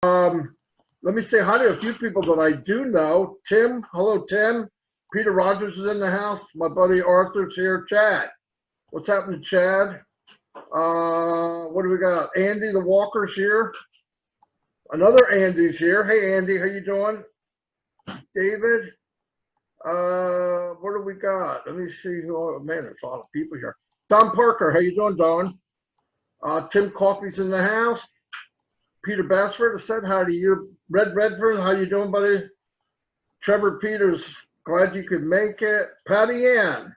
Let me say hi to a few people that I do know. Tim, hello, Tim. Peter Rogers is in the house. My buddy Arthur's here. Chad, what's happening, Chad? What do we got? Andy the Walker's here. Another Andy's here. Hey, Andy, how you doing? David. What do we got? Let me see who. Oh, man, there's a lot of people here. Don Parker, how you doing, Don? Tim Coffey's in the house. Peter Bassford said hi to you. Red Redford, how you doing, buddy? Trevor Peters, glad you could make it. Patty Ann,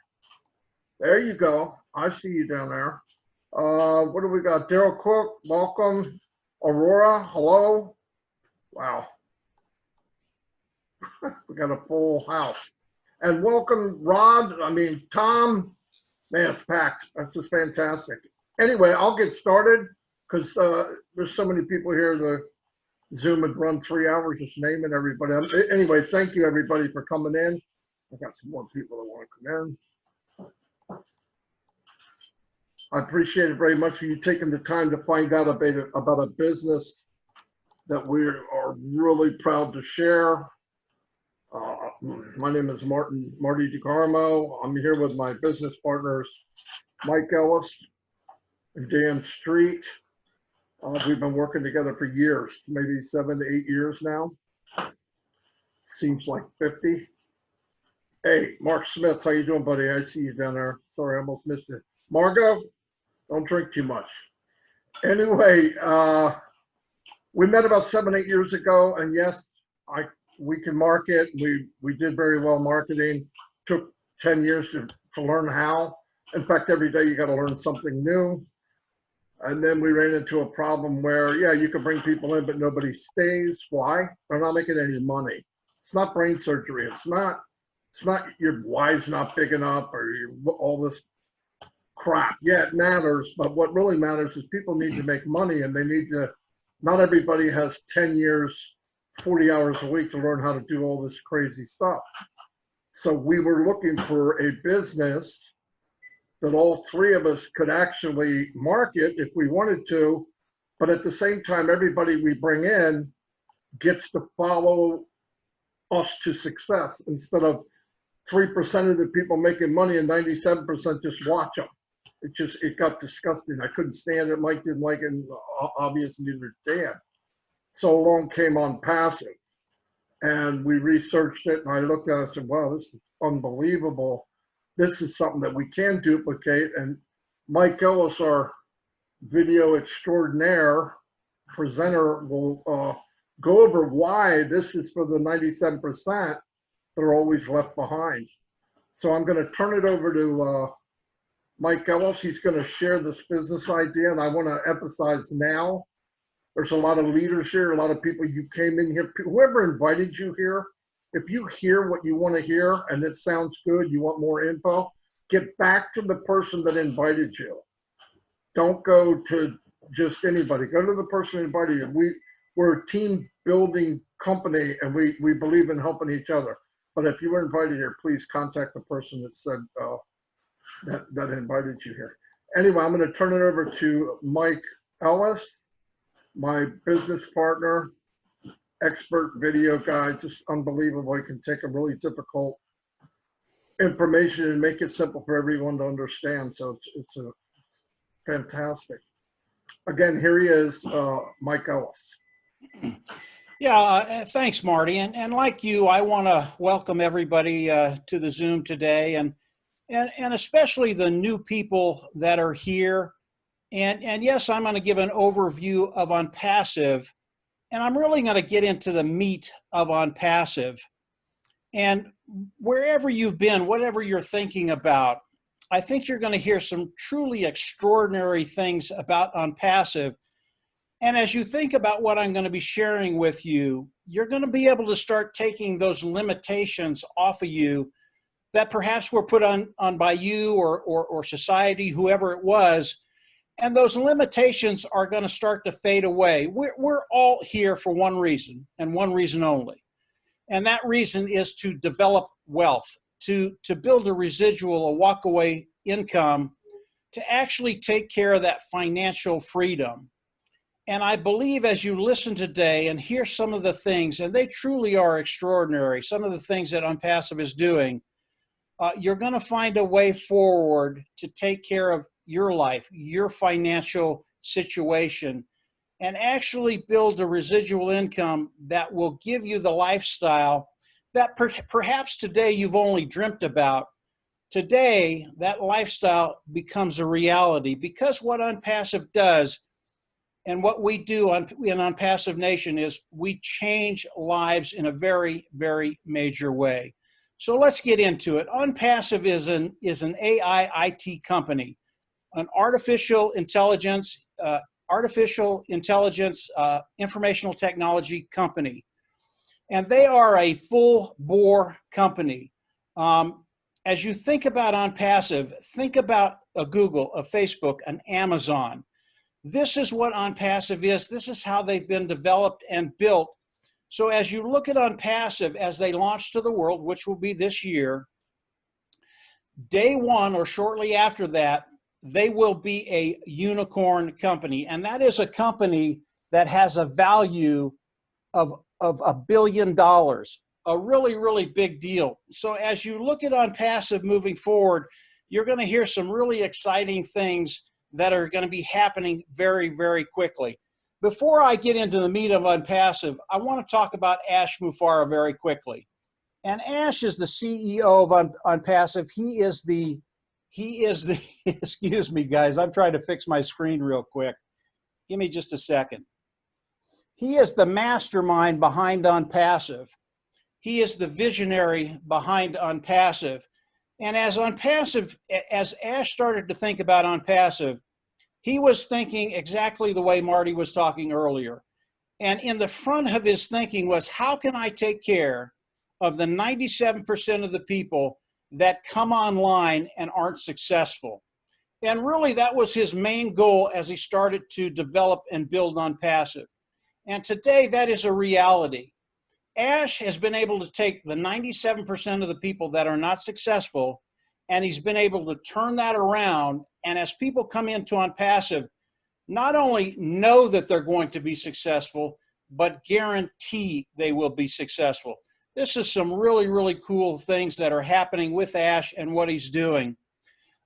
there you go. I see you down there. What do we got? Daryl Cook, welcome. Aurora, hello. Wow. We got a full house. And welcome, Rod. Tom. Man, it's packed. That's just fantastic. Anyway, I'll get started because there's so many people here. The Zoom would run 3 hours just naming everybody. Anyway, thank you, everybody, for coming in. I got some more people that want to come in. I appreciate it very much for you taking the time to find out about a business that we are really proud to share. My name is Marty DeCarmo. I'm here with my business partners, Mike Ellis and Dan Street. We've been working together for years, maybe 7 to 8 years now. Seems like 50. Hey, Mark Smith, how you doing, buddy? I see you down there. Sorry, I almost missed it. Margo, don't drink too much. Anyway, we met about 7, 8 years ago, and yes, we can market. We did very well marketing. Took 10 years to learn how. In fact, every day you got to learn something new. And then we ran into a problem where, yeah, you can bring people in, but nobody stays. Why? They're not making any money. It's not brain surgery. It's not your why's not big enough or all this crap. Yeah, it matters, but what really matters is people need to make money, and they need to. Not everybody has 10 years, 40 hours a week to learn how to do all this crazy stuff. So we were looking for a business that all three of us could actually market if we wanted to, but at the same time, everybody we bring in gets to follow us to success instead of 3% of the people making money and 97% just watch them. It got disgusting. I couldn't stand it. Mike didn't like it, and obviously neither did Dan. So along came Onpassive, and we researched it, and I looked at it and said, wow, this is unbelievable. This is something that we can duplicate. And Mike Ellis, our video extraordinaire presenter, will go over why this is for the 97% that are always left behind. So I'm going to turn it over to Mike Ellis. He's going to share this business idea, and I want to emphasize now, there's a lot of leaders here, a lot of people. You came in here, whoever invited you here, if you hear what you want to hear and it sounds good, you want more info, get back to the person that invited you. Don't go to just anybody. Go to the person who invited you. We're a team building company, and we believe in helping each other. But if you were invited here, please contact the person that said that invited you here. Anyway, I'm going to turn it over to Mike Ellis, my business partner, expert video guy, just unbelievable. He can take a really difficult information and make it simple for everyone to understand. So it's fantastic. Again, here he is, Mike Ellis. Yeah, thanks, Marty. And like you, I want to welcome everybody to the Zoom today, and especially the new people that are here. And yes, I'm going to give an overview of Onpassive, and I'm really going to get into the meat of Onpassive. And wherever you've been, whatever you're thinking about, I think you're going to hear some truly extraordinary things about Onpassive. And as you think about what I'm going to be sharing with you, you're going to be able to start taking those limitations off of you that perhaps were put on by you or society, whoever it was. And those limitations are going to start to fade away. We're all here for one reason, and one reason only. And that reason is to develop wealth, to build a residual, a walk-away income, to actually take care of that financial freedom. And I believe as you listen today and hear some of the things, and they truly are extraordinary, some of the things that Onpassive is doing, you're going to find a way forward to take care of your life, your financial situation, and actually build a residual income that will give you the lifestyle that perhaps today you've only dreamt about. Today, that lifestyle becomes a reality because what Onpassive does and what we do in Onpassive Nation is we change lives in a very, very major way. So let's get into it. Onpassive is an AI IT company, an artificial intelligence informational technology company. And they are a full bore company. As you think about Onpassive, think about a Google, a Facebook, an Amazon. This is what Onpassive is. This is how they've been developed and built. So as you look at Onpassive, as they launch to the world, which will be this year, day one or shortly after that, they will be a unicorn company. And that is a company that has a value of $1 billion, a really, really big deal. So as you look at Onpassive moving forward, you're going to hear some really exciting things that are going to be happening very, very quickly. Before I get into the meat of Onpassive, I want to talk about Ash Mufareh very quickly. And Ash is the CEO of Onpassive. He is the, excuse me, guys, I'm trying to fix my screen real quick. Give me just a second. He is the mastermind behind Onpassive. He is the visionary behind Onpassive. And as Ash started to think about Onpassive, he was thinking exactly the way Marty was talking earlier. And in the front of his thinking was, how can I take care of the 97% of the people that come online and aren't successful? And really that was his main goal as he started to develop and build Onpassive. And today that is a reality. Ash has been able to take the 97% of the people that are not successful, and he's been able to turn that around. And as people come into Onpassive, not only know that they're going to be successful, but guarantee they will be successful. This is some really, really cool things that are happening with Ash and what he's doing.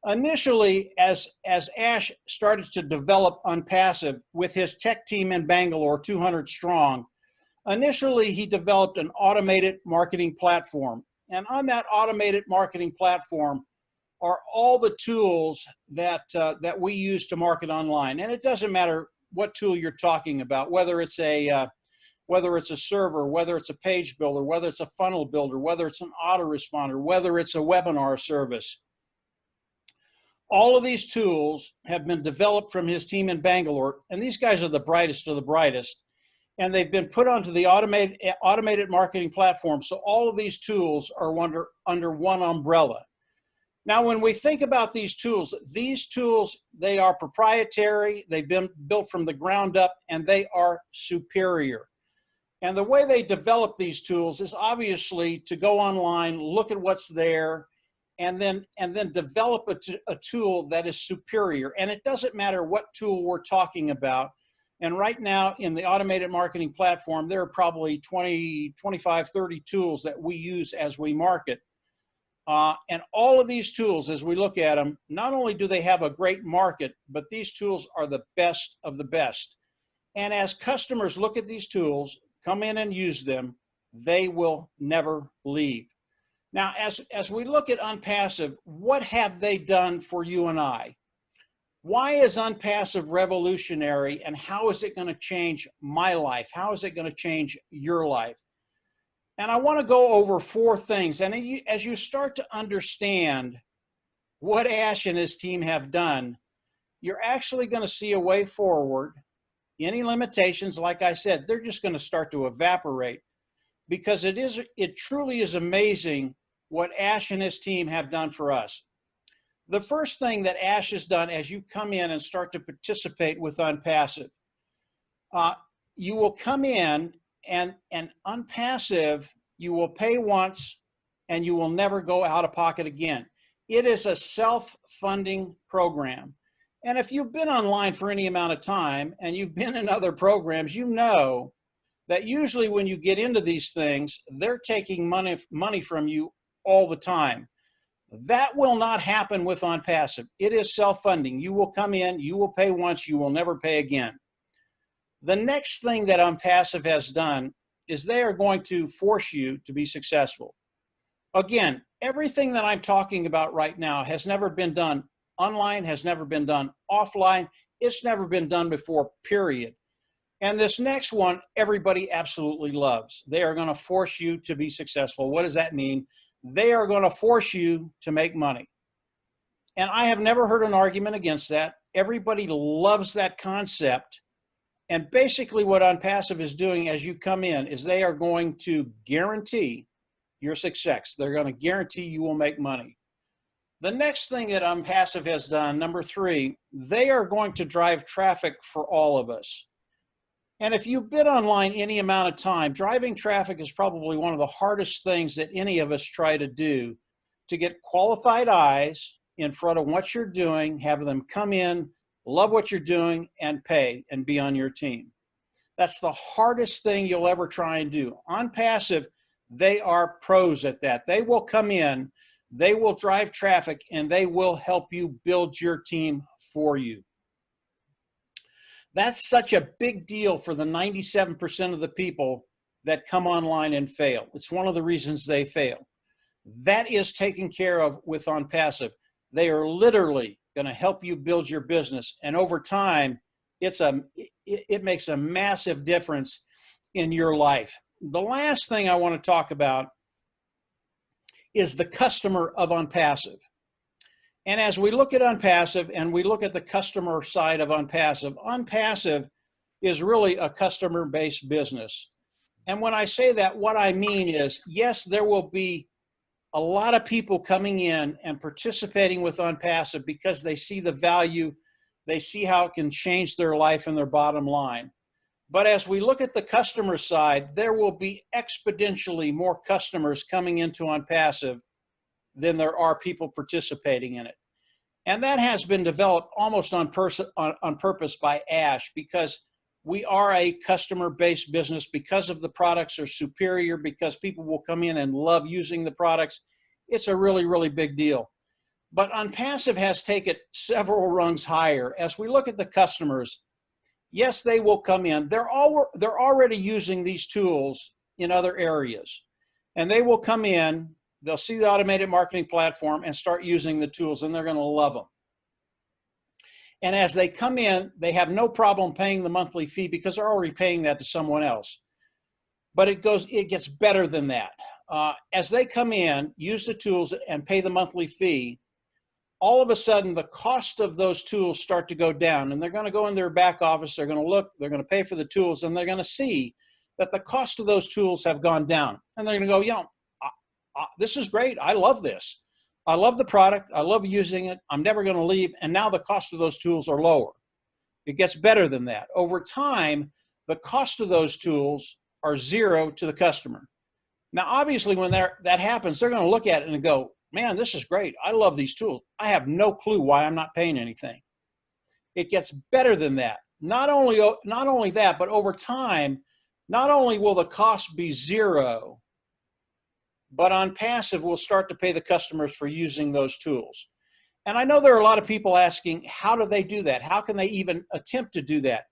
Initially, as Ash started to develop Onpassive with his tech team in Bangalore, 200 strong, initially he developed an automated marketing platform. And on that automated marketing platform are all the tools that we use to market online. And it doesn't matter what tool you're talking about, whether it's a server, whether it's a page builder, whether it's a funnel builder, whether it's an autoresponder, whether it's a webinar service. All of these tools have been developed from his team in Bangalore, and these guys are the brightest of the brightest, and they've been put onto the automated marketing platform. So all of these tools are under one umbrella. Now, when we think about these tools, they are proprietary, they've been built from the ground up, and they are superior. And the way they develop these tools is obviously to go online, look at what's there, and then develop a tool that is superior. And it doesn't matter what tool we're talking about. And right now in the automated marketing platform, there are probably 20, 25, 30 tools that we use as we market. And all of these tools, as we look at them, not only do they have a great market, but these tools are the best of the best. And as customers look at these tools, come in and use them, they will never leave. Now, as we look at Onpassive, what have they done for you and I? Why is Onpassive revolutionary, and how is it going to change my life? How is it going to change your life? And I want to go over 4 things. And as you start to understand what Ash and his team have done, you're actually going to see a way forward. Any limitations, like I said, they're just going to start to evaporate, because it truly is amazing what Ash and his team have done for us. The first thing that Ash has done as you come in and start to participate with Onpassive, you will come in and Onpassive, you will pay once and you will never go out of pocket again. It is a self-funding program. And if you've been online for any amount of time and you've been in other programs, you know that usually when you get into these things, they're taking money from you all the time. That will not happen with Onpassive. It is self-funding. You will come in, you will pay once, you will never pay again. The next thing that Onpassive has done is they are going to force you to be successful. Again, everything that I'm talking about right now has never been done online, has never been done offline. It's never been done before, period. And this next one, everybody absolutely loves. They are going to force you to be successful. What does that mean? They are going to force you to make money. And I have never heard an argument against that. Everybody loves that concept. And basically what Onpassive is doing as you come in is they are going to guarantee your success. They're going to guarantee you will make money. The next thing that Onpassive has done, number 3, they are going to drive traffic for all of us. And if you've been online any amount of time, driving traffic is probably one of the hardest things that any of us try to do, to get qualified eyes in front of what you're doing, have them come in, love what you're doing, and pay and be on your team. That's the hardest thing you'll ever try and do. Onpassive, they are pros at that. They will come in, they will drive traffic, and they will help you build your team for you. That's such a big deal for the 97% of the people that come online and fail. It's one of the reasons they fail. That is taken care of with Onpassive. They are literally going to help you build your business. And over time, it makes a massive difference in your life. The last thing I want to talk about is the customer of Onpassive. And as we look at Onpassive and we look at the customer side of Onpassive, Onpassive is really a customer-based business. And when I say that, what I mean is, yes, there will be a lot of people coming in and participating with Onpassive because they see the value, they see how it can change their life and their bottom line. But as we look at the customer side, there will be exponentially more customers coming into Onpassive than there are people participating in it. And that has been developed almost on purpose by Ash, because we are a customer-based business, because of the products are superior, because people will come in and love using the products. It's a really, really big deal. But Onpassive has taken several rungs higher. As we look at the customers, yes, they will come in. They're already using these tools in other areas. And they will come in, they'll see the automated marketing platform and start using the tools, and they're going to love them. And as they come in, they have no problem paying the monthly fee because they're already paying that to someone else. But it gets better than that. As they come in, use the tools and pay the monthly fee, all of a sudden the cost of those tools start to go down, and they're going to go in their back office, they're going to look, they're going to pay for the tools, and they're going to see that the cost of those tools have gone down. And they're going to go, you know, this is great. I love this. I love the product. I love using it. I'm never going to leave. And now the cost of those tools are lower. It gets better than that. Over time, the cost of those tools are zero to the customer. Now, obviously, when that happens, they're going to look at it and go, man, this is great. I love these tools. I have no clue why I'm not paying anything. It gets better than that. Not only that, but over time, not only will the cost be zero, but Onpassive will start to pay the customers for using those tools. And I know there are a lot of people asking, how do they do that? How can they even attempt to do that?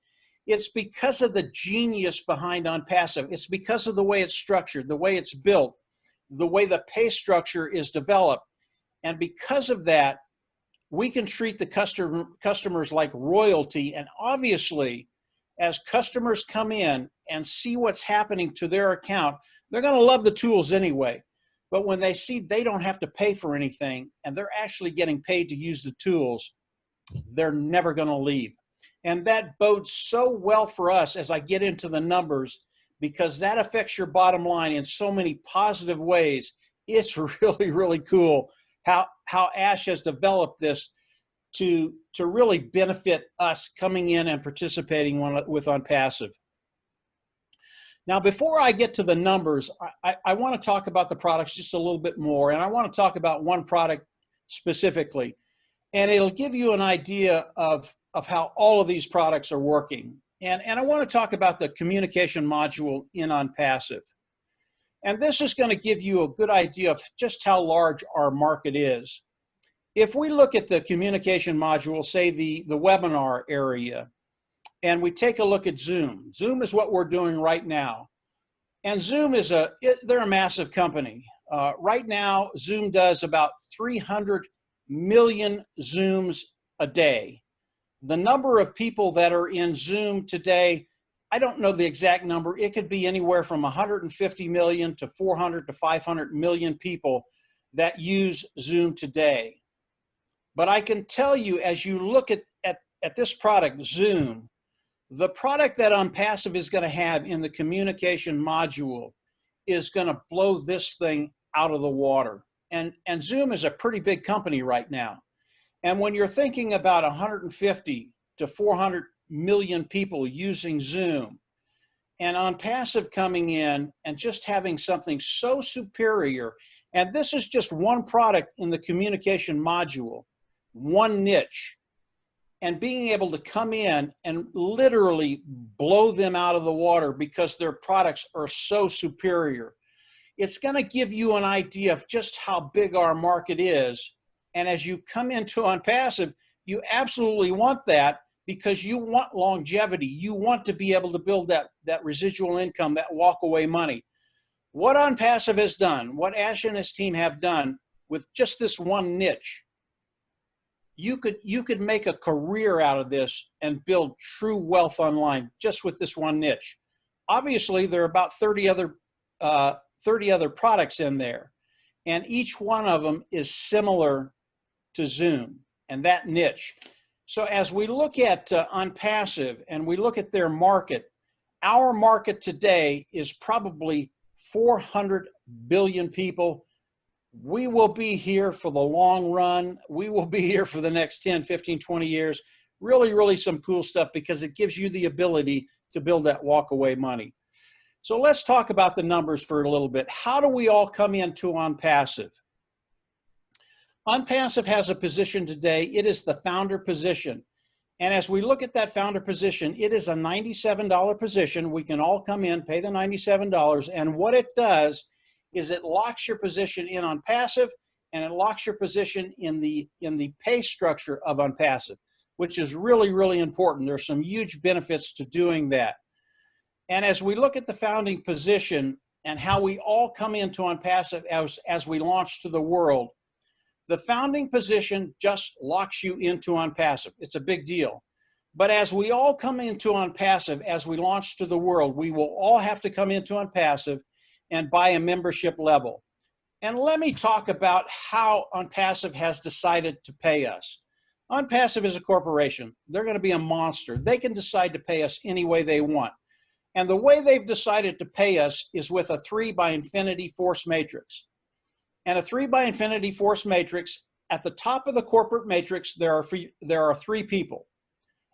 It's because of the genius behind Onpassive. It's because of the way it's structured, the way it's built, the way the pay structure is developed. And because of that, we can treat the customers like royalty. And obviously, as customers come in and see what's happening to their account, they're going to love the tools anyway. But when they see they don't have to pay for anything and they're actually getting paid to use the tools, they're never going to leave. And that bodes so well for us as I get into the numbers, because that affects your bottom line in so many positive ways. It's really, really cool how Ash has developed this to really benefit us coming in and participating with Onpassive. Now, before I get to the numbers, I want to talk about the products just a little bit more, and I want to talk about one product specifically. and it'll give you an idea of how all of these products are working. And I want to talk about the communication module in Onpassive. And this is going to give you a good idea of just how large our market is. If we look at the communication module, say the webinar area, and we take a look at Zoom. Zoom is what we're doing right now. And Zoom is they're a massive company. Right now, Zoom does about 300 million Zooms a day. The number of people that are in Zoom today, I don't know the exact number. It could be anywhere from 150 million to 400 to 500 million people that use Zoom today. But I can tell you, as you look at this product, Zoom, the product that Onpassive is going to have in the communication module is going to blow this thing out of the water. And Zoom is a pretty big company right now. And when you're thinking about 150 to 400 million people using Zoom, and Onpassive coming in and just having something so superior, and this is just one product in the communication module, one niche, and being able to come in and literally blow them out of the water because their products are so superior. It's going to give you an idea of just how big our market is. And as you come into Onpassive, you absolutely want that because you want longevity. You want to be able to build that residual income, that walk-away money. What Onpassive has done, what Ash and his team have done with just this one niche, you could make a career out of this and build true wealth online just with this one niche. Obviously, there are about 30 other products in there, and each one of them is similar to Zoom and that niche. So as we look at Onpassive and we look at their market, our market today is probably 400 billion people. We will be here for the long run. We will be here for the next 10, 15, 20 years. Really, really some cool stuff because it gives you the ability to build that walk-away money. So let's talk about the numbers for a little bit. How do we all come into Onpassive? Onpassive has a position today. It is the founder position. And as we look at that founder position, it is a $97 position. We can all come in, pay the $97. And what it does is it locks your position in Onpassive, and it locks your position in the pay structure of Onpassive, which is really, really important. There's some huge benefits to doing that. And as we look at the founding position and how we all come into Onpassive as we launch to the world, the founding position just locks you into Onpassive. It's a big deal. But as we all come into Onpassive, as we launch to the world, we will all have to come into Onpassive and buy a membership level. And let me talk about how Onpassive has decided to pay us. Onpassive is a corporation. They're going to be a monster. They can decide to pay us any way they want. And the way they've decided to pay us is with a 3 by infinity force matrix. And a 3 by infinity force matrix, at the top of the corporate matrix, there are 3 people.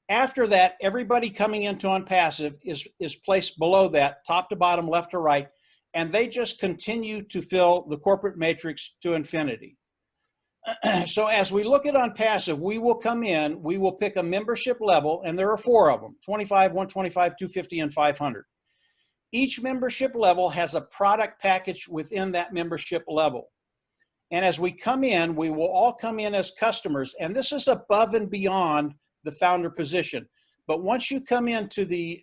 After that, everybody coming into Onpassive is placed below that, top to bottom, left to right, and they just continue to fill the corporate matrix to infinity. So as we look at Onpassive, we will come in, we will pick a membership level, and there are 4 of them, 25, 125, 250, and 500. Each membership level has a product package within that membership level. And as we come in, we will all come in as customers, and this is above and beyond the founder position. But once you come into the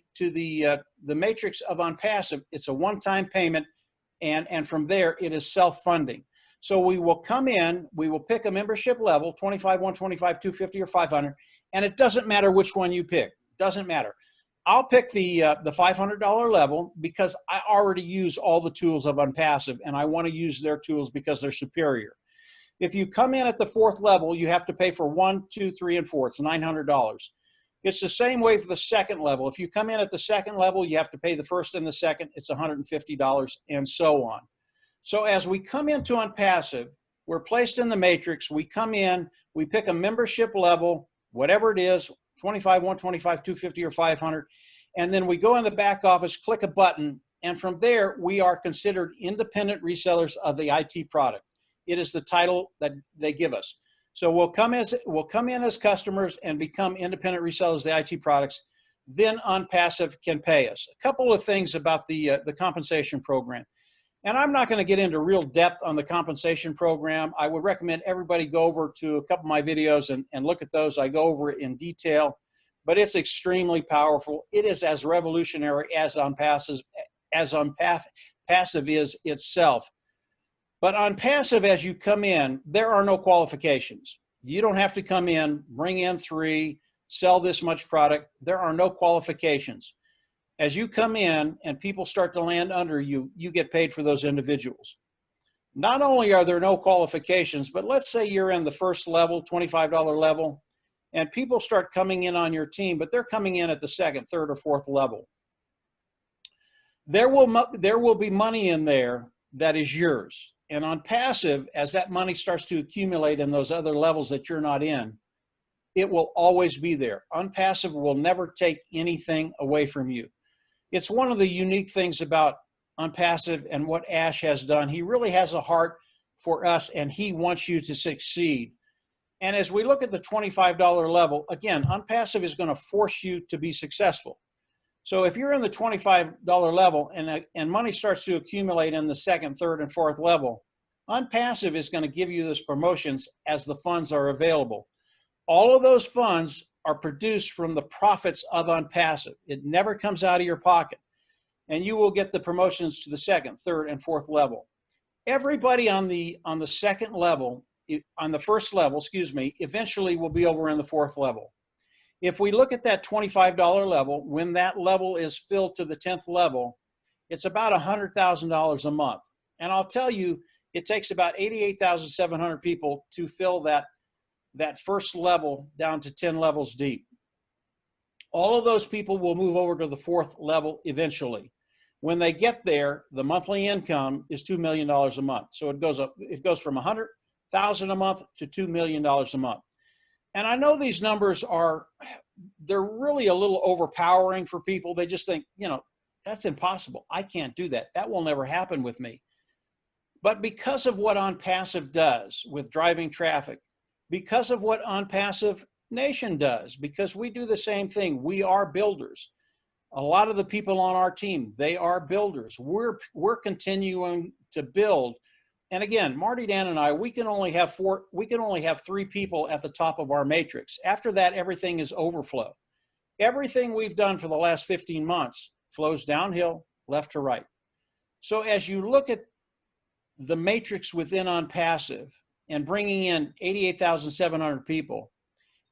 matrix of Onpassive, it's a one-time payment, and from there it is self-funding. So we will come in, we will pick a membership level, 25, 125, 250, or 500, and it doesn't matter which one you pick. Doesn't matter. I'll pick the $500 level because I already use all the tools of Onpassive, and I want to use their tools because they're superior. If you come in at the 4th level, you have to pay for 1, 2, 3, and 4. It's $900. It's the same way for the 2nd level. If you come in at the 2nd level, you have to pay the 1st and the 2nd. It's $150, and so on. So as we come into Onpassive, we're placed in the matrix. We come in, we pick a membership level, whatever it is, 25, 125, 250, or 500, and then we go in the back office, click a button, and from there, we are considered independent resellers of the IT product. It is the title that they give us. So we'll come in as customers and become independent resellers of the IT products. Then Onpassive can pay us. A couple of things about the compensation program. And I'm not going to get into real depth on the compensation program. I would recommend everybody go over to a couple of my videos and look at those. I go over it in detail, but it's extremely powerful. It is as revolutionary as Onpassive is itself. But Onpassive, as you come in, there are no qualifications. You don't have to come in, bring in 3, sell this much product. There are no qualifications. As you come in and people start to land under you, you get paid for those individuals. Not only are there no qualifications, but let's say you're in the first level, $25 level, and people start coming in on your team, but they're coming in at the second, third, or fourth level. There will be money in there that is yours. And Onpassive, as that money starts to accumulate in those other levels that you're not in, it will always be there. Onpassive will never take anything away from you. It's one of the unique things about Onpassive and what Ash has done. He really has a heart for us, and he wants you to succeed. And as we look at the $25 level, again, Onpassive is going to force you to be successful. So if you're in the $25 level and money starts to accumulate in the second, third, and fourth level, Onpassive is going to give you those promotions as the funds are available. All of those funds are produced from the profits of Onpassive. It never comes out of your pocket. And you will get the promotions to the second, third, and fourth level. Everybody on the second level, on the first level, excuse me, eventually will be over in the fourth level. If we look at that $25 level, when that level is filled to the 10th level, it's about $100,000 a month. And I'll tell you, it takes about 88,700 people to fill that first level down to 10 levels deep. All of those people will move over to the fourth level eventually. When they get there, the monthly income is $2 million a month. So it goes up. It goes from $100,000 a month to $2 million a month. And I know these numbers they're really a little overpowering for people. They just think, that's impossible. I can't do that. That will never happen with me. But because of what Onpassive does with driving traffic, because of what Onpassive Nation does, because we do the same thing. We are builders. A lot of the people on our team, they are builders. We're continuing to build. And again, Marty, Dan, and I, we can only have 3 people at the top of our matrix. After that, everything is overflow. Everything we've done for the last 15 months flows downhill, left to right. So as you look at the matrix within Onpassive and bringing in 88,700 people,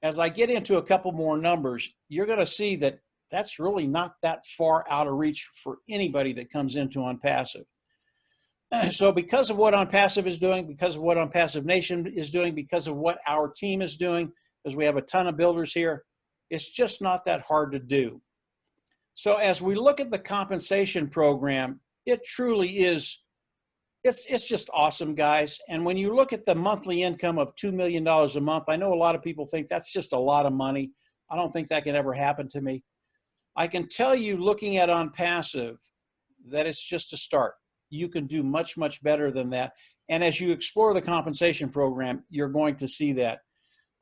as I get into a couple more numbers, you're going to see that that's really not that far out of reach for anybody that comes into Onpassive. So because of what Onpassive is doing, because of what Onpassive Nation is doing, because of what our team is doing, because we have a ton of builders here, it's just not that hard to do. So as we look at the compensation program, it truly is, it's just awesome, guys. And when you look at the monthly income of $2 million a month, I know a lot of people think that's just a lot of money. I don't think that can ever happen to me. I can tell you, looking at Onpassive, that it's just a start. You can do much, much better than that. And as you explore the compensation program, you're going to see that.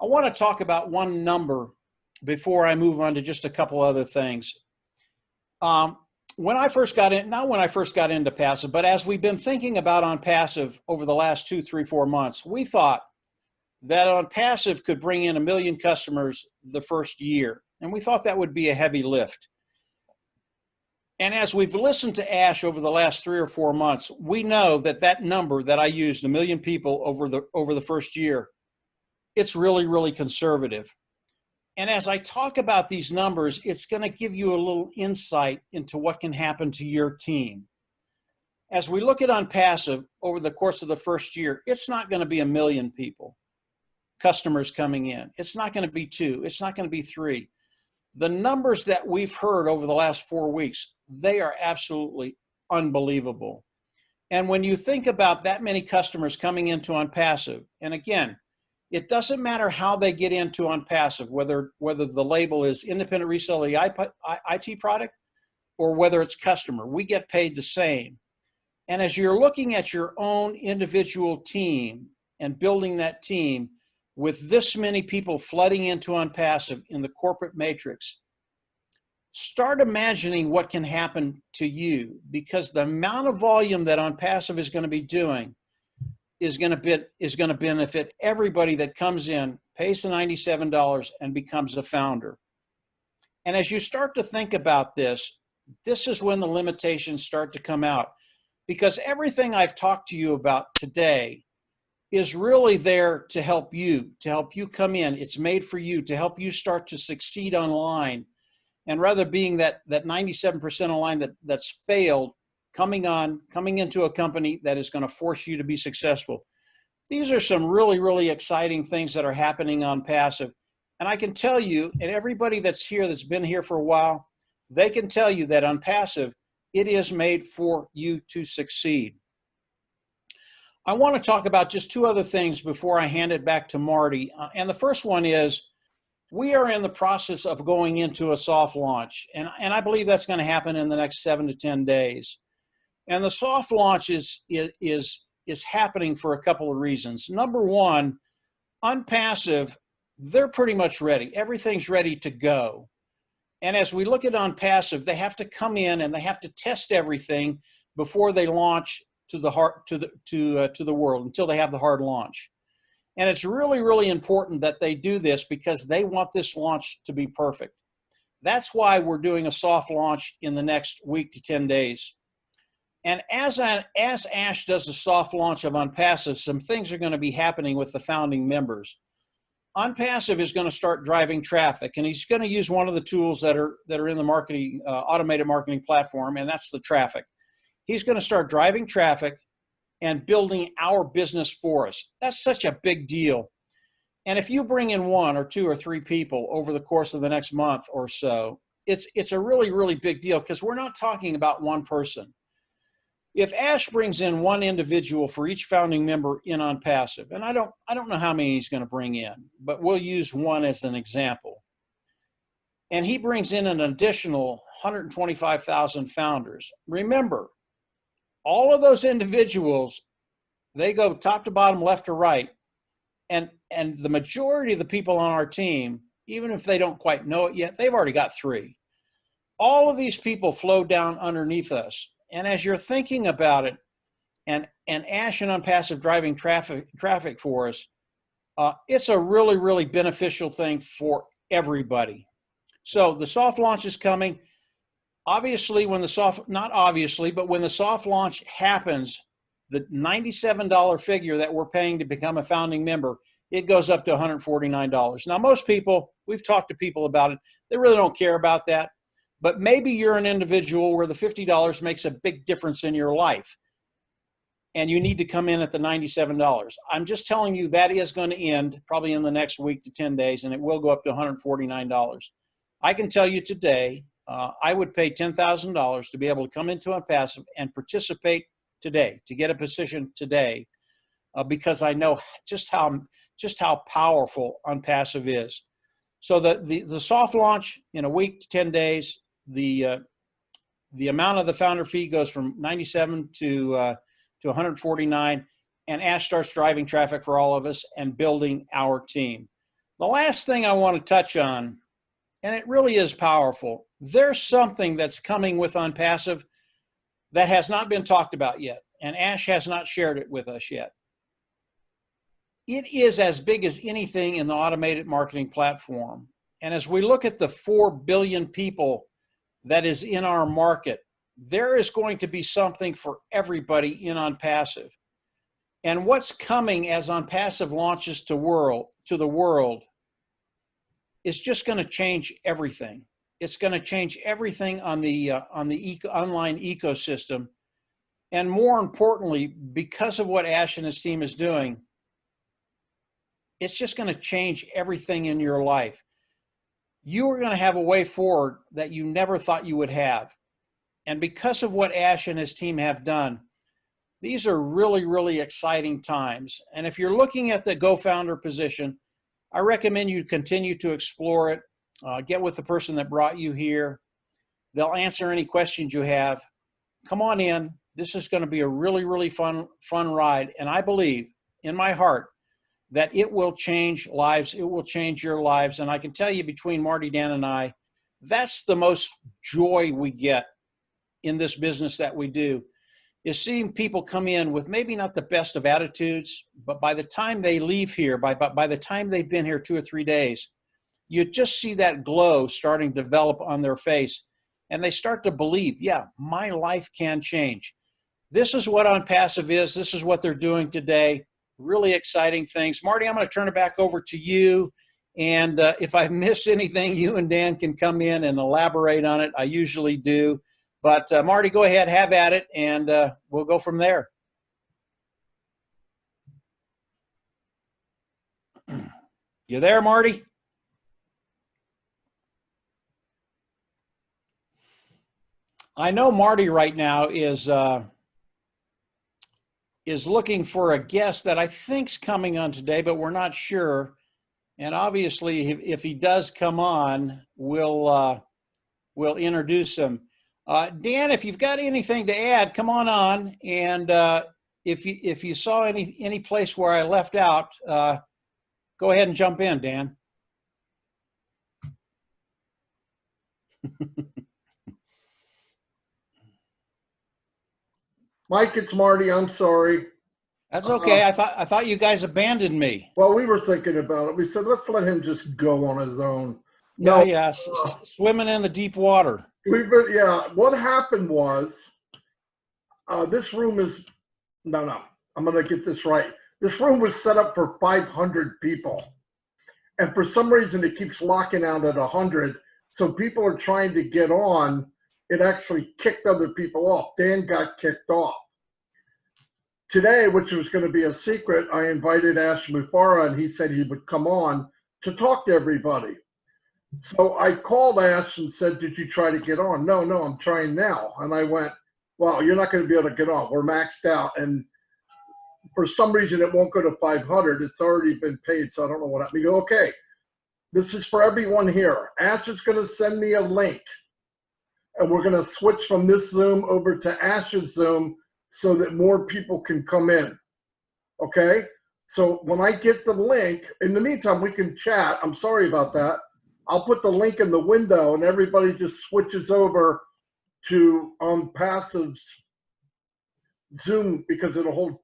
I want to talk about one number before I move on to just a couple other things. When I first got in, not when I first got into Passive, but as we've been thinking about Onpassive over the last 2, 3, 4 months, we thought that Onpassive could bring in 1 million customers the first year. And we thought that would be a heavy lift. And as we've listened to Ash over the last 3 or 4 months, we know that that number that I used, 1 million people over the first year, it's really, really conservative. And as I talk about these numbers, it's going to give you a little insight into what can happen to your team. As we look at Onpassive over the course of the first year, it's not going to be 1 million people, customers coming in. It's not going to be 2. It's not going to be 3. The numbers that we've heard over the last 4 weeks, they are absolutely unbelievable. And when you think about that many customers coming into Onpassive, and again, it doesn't matter how they get into Onpassive, whether the label is independent reseller of the IT product or whether it's customer, we get paid the same. And as you're looking at your own individual team and building that team, with this many people flooding into Onpassive in the corporate matrix, start imagining what can happen to you, because the amount of volume that Onpassive is going to be doing is going to benefit everybody that comes in, pays the $97, and becomes a founder. And as you start to think about this, this is when the limitations start to come out, because everything I've talked to you about today is really there to help you come in. It's made for you, to help you start to succeed online. And rather being that 97% online that's failed, coming into a company that is going to force you to be successful. These are some really, really exciting things that are happening on Passive. And I can tell you, and everybody that's here, that's been here for a while, they can tell you that on Passive, it is made for you to succeed. I want to talk about just two other things before I hand it back to Marty. And the first one is, we are in the process of going into a soft launch, and I believe that's going to happen in the next 7 to 10 days. And the soft launch is happening for a couple of reasons. Number one, Onpassive, they're pretty much ready. Everything's ready to go. And as we look at Onpassive, they have to come in and they have to test everything before they launch to the world, until they have the hard launch. And it's really, really important that they do this, because they want this launch to be perfect. That's why we're doing a soft launch in the next week to 10 days. And as Ash does the soft launch of Onpassive, some things are going to be happening with the founding members. Onpassive is going to start driving traffic, and he's going to use one of the tools that are in the marketing automated marketing platform, and that's the traffic. He's going to start driving traffic and building our business for us. That's such a big deal. And if you bring in 1 or 2 or 3 people over the course of the next month or so, it's a really, really big deal, because we're not talking about one person. If Ash brings in 1 individual for each founding member in Onpassive, and I don't know how many he's going to bring in, but we'll use 1 as an example. And he brings in an additional 125,000 founders. Remember, all of those individuals, they go top to bottom, left to right. And the majority of the people on our team, even if they don't quite know it yet, they've already got 3. All of these people flow down underneath us. And as you're thinking about it, and Ash and Onpassive driving traffic for us, it's a really, really beneficial thing for everybody. So the soft launch is coming. Obviously, when the soft launch happens, the $97 figure that we're paying to become a founding member, it goes up to $149. Now, most people, we've talked to people about it, they really don't care about that. But maybe you're an individual where the $50 makes a big difference in your life, and you need to come in at the $97. I'm just telling you that is going to end probably in the next week to 10 days, and it will go up to $149. I can tell you today, I would pay $10,000 to be able to come into Onpassive and participate today, to get a position today, because I know just how powerful Onpassive is. So the soft launch in a week to 10 days, the amount of the founder fee goes from 97 to 149, and Ash starts driving traffic for all of us and building our team. The last thing I want to touch on, and it really is powerful, there's something that's coming with Onpassive that has not been talked about yet, and Ash has not shared it with us yet. It is as big as anything in the automated marketing platform. And as we look at the 4 billion people that is in our market, there is going to be something for everybody in Onpassive. And what's coming as Onpassive launches to the world is just going to change everything. It's going to change everything on the online ecosystem. And more importantly, because of what Ash and his team is doing, it's just going to change everything in your life. You are going to have a way forward that you never thought you would have. And because of what Ash and his team have done, these are really, really exciting times. And if you're looking at the GoFounder position, I recommend you continue to explore it. Get with the person that brought you here. They'll answer any questions you have. Come on in. This is going to be a really, really fun ride. And I believe in my heart that it will change lives. It will change your lives. And I can tell you, between Marty, Dan, and I, that's the most joy we get in this business that we do, is seeing people come in with maybe not the best of attitudes, but by the time they leave here, by the time they've been here 2 or 3 days, you just see that glow starting to develop on their face. And they start to believe, yeah, my life can change. This is what Onpassive is. This is what they're doing today. Really exciting things. Marty, I'm going to turn it back over to you. And if I miss anything, you and Dan can come in and elaborate on it. I usually do. But Marty, go ahead, have at it, and we'll go from there. You there, Marty? I know Marty right now is looking for a guest that I think's coming on today, but we're not sure. And obviously, if he does come on, we'll introduce him. Dan, if you've got anything to add, come on. And if you saw any place where I left out, go ahead and jump in, Dan. Mike, it's Marty. I'm sorry. That's okay. I thought you guys abandoned me. Well, we were thinking about it. We said, let's let him just go on his own. No, yeah. Swimming in the deep water. What happened was, this room is, no, I'm going to get this right. This room was set up for 500 people. And for some reason, it keeps locking out at 100. So people are trying to get on. It actually kicked other people off. Dan got kicked off. Today, which was going to be a secret, I invited Ash Mufareh, and he said he would come on to talk to everybody. So I called Ash and said, did you try to get on? No, I'm trying now. And I went, well, you're not going to be able to get on. We're maxed out. And for some reason, it won't go to 500. It's already been paid, so I don't know what. We go, okay, this is for everyone here. Ash is going to send me a link, and we're going to switch from this Zoom over to Ash's Zoom so that more people can come in, okay? So when I get the link, in the meantime, we can chat. I'm sorry about that. I'll put the link in the window, and everybody just switches over to Onpassive's Zoom because it'll hold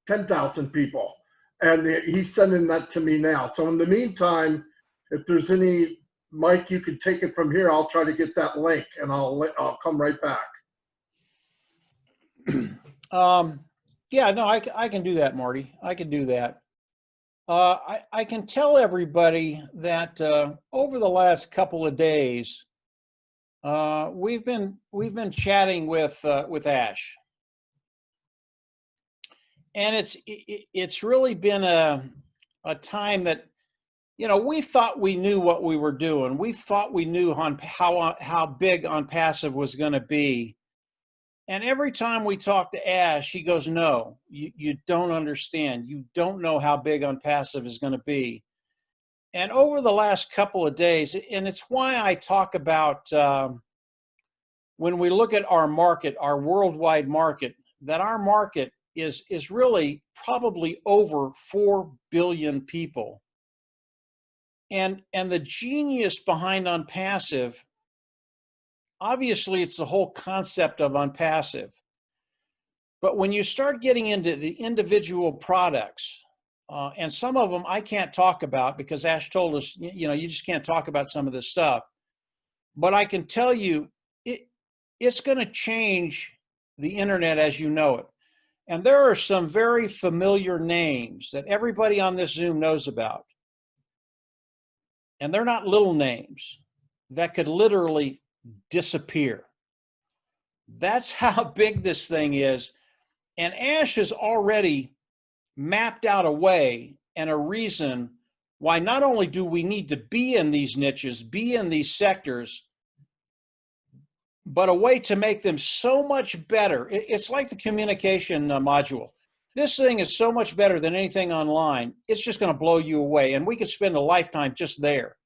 10,000 people. And he's sending that to me now. So in the meantime, if there's any, Mike, you can take it from here. I'll try to get that link, and I'll come right back. Yeah, no, I can do that, Marty. I can do that. I can tell everybody that over the last couple of days, we've been chatting with Ash, and it's really been a time that, you know, we thought we knew what we were doing. We thought we knew how big Onpassive was going to be. And every time we talk to Ash, he goes, no, you don't understand. You don't know how big Onpassive is going to be. And over the last couple of days, and it's why I talk about when we look at our market, our worldwide market, that our market is really probably over 4 billion people. And the genius behind Onpassive, obviously, it's the whole concept of Onpassive. But when you start getting into the individual products, and some of them I can't talk about because Ash told us, you know, you just can't talk about some of this stuff. But I can tell you, it's going to change the internet as you know it. And there are some very familiar names that everybody on this Zoom knows about. And they're not little names that could literally disappear. That's how big this thing is. And Ash has already mapped out a way and a reason why not only do we need to be in these niches, be in these sectors, but a way to make them so much better. It's like the communication module. This thing is so much better than anything online. It's just going to blow you away. And we could spend a lifetime just there.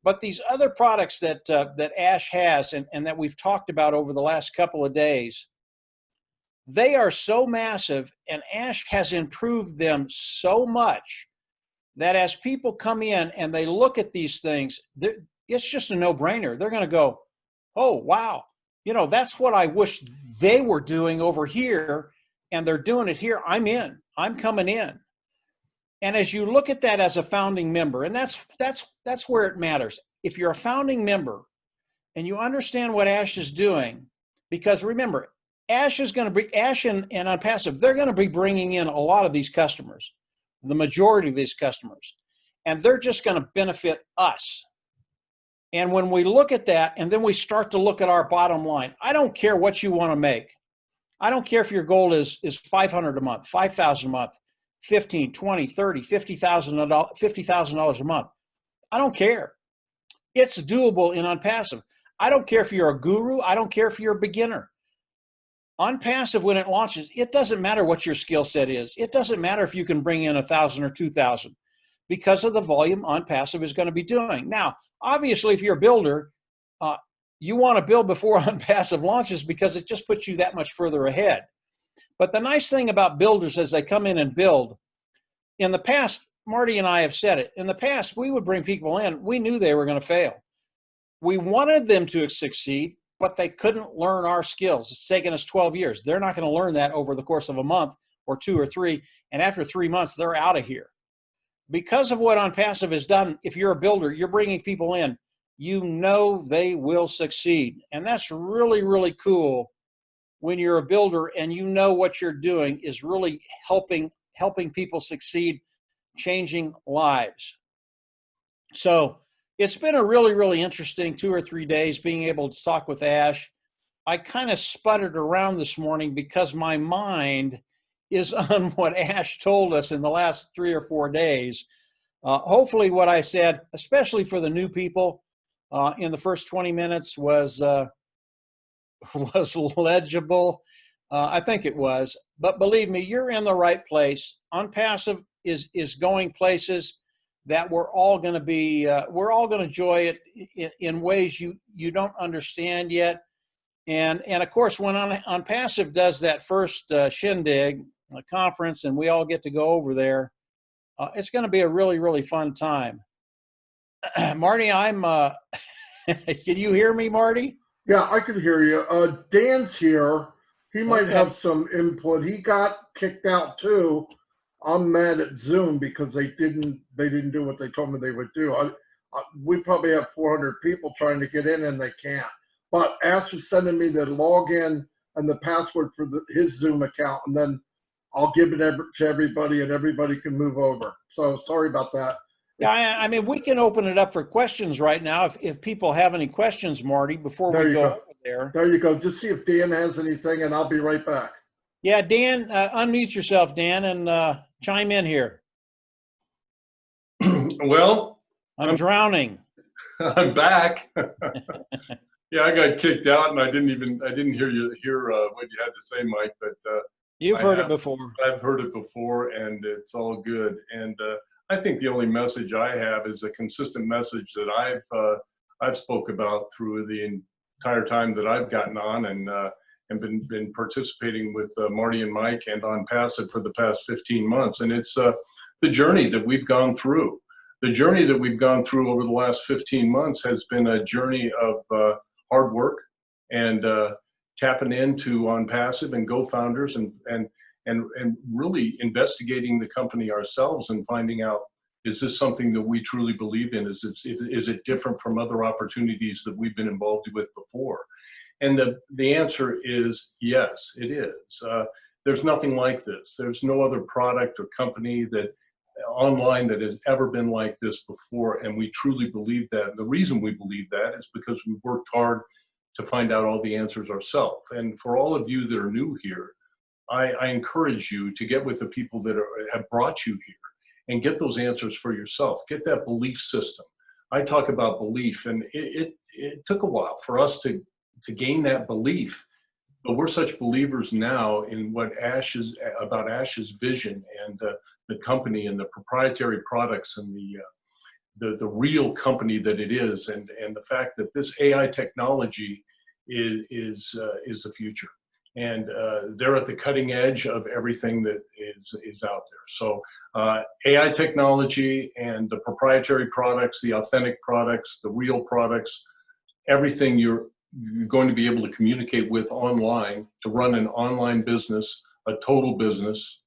But these other products that Ash has and that we've talked about over the last couple of days, they are so massive, and Ash has improved them so much that as people come in and they look at these things, it's just a no-brainer. They're going to go, oh, wow, that's what I wish they were doing over here, and they're doing it here. I'm in. I'm coming in. And as you look at that as a founding member, and that's where it matters. If you're a founding member and you understand what Ash is doing, because remember, Ash and Onpassive, they're going to be bringing in a lot of these customers, the majority of these customers, and they're just going to benefit us. And when we look at that, and then we start to look at our bottom line, I don't care what you want to make. I don't care if your goal is $500 a month, $5,000 a month, $15, $20, $30, $50,000 a month. I don't care. It's doable in Onpassive. I don't care if you're a guru. I don't care if you're a beginner. Onpassive, when it launches, it doesn't matter what your skill set is. It doesn't matter if you can bring in 1,000 or 2,000 because of the volume Onpassive is going to be doing. Now, obviously, if you're a builder, you want to build before Onpassive launches because it just puts you that much further ahead. But the nice thing about builders as they come in and build, in the past, Marty and I have said it, in the past, we would bring people in, we knew they were going to fail. We wanted them to succeed, but they couldn't learn our skills. It's taken us 12 years. They're not going to learn that over the course of a month or 2 or 3, and after 3 months, they're out of here. Because of what Onpassive has done, if you're a builder, you're bringing people in, they will succeed. And that's really, really cool when you're a builder and what you're doing is really helping people succeed, changing lives. So it's been a really, really interesting 2 or 3 days being able to talk with Ash. I kind of sputtered around this morning because my mind is on what Ash told us in the last 3 or 4 days. Hopefully what I said, especially for the new people, in the first 20 minutes was legible. I think it was. But believe me, you're in the right place. Onpassive is going places that we're all going to enjoy it in ways you don't understand yet. And of course, when Onpassive does that first shindig, a conference, and we all get to go over there, it's going to be a really, really fun time. Marty, can you hear me, Marty? Yeah, I can hear you. Dan's here. He might Okay. have some input. He got kicked out too. I'm mad at Zoom because they didn't do what they told me they would do. We probably have 400 people trying to get in and they can't. But Ash is sending me the login and the password for his Zoom account, and then I'll give it to everybody and everybody can move over. So sorry about that. Yeah, I mean, we can open it up for questions right now if people have any questions, Marty, before we go over there. There you go. Just see if Dan has anything, and I'll be right back. Yeah, Dan, unmute yourself, Dan, and chime in here. Well, I'm drowning. I'm back. Yeah, I got kicked out, and I didn't hear what you had to say, Mike. But you've heard it before. I've heard it before, and it's all good. And I think the only message I have is a consistent message that I've spoke about through the entire time that I've gotten on and been participating with Marty and Mike and Onpassive for the past 15 months. And it's the journey that we've gone through. The journey that we've gone through over the last 15 months has been a journey of hard work and tapping into Onpassive and GoFounders and really investigating the company ourselves and finding out, is this something that we truly believe in? Is it different from other opportunities that we've been involved with before? And the answer is yes, it is. There's nothing like this. There's no other product or company that online that has ever been like this before, and we truly believe that. And the reason we believe that is because we worked hard to find out all the answers ourselves. And for all of you that are new here, I encourage you to get with the people that have brought you here and get those answers for yourself. Get that belief system. I talk about belief, and it took a while for us to gain that belief, but we're such believers now in what Ash's vision and the company and the proprietary products and the real company that it is, and the fact that this AI technology is the future. And they're at the cutting edge of everything that is out there. So AI technology and the proprietary products, the authentic products, the real products, everything you're going to be able to communicate with online to run an online business, a total business,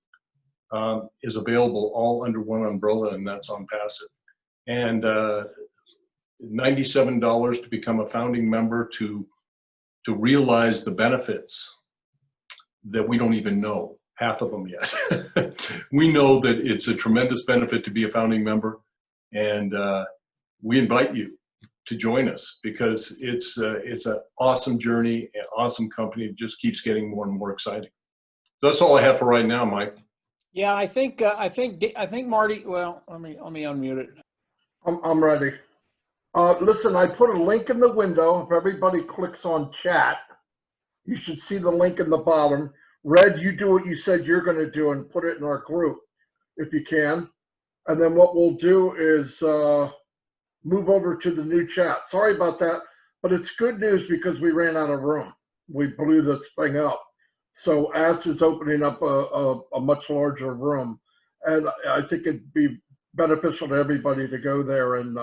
is available all under one umbrella, and that's Onpassive. And $97 to become a founding member to realize the benefits that we don't even know half of them yet. We know that it's a tremendous benefit to be a founding member, and we invite you to join us because it's an awesome journey, an awesome company. It just keeps getting more and more exciting. So that's all I have for right now, Mike. Yeah, I think Marty. Well, let me unmute it. I'm ready. Listen, I put a link in the window. If everybody clicks on chat, you should see the link in the bottom. Red, you do what you said you're going to do and put it in our group if you can. And then what we'll do is move over to the new chat. Sorry about that, but it's good news because we ran out of room. We blew this thing up. So Ash is opening up a much larger room. And I think it'd be beneficial to everybody to go there and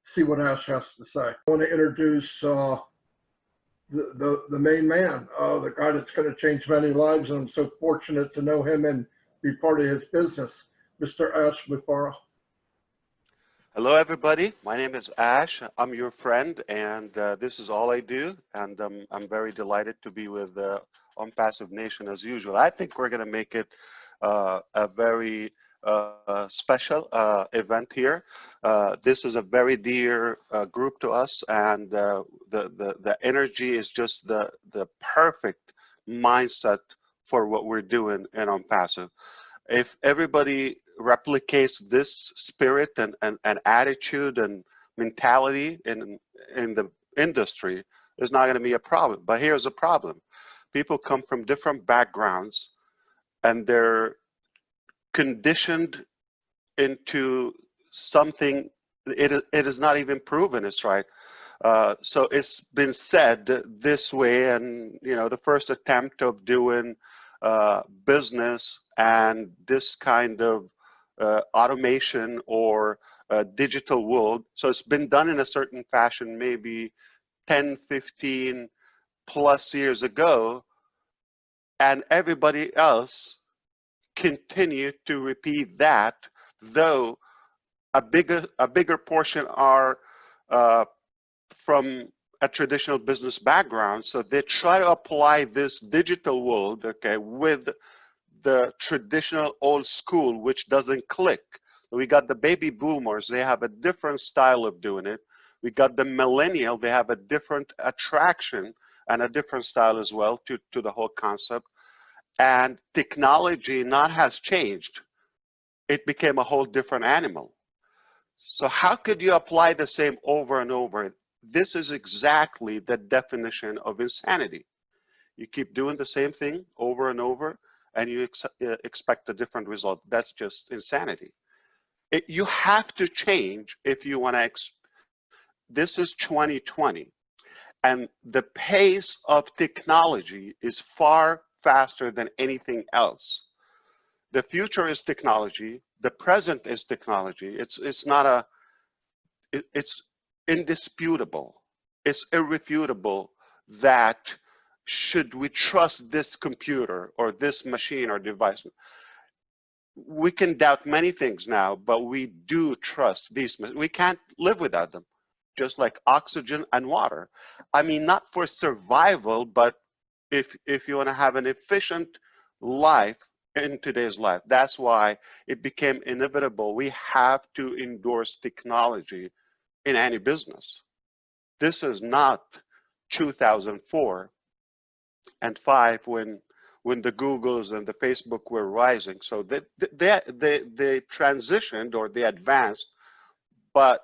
see what Ash has to say. I want to introduce the main man, the guy that's going to change many lives, and I'm so fortunate to know him and be part of his business, Mr. Ash Mufareh. Hello, everybody. My name is Ash. I'm your friend, and this is all I do. And I'm very delighted to be with Onpassive Nation as usual. I think we're going to make it a very special event here. This is a very dear group to us, and the energy is just the perfect mindset for what we're doing in Onpassive. If everybody replicates this spirit and attitude and mentality in the industry, there's not going to be a problem. But here's a problem. People come from different backgrounds, and they're conditioned into something it is not even proven it's right. So it's been said this way, and the first attempt of doing business and this kind of automation or digital world, so it's been done in a certain fashion maybe 10, 15 plus years ago, and everybody else continue to repeat that, though a bigger portion are from a traditional business background. So they try to apply this digital world, okay, with the traditional old school, which doesn't click. We got the baby boomers, they have a different style of doing it. We got the millennial, they have a different attraction and a different style as well to the whole concept. And technology not has changed. It became a whole different animal. So how could you apply the same over and over? This is exactly the definition of insanity. You keep doing the same thing over and over, and you expect a different result. That's just insanity. You have to change if you want to. This is 2020, and the pace of technology is far faster than anything else. The future is technology. The present is technology. It's not a. It's indisputable. It's irrefutable that should we trust this computer or this machine or device? We can doubt many things now, but we do trust these. We can't live without them, just like oxygen and water. I mean, not for survival, but if you want to have an efficient life in today's life. That's why it became inevitable. We have to endorse technology in any business. This is not 2004 and 5 when the Googles and the Facebook were rising. So they transitioned or they advanced, but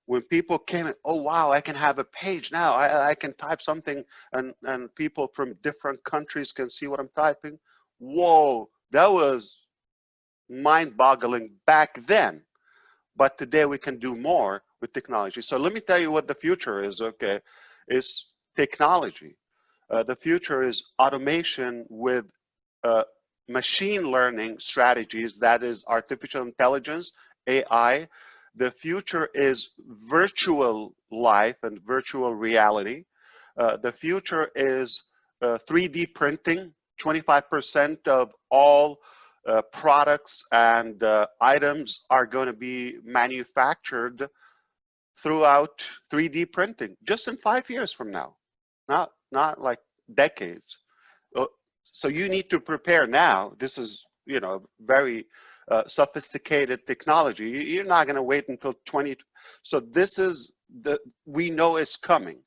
when people came in, oh wow, I can have a page now. I can type something and people from different countries can see what I'm typing. Whoa, that was mind-boggling back then. But today we can do more with technology. So let me tell you what the future is, okay? It's technology. The future is automation with machine learning strategies, that is artificial intelligence, AI. The future is virtual life and virtual reality. The future is 3D printing. 25% of all products and items are going to be manufactured throughout 3D printing, just in 5 years from now, not like decades. So you need to prepare now. This is, you know, very sophisticated technology. You're not going to wait until 20. So this is we know it's coming.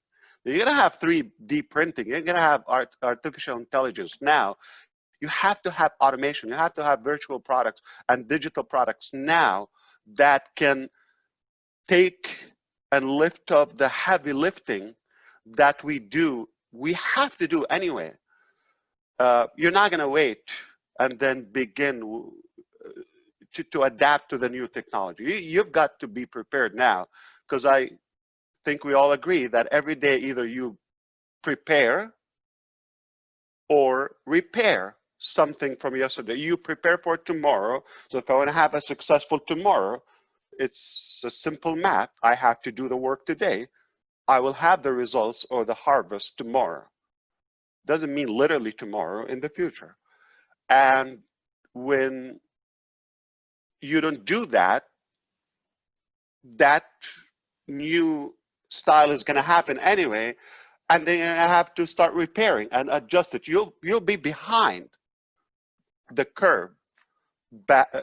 You're going to have 3D printing. You're going to have artificial intelligence. Now, you have to have automation. You have to have virtual products and digital products now that can take and lift up the heavy lifting that we have to do anyway. You're not going to wait and then begin to adapt to the new technology. You've got to be prepared now, because I think we all agree that every day either you prepare or repair something from yesterday. You prepare for tomorrow. So if I want to have a successful tomorrow, it's a simple math. I have to do the work today. I will have the results or the harvest tomorrow. Doesn't mean literally tomorrow, in the future. And when you don't do that, that new style is going to happen anyway, and then you have to start repairing and adjust it. You'll be behind the curve back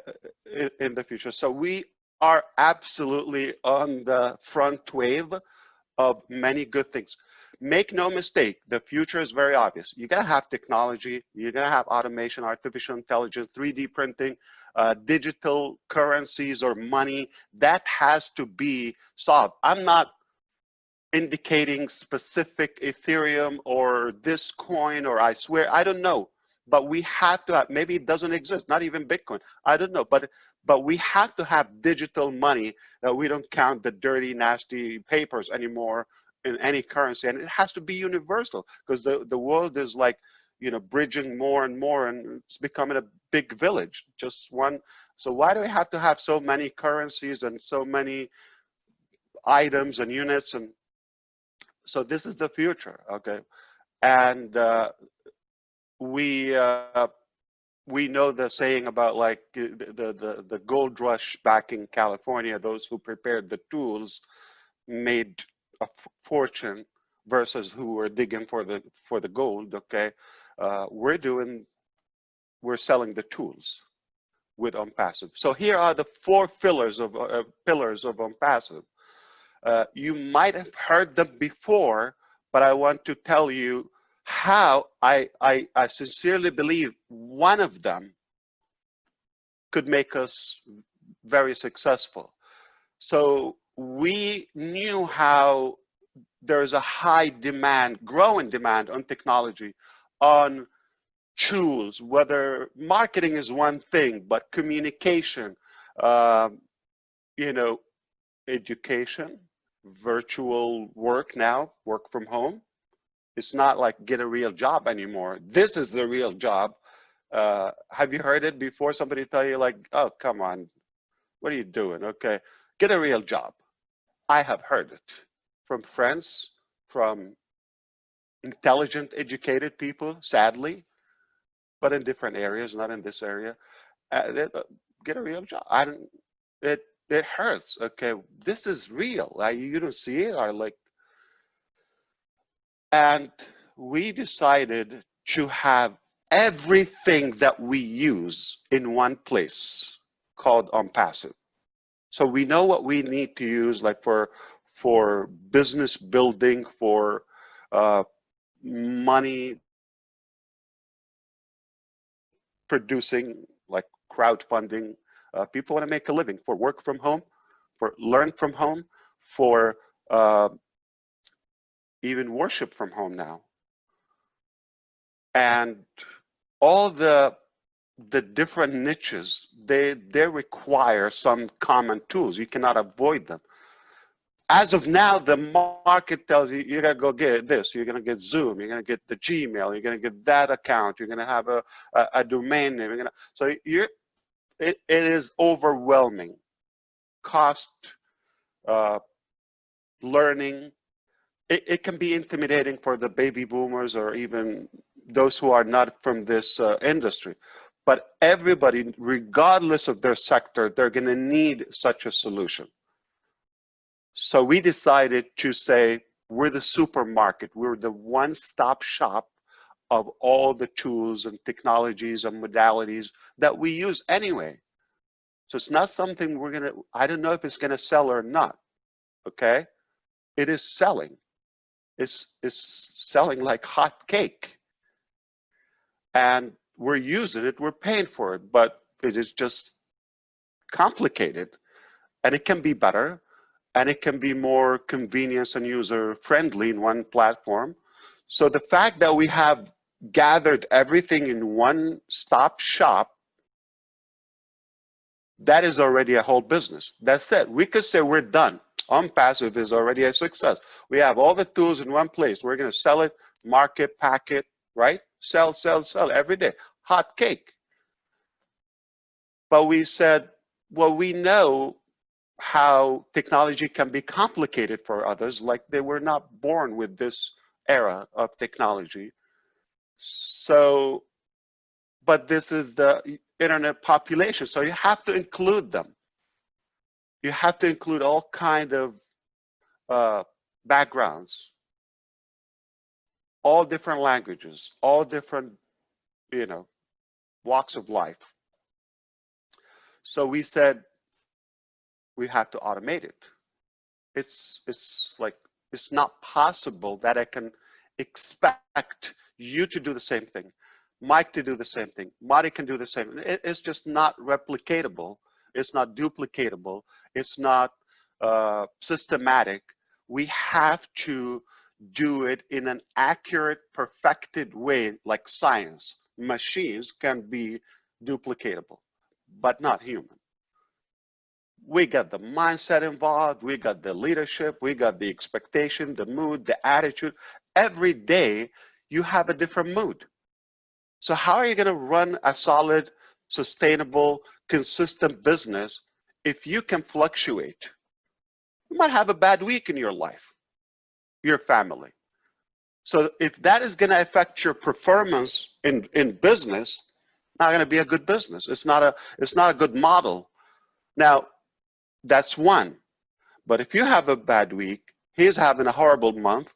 in the future. So we are absolutely on the front wave of many good things. Make no mistake, the future is very obvious. You're going to have technology, you're going to have automation, artificial intelligence, 3D printing, digital currencies or money. That has to be solved. I'm not indicating specific Ethereum or this coin, or I swear, I don't know. But we have to have, maybe it doesn't exist, not even Bitcoin. I don't know, but we have to have digital money that we don't count the dirty, nasty papers anymore in any currency. And it has to be universal, because the world is like, you know, bridging more and more, and it's becoming a big village, just one. So why do we have to have so many currencies and so many items and units? And so this is the future, okay? And we know the saying about like the gold rush back in California. Those who prepared the tools made a fortune versus who were digging for the gold. Okay, we're selling the tools with Onpassive. So here are the 4 pillars of Onpassive. You might have heard them before, but I want to tell you how I sincerely believe one of them could make us very successful. So we knew how there's a high demand, growing demand on technology, on tools, whether marketing is one thing, but communication, you know, education, virtual work now, work from home. It's not like get a real job anymore. This is the real job. Have you heard it before? Somebody tell you like, oh, come on, what are you doing? Okay, get a real job. I have heard it from friends, from intelligent, educated people, sadly, but in different areas, not in this area. Get a real job. It hurts. Okay, this is real. You don't see it, or like. And we decided to have everything that we use in one place called Onpassive. So we know what we need to use, like for business building, for money producing, like crowdfunding. People want to make a living, for work from home, for learn from home, for even worship from home now. And all the different niches, they require some common tools. You cannot avoid them. As of now, the market tells you, you're going to go get this, you're going to get Zoom, you're going to get the Gmail, you're going to get that account, you're going to have a domain name. So it is overwhelming. Cost, learning, it can be intimidating for the baby boomers or even those who are not from this industry. But everybody, regardless of their sector, they're going to need such a solution. So we decided to say, we're the supermarket. We're the one-stop shop of all the tools and technologies and modalities that we use anyway. So it's not something we're going to, I don't know if it's going to sell or not, okay? It is selling. It's selling like hot cake. And we're using it, we're paying for it, but it is just complicated. And it can be better, and it can be more convenience and user-friendly in one platform. So the fact that we have gathered everything in one-stop shop, that is already a whole business. That's it. We could say we're done. Onpassive is already a success. We have all the tools in one place. We're going to sell it, market, pack it, right? Sell, sell, sell every day. Hot cake. But we said, well, we know how technology can be complicated for others, like they were not born with this era of technology. So, but this is the internet population, so you have to include them. You have to include all kind of backgrounds, all different languages, all different, walks of life. So we said, we have to automate it. It's like, it's not possible that I can expect you to do the same thing, Mike to do the same thing, Marty can do the same. It's just not replicatable. It's not duplicatable. It's not systematic. We have to do it in an accurate, perfected way, like science. Machines can be duplicatable, but not human. We got the mindset involved, we got the leadership, we got the expectation, the mood, the attitude. Every day you have a different mood. So how are you going to run a solid, sustainable, consistent business if you can fluctuate? You might have a bad week in your life, your family. So if that is going to affect your performance in business, not going to be a good business. It's not a good model. Now, that's one. But if you have a bad week, he's having a horrible month,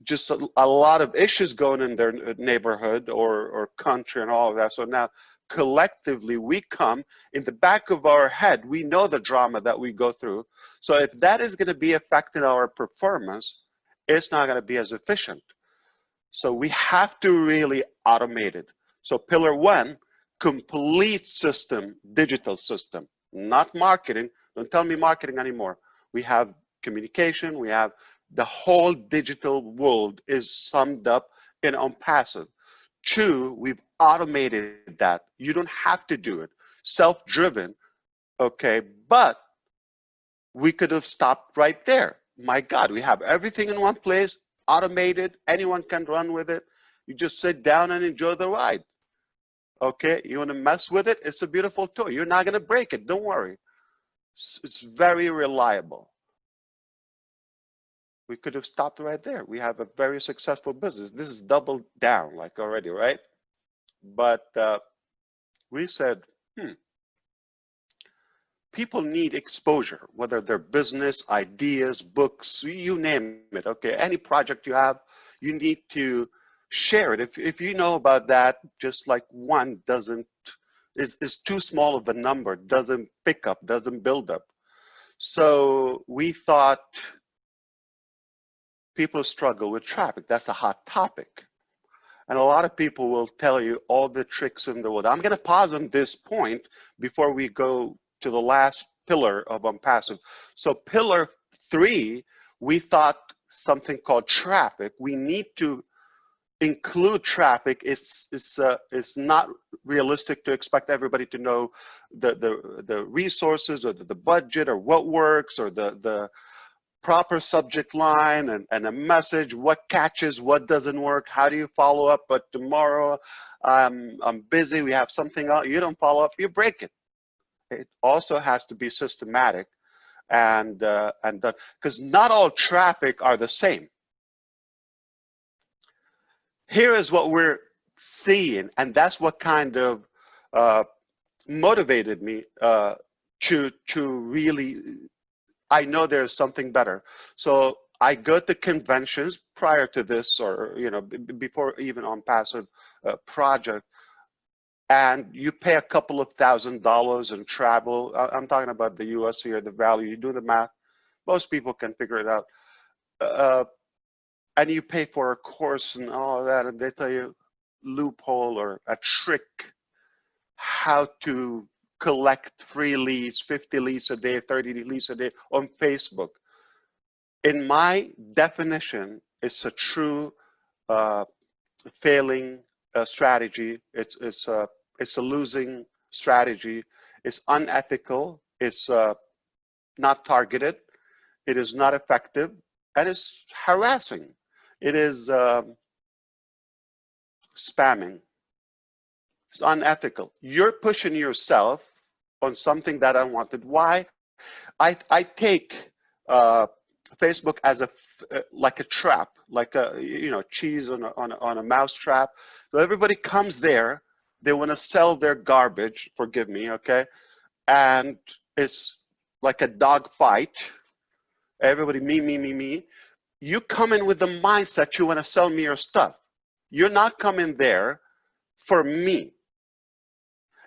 just a lot of issues going in their neighborhood or country and all of that. So now collectively we come in the back of our head, we know the drama that we go through. So if that is going to be affecting our performance, it's not going to be as efficient. So we have to really automate it. So pillar one, complete system, digital system, not marketing. Don't tell me marketing anymore. We have communication, we have the whole digital world is summed up in Onpassive. Two, we've automated that. You don't have to do it. Self-driven, okay, but we could have stopped right there. My God, we have everything in one place, automated, anyone can run with it. You just sit down and enjoy the ride. Okay, you want to mess with it? It's a beautiful toy. You're not going to break it, don't worry. It's very reliable. We could have stopped right there. We have a very successful business. This is doubled down like already, right? But we said, people need exposure, whether they're business, ideas, books, you name it, okay? Any project you have, you need to share it. If you know about that, just like one is too small of a number, doesn't pick up, doesn't build up. So we thought people struggle with traffic. That's a hot topic. And a lot of people will tell you all the tricks in the world. I'm going to pause on this point before we go to the last pillar of Onpassive. So pillar 3, we thought something called traffic. We need to include traffic. It's not realistic to expect everybody to know the resources or the budget or what works or the proper subject line and a message, what catches, what doesn't work, how do you follow up, but tomorrow I'm busy, we have something else, you don't follow up, you break it. It also has to be systematic and because not all traffic are the same. Here is what we're seeing, and that's what kind of motivated me to really, I know there's something better. So I go to conventions prior to this, or before even Onpassive project, and you pay a couple of $1,000s in travel. I'm talking about the US here, the value, you do the math, most people can figure it out. And you pay for a course and all of that, and they tell you loophole or a trick, how to collect free leads, 50 leads a day, 30 leads a day on Facebook. In my definition, it's a true failing strategy. It's a losing strategy. It's unethical. It's not targeted. It is not effective, and it's harassing. It is spamming. It's unethical. You're pushing yourself on something that I wanted. Why? I take Facebook as like a trap, like a cheese on a mouse trap. So everybody comes there. They want to sell their garbage. Forgive me, okay? And it's like a dog fight. Everybody me. You come in with the mindset you want to sell me your stuff. You're not coming there for me.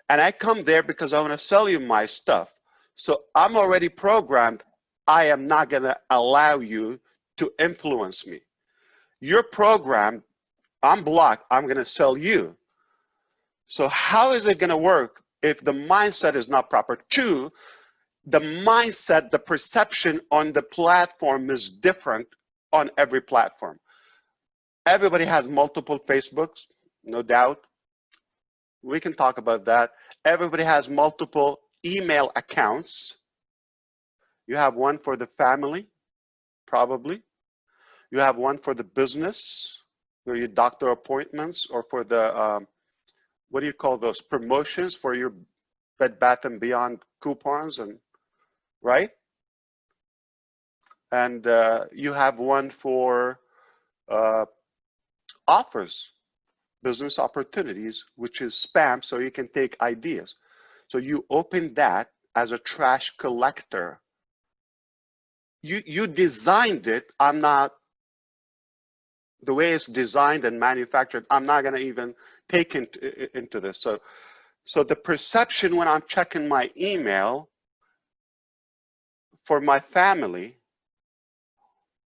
And I come there because I want to sell you my stuff. So I'm already programmed. I am not going to allow you to influence me. You're programmed. I'm blocked. I'm going to sell you. So how is it going to work if the mindset is not proper? Two, the mindset, the perception on the platform is different on every platform. Everybody has multiple Facebooks, no doubt. We can talk about that. Everybody has multiple email accounts. You have one for the family, probably. You have one for the business, for your doctor appointments, or for the, what do you call those, promotions for your Bed Bath & Beyond coupons, and right? And you have one for offers, business opportunities, which is spam, so you can take ideas. So you open that as a trash collector. You designed it. I'm not, the way it's designed and manufactured, I'm not going to even take into this. So the perception when I'm checking my email for my family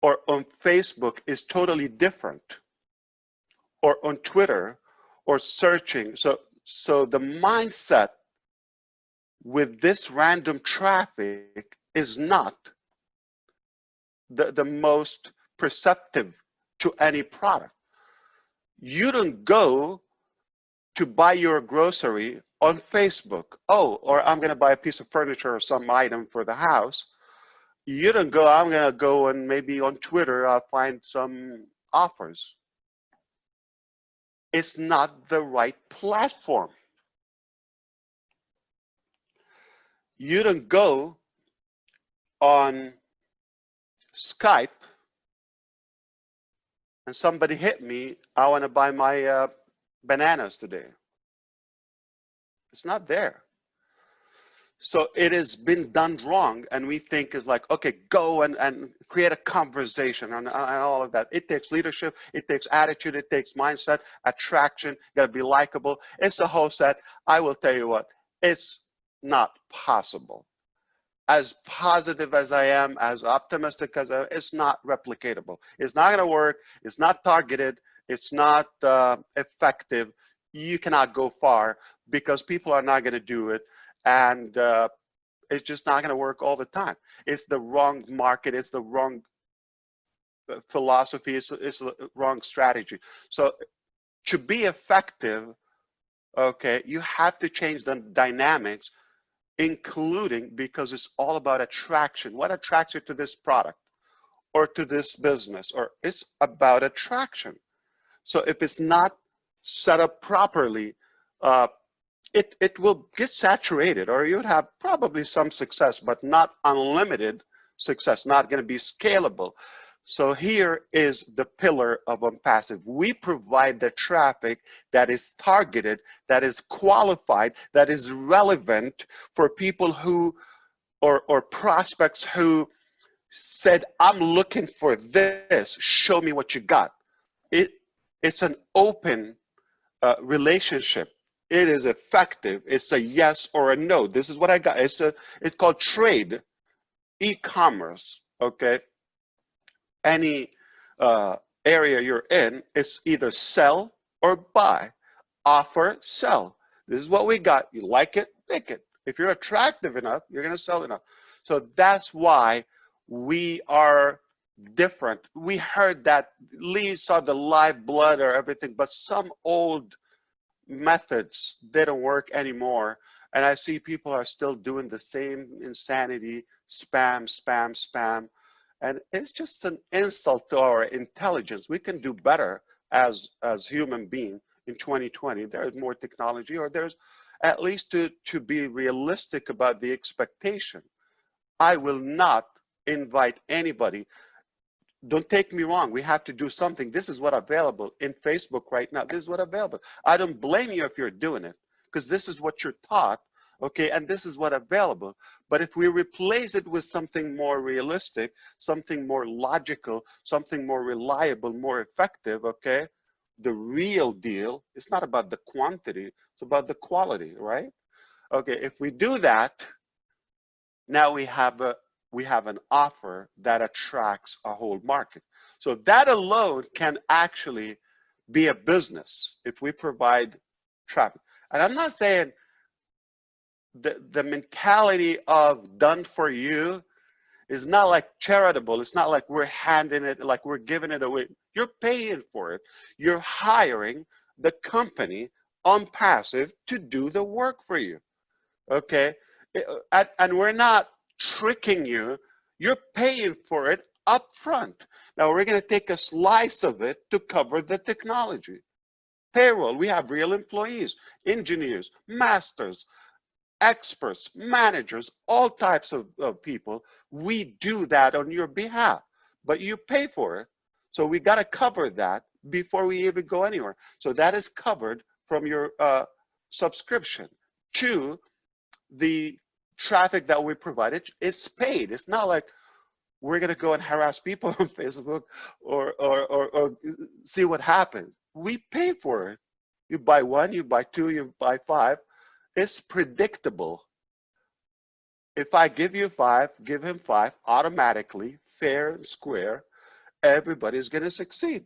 or on Facebook is totally different, or on Twitter, or searching. So the mindset with this random traffic is not the most perceptive to any product. You don't go to buy your grocery on Facebook. Oh, or I'm going to buy a piece of furniture or some item for the house. You don't go, I'm going to go and maybe on Twitter, I'll find some offers. It's not the right platform. You don't go on Skype and somebody hit me, I want to buy my bananas today. It's not there. So it has been done wrong, and we think is like, okay, go and create a conversation and all of that. It takes leadership, it takes attitude, it takes mindset, attraction, you gotta be likable. It's a whole set. I will tell you what, it's not possible. As positive as I am, as optimistic as I am, it's not replicatable. It's not gonna work, it's not targeted, it's not effective. You cannot go far because people are not gonna do it. And it's just not going to work all the time. It's the wrong market. It's the wrong philosophy. It's the wrong strategy. So to be effective, okay, you have to change the dynamics, including, because it's all about attraction. What attracts you to this product? or to this business, or it's about attraction. So if it's not set up properly, it will get saturated, or you would have probably some success, but not unlimited success, not going to be scalable. So here is the pillar of Onpassive. We provide the traffic that is targeted, that is qualified, that is relevant for people who, or prospects who said, I'm looking for this, show me what you got. It's an open relationship. It is effective. It's a yes or a no. This is what I got. It's called trade, e-commerce. Okay. Any area you're in, it's either sell or buy, offer, sell. This is what we got. You like it, take it. If you're attractive enough, you're going to sell enough. So that's why we are different. We heard that Lee saw the live blood or everything, but some old methods didn't work anymore. And I see people are still doing the same insanity, spam, spam, spam. And it's just an insult to our intelligence. We can do better as human beings in 2020. There's more technology, or there's at least to be realistic about the expectation. I will not invite anybody. Don't take me wrong. We have to do something. This is what's available in Facebook right now. This is what's available. I don't blame you if you're doing it, because this is what you're taught, okay? And this is what's available. But if we replace it with something more realistic, something more logical, something more reliable, more effective, okay? The real deal, it's not about the quantity, it's about the quality, right? Okay, if we do that, now we have an offer that attracts a whole market. So that alone can actually be a business if we provide traffic. And I'm not saying the mentality of done for you is not like charitable. It's not like we're handing it, like we're giving it away. You're paying for it. You're hiring the company Onpassive to do the work for you, okay? And we're not tricking you. You're paying for it up front. Now we're going to take a slice of it to cover the technology. Payroll, we have real employees, engineers, masters, experts, managers, all types of people. We do that on your behalf, but you pay for it. So we got to cover that before we even go anywhere. So that is covered from your subscription to the traffic that we provided. It's paid. It's not like we're going to go and harass people on Facebook or see what happens. We pay for it. You buy one, you buy two, you buy five. It's predictable. If I give you five, give him five, automatically, fair and square, everybody's going to succeed.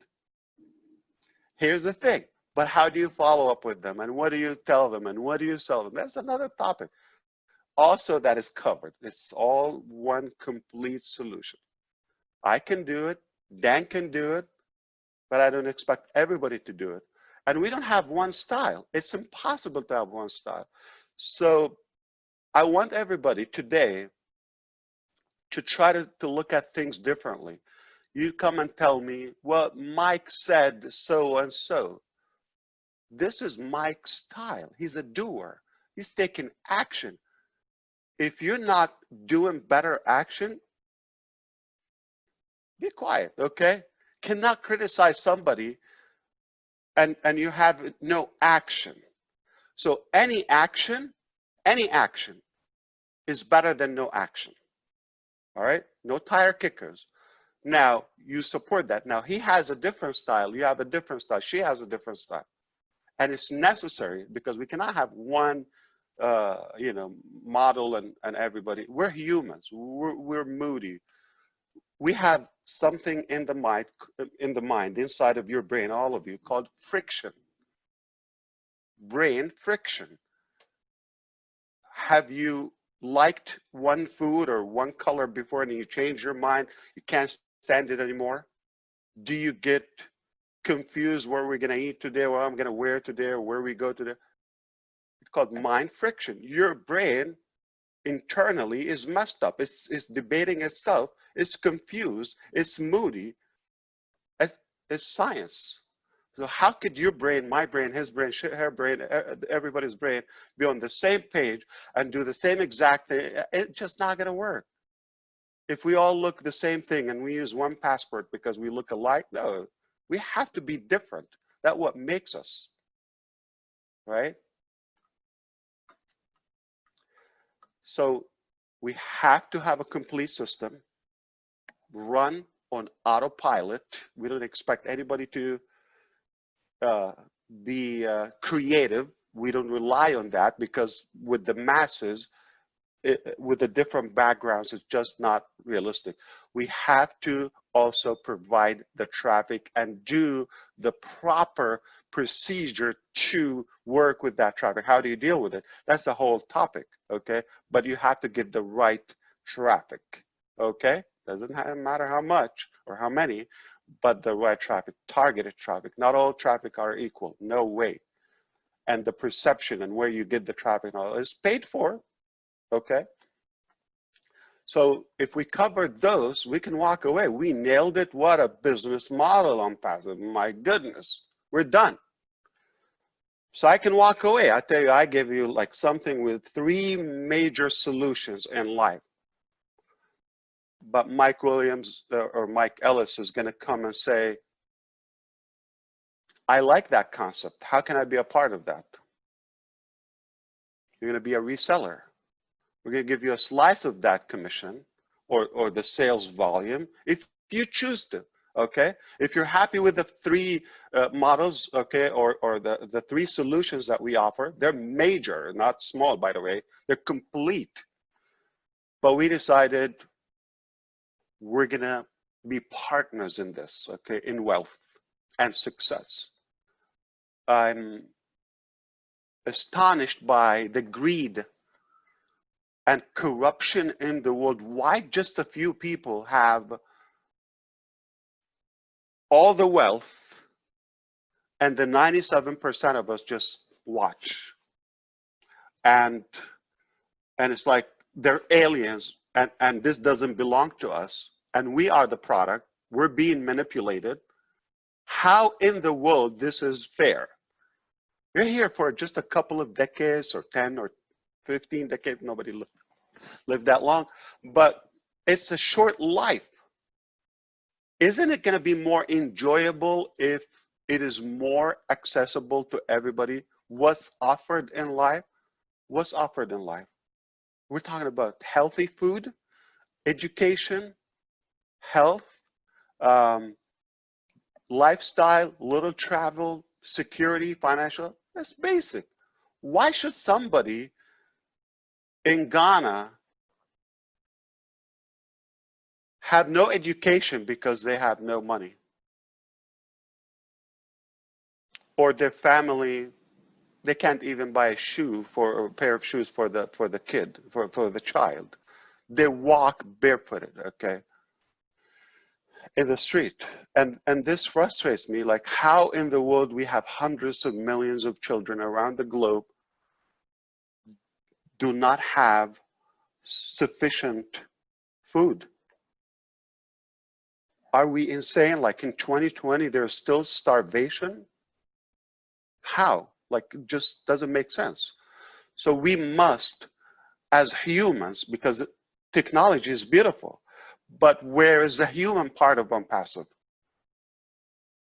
Here's the thing. But how do you follow up with them? And what do you tell them? And what do you sell them? That's another topic. Also, that is covered. It's all one complete solution. I can do it. Dan can do it. But I don't expect everybody to do it. And we don't have one style. It's impossible to have one style. So I want everybody today to try to look at things differently. You come and tell me, well, Mike said so and so. This is Mike's style. He's a doer. He's taking action. If you're not doing better action, be quiet, okay? Cannot criticize somebody and you have no action. So any action is better than no action. All right? No tire kickers. Now, you support that. Now, he has a different style. You have a different style. She has a different style. And it's necessary because we cannot have one model and everybody. We're humans. We're moody. We have something in the mind, inside of your brain, all of you, called friction. Brain friction. Have you liked one food or one color before and you change your mind? You can't stand it anymore? Do you get confused where we're going to eat today, what I'm going to wear today, or where we go today? It's called mind friction. Your brain internally is messed up. It's debating itself. It's confused. It's moody. It's science. So how could your brain, my brain, his brain, her brain, everybody's brain be on the same page and do the same exact thing? It's just not going to work. If we all look the same thing and we use one passport because we look alike, no, we have to be different. That's what makes us, right? So we have to have a complete system, run on autopilot. We don't expect anybody to be creative. We don't rely on that because with the masses, with the different backgrounds, it's just not realistic. We have to also provide the traffic and do the proper procedure to work with that traffic. How do you deal with it? That's the whole topic, okay? But you have to get the right traffic, okay? Doesn't matter how much or how many, but the right traffic, targeted traffic. Not all traffic are equal, no way. And the perception and where you get the traffic and all is paid for, okay? So if we cover those, we can walk away. We nailed it. What a business model, Onpassive. My goodness, we're done. So I can walk away. I tell you, I give you like something with 3 major solutions in life. But Mike Williams or Mike Ellis is going to come and say, I like that concept. How can I be a part of that? You're going to be a reseller. We're going to give you a slice of that commission or the sales volume if you choose to, okay? If you're happy with the 3 models, okay, or the 3 solutions that we offer, they're major, not small, by the way. They're complete. But we decided we're going to be partners in this, okay, in wealth and success. I'm astonished by the greed and corruption in the world. Why just a few people have all the wealth and the 97% of us just watch? And it's like they're aliens and this doesn't belong to us. And we are the product. We're being manipulated. How in the world this is fair? You're here for just a couple of decades or 10 or 15 decades. Nobody lived that long, but it's a short life. Isn't it going to be more enjoyable if it is more accessible to everybody? What's offered in life? What's offered in life? We're talking about healthy food, education, health, lifestyle, little travel, security, financial. That's basic. Why should somebody in Ghana have no education because they have no money? Or their family, they can't even buy a shoe or a pair of shoes for the kid, for the child. They walk barefooted, okay, in the street. And this frustrates me, like how in the world we have hundreds of millions of children around the globe do not have sufficient food. Are we insane? Like in 2020, there's still starvation? How? Like it just doesn't make sense. So we must, as humans, because technology is beautiful, but where is the human part of Onpassive?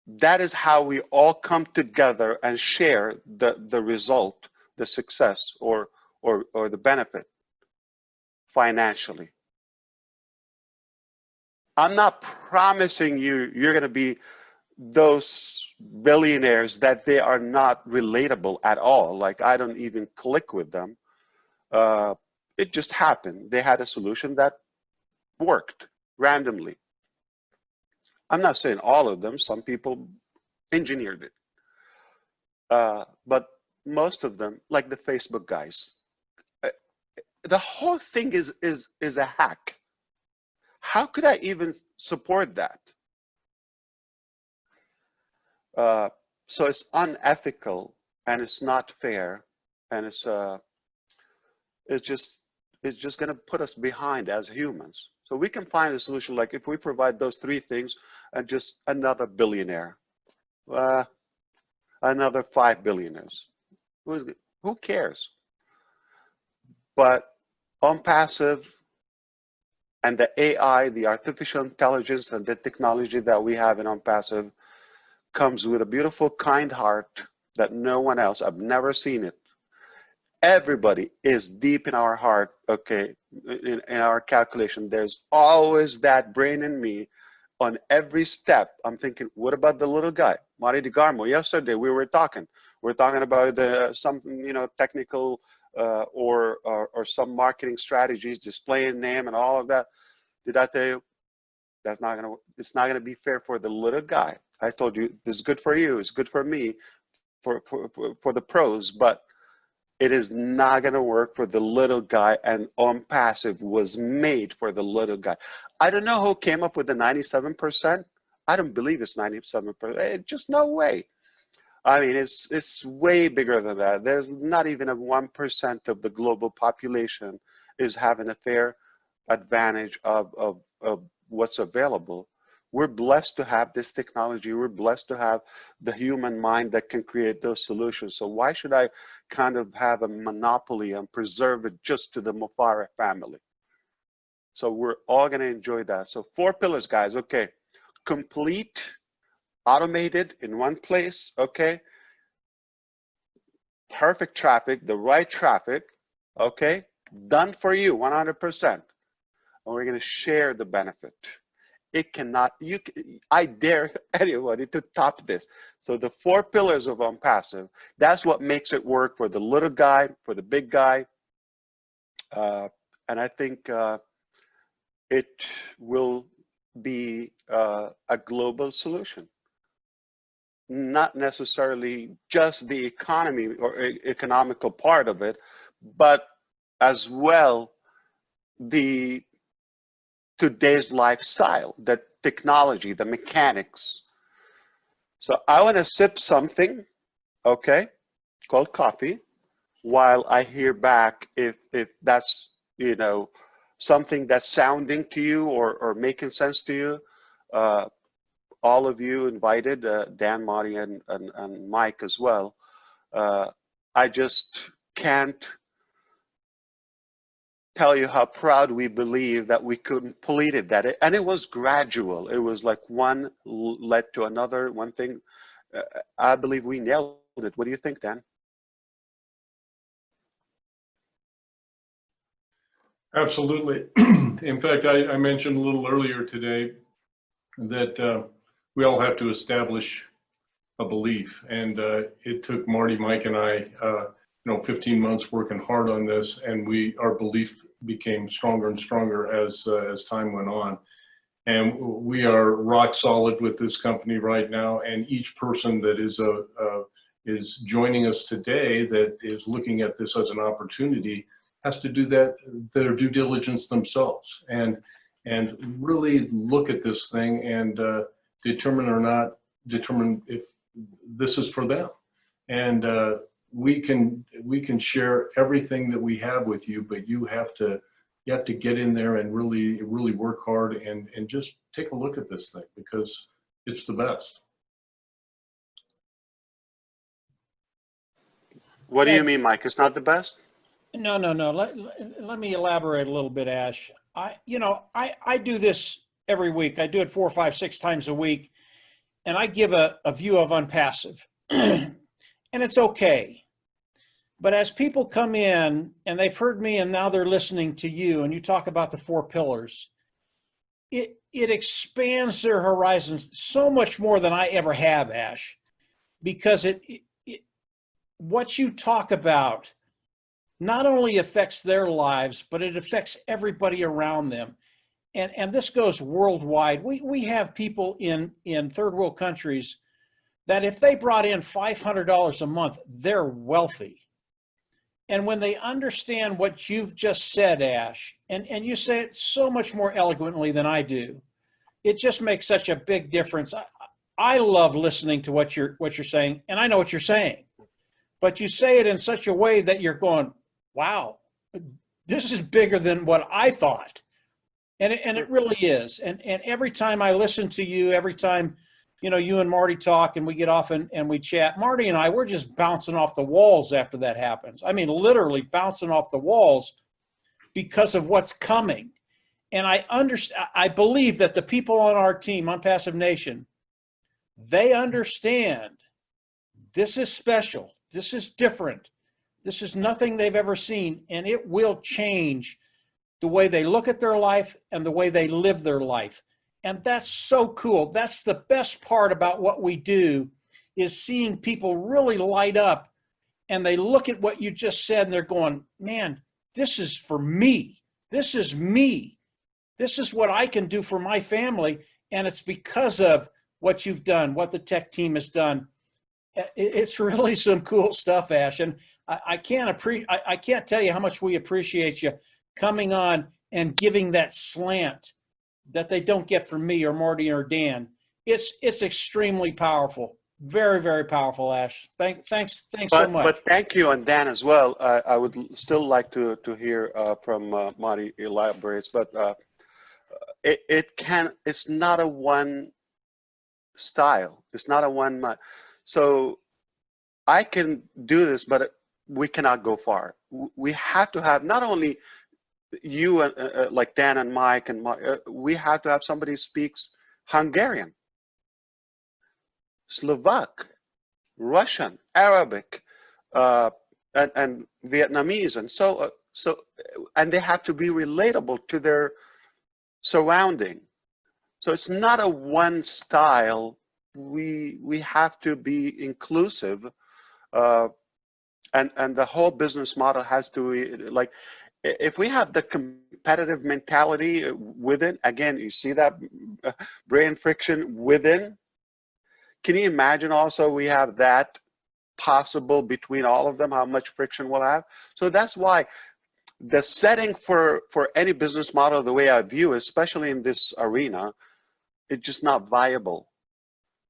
That is how we all come together and share the result, the success, or the benefit financially. I'm not promising you're going to be those billionaires that they are not relatable at all. Like I don't even click with them. It just happened. They had a solution that worked randomly. I'm not saying all of them. Some people engineered it. But most of them, like the Facebook guys, the whole thing is a hack. How could I even support that? So it's unethical and it's not fair, and it's is just going to put us behind as humans. So we can find a solution, like if we provide those three things and just another billionaire, another 5 billionaires. Who cares? But Onpassive and the AI, the artificial intelligence and the technology that we have in Onpassive comes with a beautiful, kind heart that no one else, I've never seen it. Everybody is deep in our heart, okay, in our calculation. There's always that brain in me on every step. I'm thinking, what about the little guy? Marty DeGarmo, yesterday we were talking about some, technical or some marketing strategies, displaying name and all of that. Did I tell you, it's not gonna be fair for the little guy. I told you, this is good for you, it's good for me, for the pros, but it is not going to work for the little guy, and Onpassive was made for the little guy. I don't know who came up with the 97%. I don't believe it's 97%. Just no way. I mean, it's way bigger than that. There's not even a 1% of the global population is having a fair advantage of what's available. We're blessed to have this technology. We're blessed to have the human mind that can create those solutions. So why should I kind of have a monopoly and preserve it just to the Mufareh family? So we're all going to enjoy that. So 4 pillars, guys. Okay. Complete, automated in one place. Okay. Perfect traffic, the right traffic. Okay. Done for you 100%. And we're going to share the benefit. It cannot, I dare anybody to top this. So the 4 pillars of Onpassive, that's what makes it work for the little guy, for the big guy. And I think it will be a global solution. Not necessarily just the economy or economical part of it, but as well today's lifestyle, the technology, the mechanics. So I want to sip something, okay, called coffee, while I hear back if that's, something that's sounding to you or making sense to you. All of you invited, Dan, Marty, and Mike as well. I just can't tell you how proud we believe that we completed that. And it was gradual. It was like one led to another, one thing. I believe we nailed it. What do you think, Dan? Absolutely. In fact, I mentioned a little earlier today that we all have to establish a belief. And it took Marty, Mike, and I 15 months working hard on this, and our belief became stronger and stronger as time went on. And we are rock solid with this company right now. And each person that is joining us today that is looking at this as an opportunity has to do their due diligence themselves and really look at this thing and determine if this is for them. And we can share everything that we have with you, but you have to get in there and really work hard and just take a look at this thing, because it's the best. What do you mean, Mike? It's not the best? No. Let me elaborate a little bit, Ash. I do this every week. I do it 4, 5, 6 times a week, and I give a view of Onpassive, and it's okay. But as people come in and they've heard me and now they're listening to you and you talk about the 4 pillars, it expands their horizons so much more than I ever have, Ash, because what you talk about not only affects their lives, but it affects everybody around them. And this goes worldwide. We have people in third world countries that if they brought in $500 a month, they're wealthy. And when they understand what you've just said, Ash, and you say it so much more eloquently than I do, it just makes such a big difference. I love listening to what you're saying, and I know what you're saying, but you say it in such a way that you're going, wow, this is bigger than what I thought. And it really is. And every time I listen to you, every time, you know, you and Marty talk and we get off and we chat, Marty and I, we're just bouncing off the walls after that happens. I mean, literally bouncing off the walls because of what's coming. And I believe that the people on our team, Onpassive Nation, they understand this is special. This is different. This is nothing they've ever seen, and it will change the way they look at their life and the way they live their life. And that's so cool. That's the best part about what we do, is seeing people really light up and they look at what you just said and they're going, man, this is for me. This is me. This is what I can do for my family. And it's because of what you've done, what the tech team has done. It's really some cool stuff, Ash. And I can't tell you how much we appreciate you coming on and giving that slant that they don't get from me or Marty or Dan. It's extremely powerful. Very, very powerful, Ash. Thanks so much. But thank you, and Dan as well. I would still like to hear from Marty elaborates, but it's not a one style. It's not a one. So I can do this, but we cannot go far. We have to have not only you and like Dan and Mike and we have to have somebody who speaks Hungarian, Slovak, Russian, Arabic, and Vietnamese, and so and they have to be relatable to their surrounding. So it's not a one style. We have to be inclusive, and the whole business model has to, like, if we have the competitive mentality within, again, you see that brain friction within. Can you imagine also we have that possible between all of them, how much friction we'll have? So that's why the setting for any business model, the way I view, especially in this arena, it's just not viable.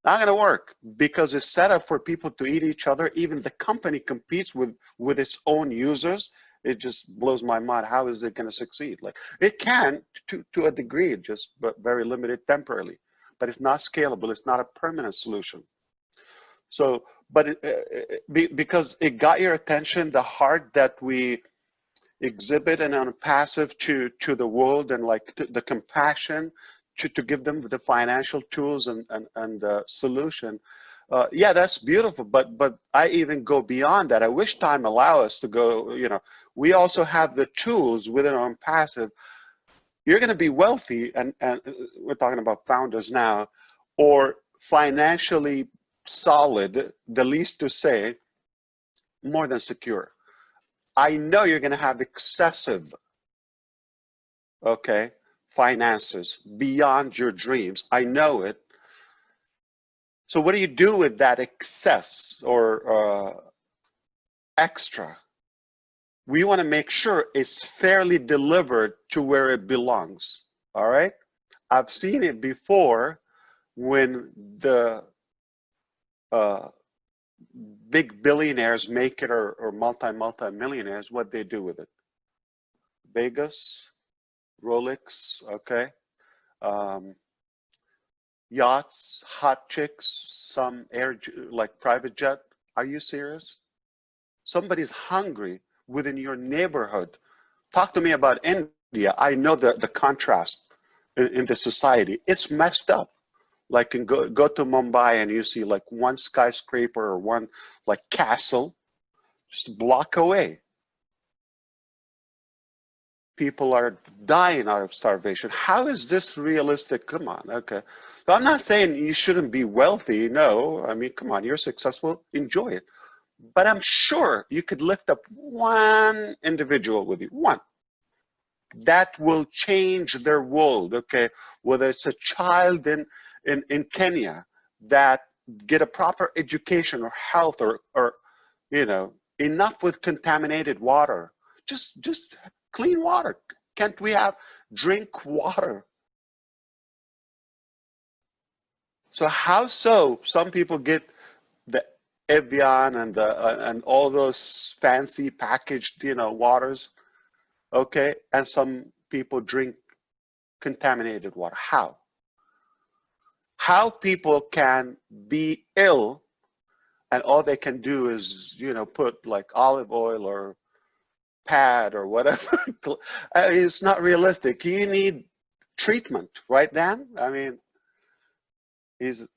Not going to work, because it's set up for people to eat each other. Even the company competes with its own users. It just blows my mind. How is it going to succeed? Like, it can to a degree, just but very limited temporarily. But it's not scalable. It's not a permanent solution. So, but because it got your attention, the heart that we exhibit and Onpassive to the world, and like the compassion to give them the financial tools and solution. Yeah, that's beautiful. But I even go beyond that. I wish time allow us to go. You know, we also have the tools within Onpassive. You're going to be wealthy, and we're talking about founders now, or financially solid, the least to say, more than secure. I know you're going to have excessive, okay, finances beyond your dreams. I know it. So what do you do with that excess or extra? We want to make sure it's fairly delivered to where it belongs. All right. I've seen it before when the big billionaires make it, or multi-millionaires, what they do with it. Vegas, Rolex, okay. Yachts, hot chicks, some like private jet. Are you serious? Somebody's hungry within your neighborhood. Talk to me about India. I know the contrast in the society. It's messed up. Like, go to Mumbai and you see like one skyscraper or one like castle just a block away. People are dying out of starvation. How is this realistic? Come on, okay. So I'm not saying you shouldn't be wealthy. No, I mean, come on, you're successful, enjoy it. But I'm sure you could lift up one individual with you, one, that will change their world, okay? Whether it's a child in Kenya that get a proper education or health, or you know, enough with contaminated water, just clean water. Can't we have drink water? So how so? Some people get the Evian and all those fancy packaged, you know, waters. okay, and some people drink contaminated water. How people can be ill and all they can do is, you know, put like olive oil or pad or whatever. It's not realistic. You need treatment, right, Dan? I mean, is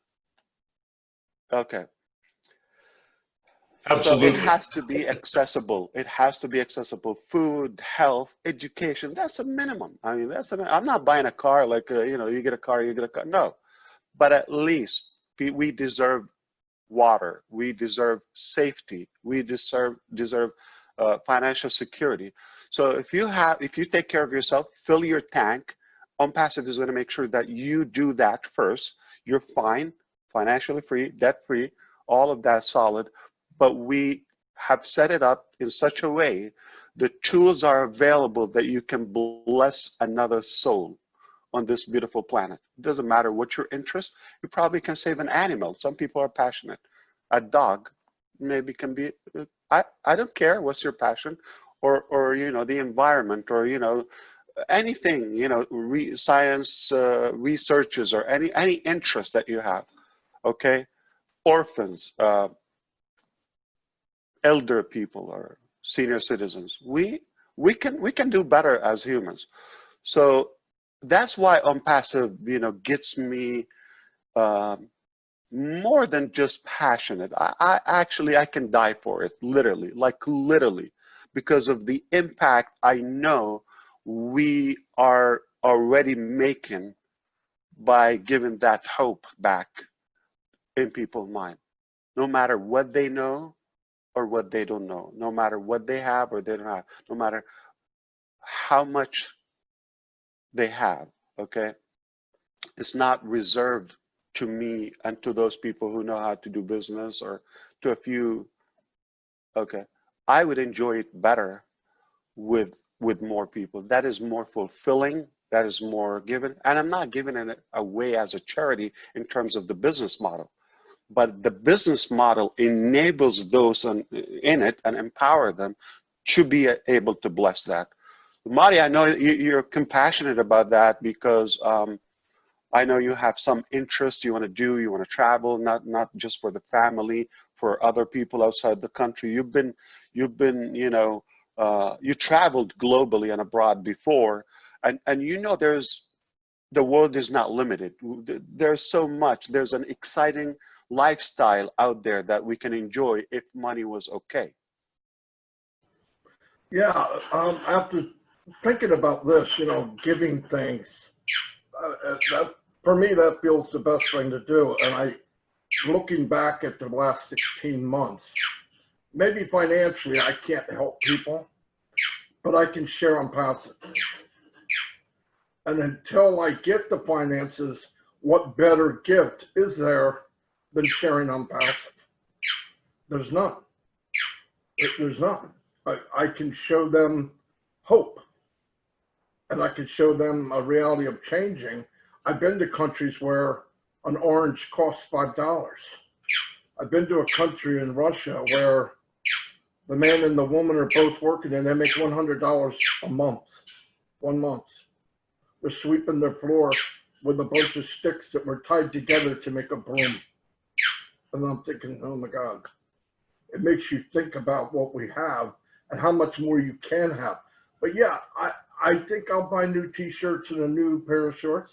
okay. So it Absolutely. has to be accessible. It has to be accessible. Food, health, education, that's a minimum. I mean, I'm not buying a car like, you know, you get a car, you get a car. No, but at least we deserve water. We deserve safety. We deserve financial security. So if you take care of yourself, fill your tank, Onpassive is going to make sure that you do that first. You're fine, financially free, debt free, all of that solid. But we have set it up in such a way the tools are available that you can bless another soul on this beautiful planet. It doesn't matter what your interest, you probably can save an animal. Some people are passionate. A dog maybe can be, I don't care what's your passion, or you know, the environment, or you know, anything, you know, science researches, or any interest that you have, okay? Orphans, elder people, or senior citizens. We can do better as humans. So that's why Onpassive, you know, gets me more than just passionate. I actually, I can die for it, literally, like literally, because of the impact I know we are already making by giving that hope back in people's mind, no matter what they know or what they don't know, no matter what they have or they don't have, no matter how much they have, okay? It's not reserved to me and to those people who know how to do business, or to a few, okay? I would enjoy it better with more people. That is more fulfilling, that is more given. And I'm not giving it away as a charity in terms of the business model, but the business model enables those in it and empower them to be able to bless that. Marty, I know you're compassionate about that, because I know you have some interest you want to do, you want to travel, not just for the family, for other people outside the country. You've been, you know, you traveled globally and abroad before, and you know, the world is not limited. There's so much, there's an exciting lifestyle out there that we can enjoy if money was okay. Yeah, after thinking about this, you know, giving things, that, for me, that feels the best thing to do. And looking back at the last 16 months, maybe financially I can't help people, but I can share Onpassive. And until I get the finances, what better gift is there than sharing Onpassive? There's none. There's none. I can show them hope, and I can show them a reality of changing. I've been to countries where an orange costs $5. I've been to a country in Russia where the man and the woman are both working and they make $100 a month, 1 month. They're sweeping their floor with a bunch of sticks that were tied together to make a broom. And I'm thinking, oh my God, it makes you think about what we have and how much more you can have. But yeah, I think I'll buy new t-shirts and a new pair of shorts,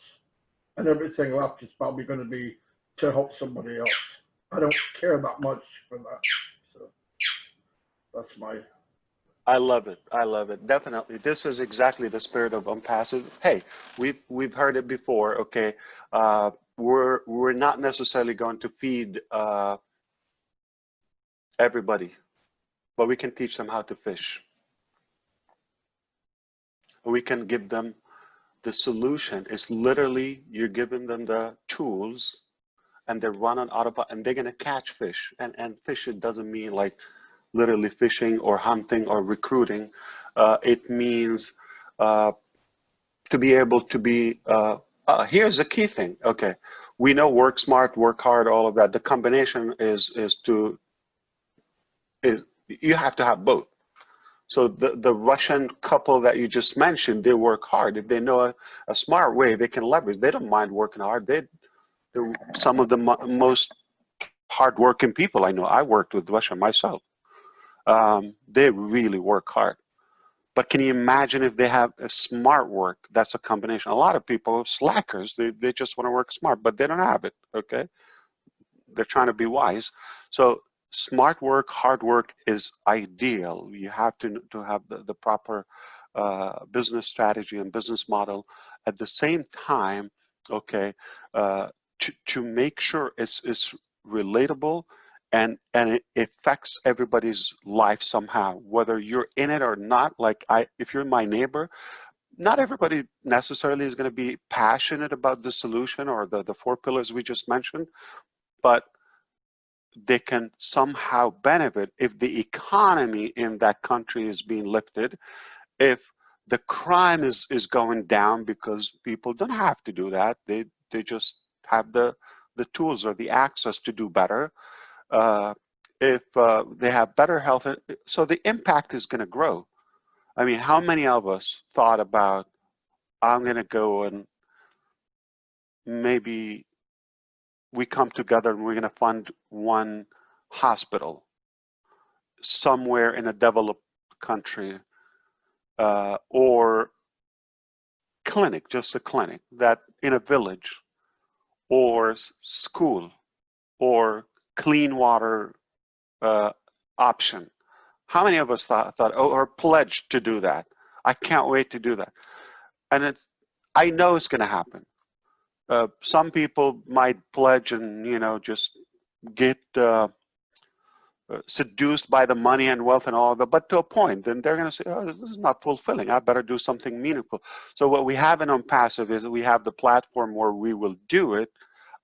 and everything left is probably going to be to help somebody else. I don't care that much for that. So that's my... I love it. I love it. Definitely. This is exactly the spirit of Onpassive. Hey, we've heard it before. Okay. We're not necessarily going to feed everybody, but we can teach them how to fish. We can give them the solution. It's literally, you're giving them the tools and they're running out of, and they're going to catch fish. And fish, it doesn't mean like literally fishing or hunting or recruiting. It means to be able to be, here's the key thing. Okay. We know work smart, work hard, all of that. The combination is you have to have both. So the Russian couple that you just mentioned, they work hard. If they know a smart way, they can leverage. They don't mind working hard. They're some of the most hardworking people I know. I worked with Russia myself. They really work hard. But can you imagine if they have a smart work? That's a combination. A lot of people are slackers. They just want to work smart, but they don't have it, okay? They're trying to be wise. So smart work, hard work is ideal. You have to have the proper business strategy and business model. At the same time, okay, to make sure it's relatable and it affects everybody's life somehow, whether you're in it or not. Like if you're my neighbor, not everybody necessarily is going to be passionate about the solution or the 4 pillars we just mentioned, but they can somehow benefit if the economy in that country is being lifted, if the crime is going down, because people don't have to do that. They just have the tools or the access to do better. If they have better health, so the impact is going to grow. I mean, how many of us thought about, I'm going to go and maybe we come together and we're going to fund one hospital somewhere in a developed country, or clinic, just a clinic that in a village, or school, or clean water option. How many of us thought or pledged to do that? I can't wait to do that. And I know it's going to happen. Some people might pledge and, just get seduced by the money and wealth and all of that, but to a point, then they're going to say, oh, this is not fulfilling. I better do something meaningful. So what we have in Onpassive is we have the platform where we will do it.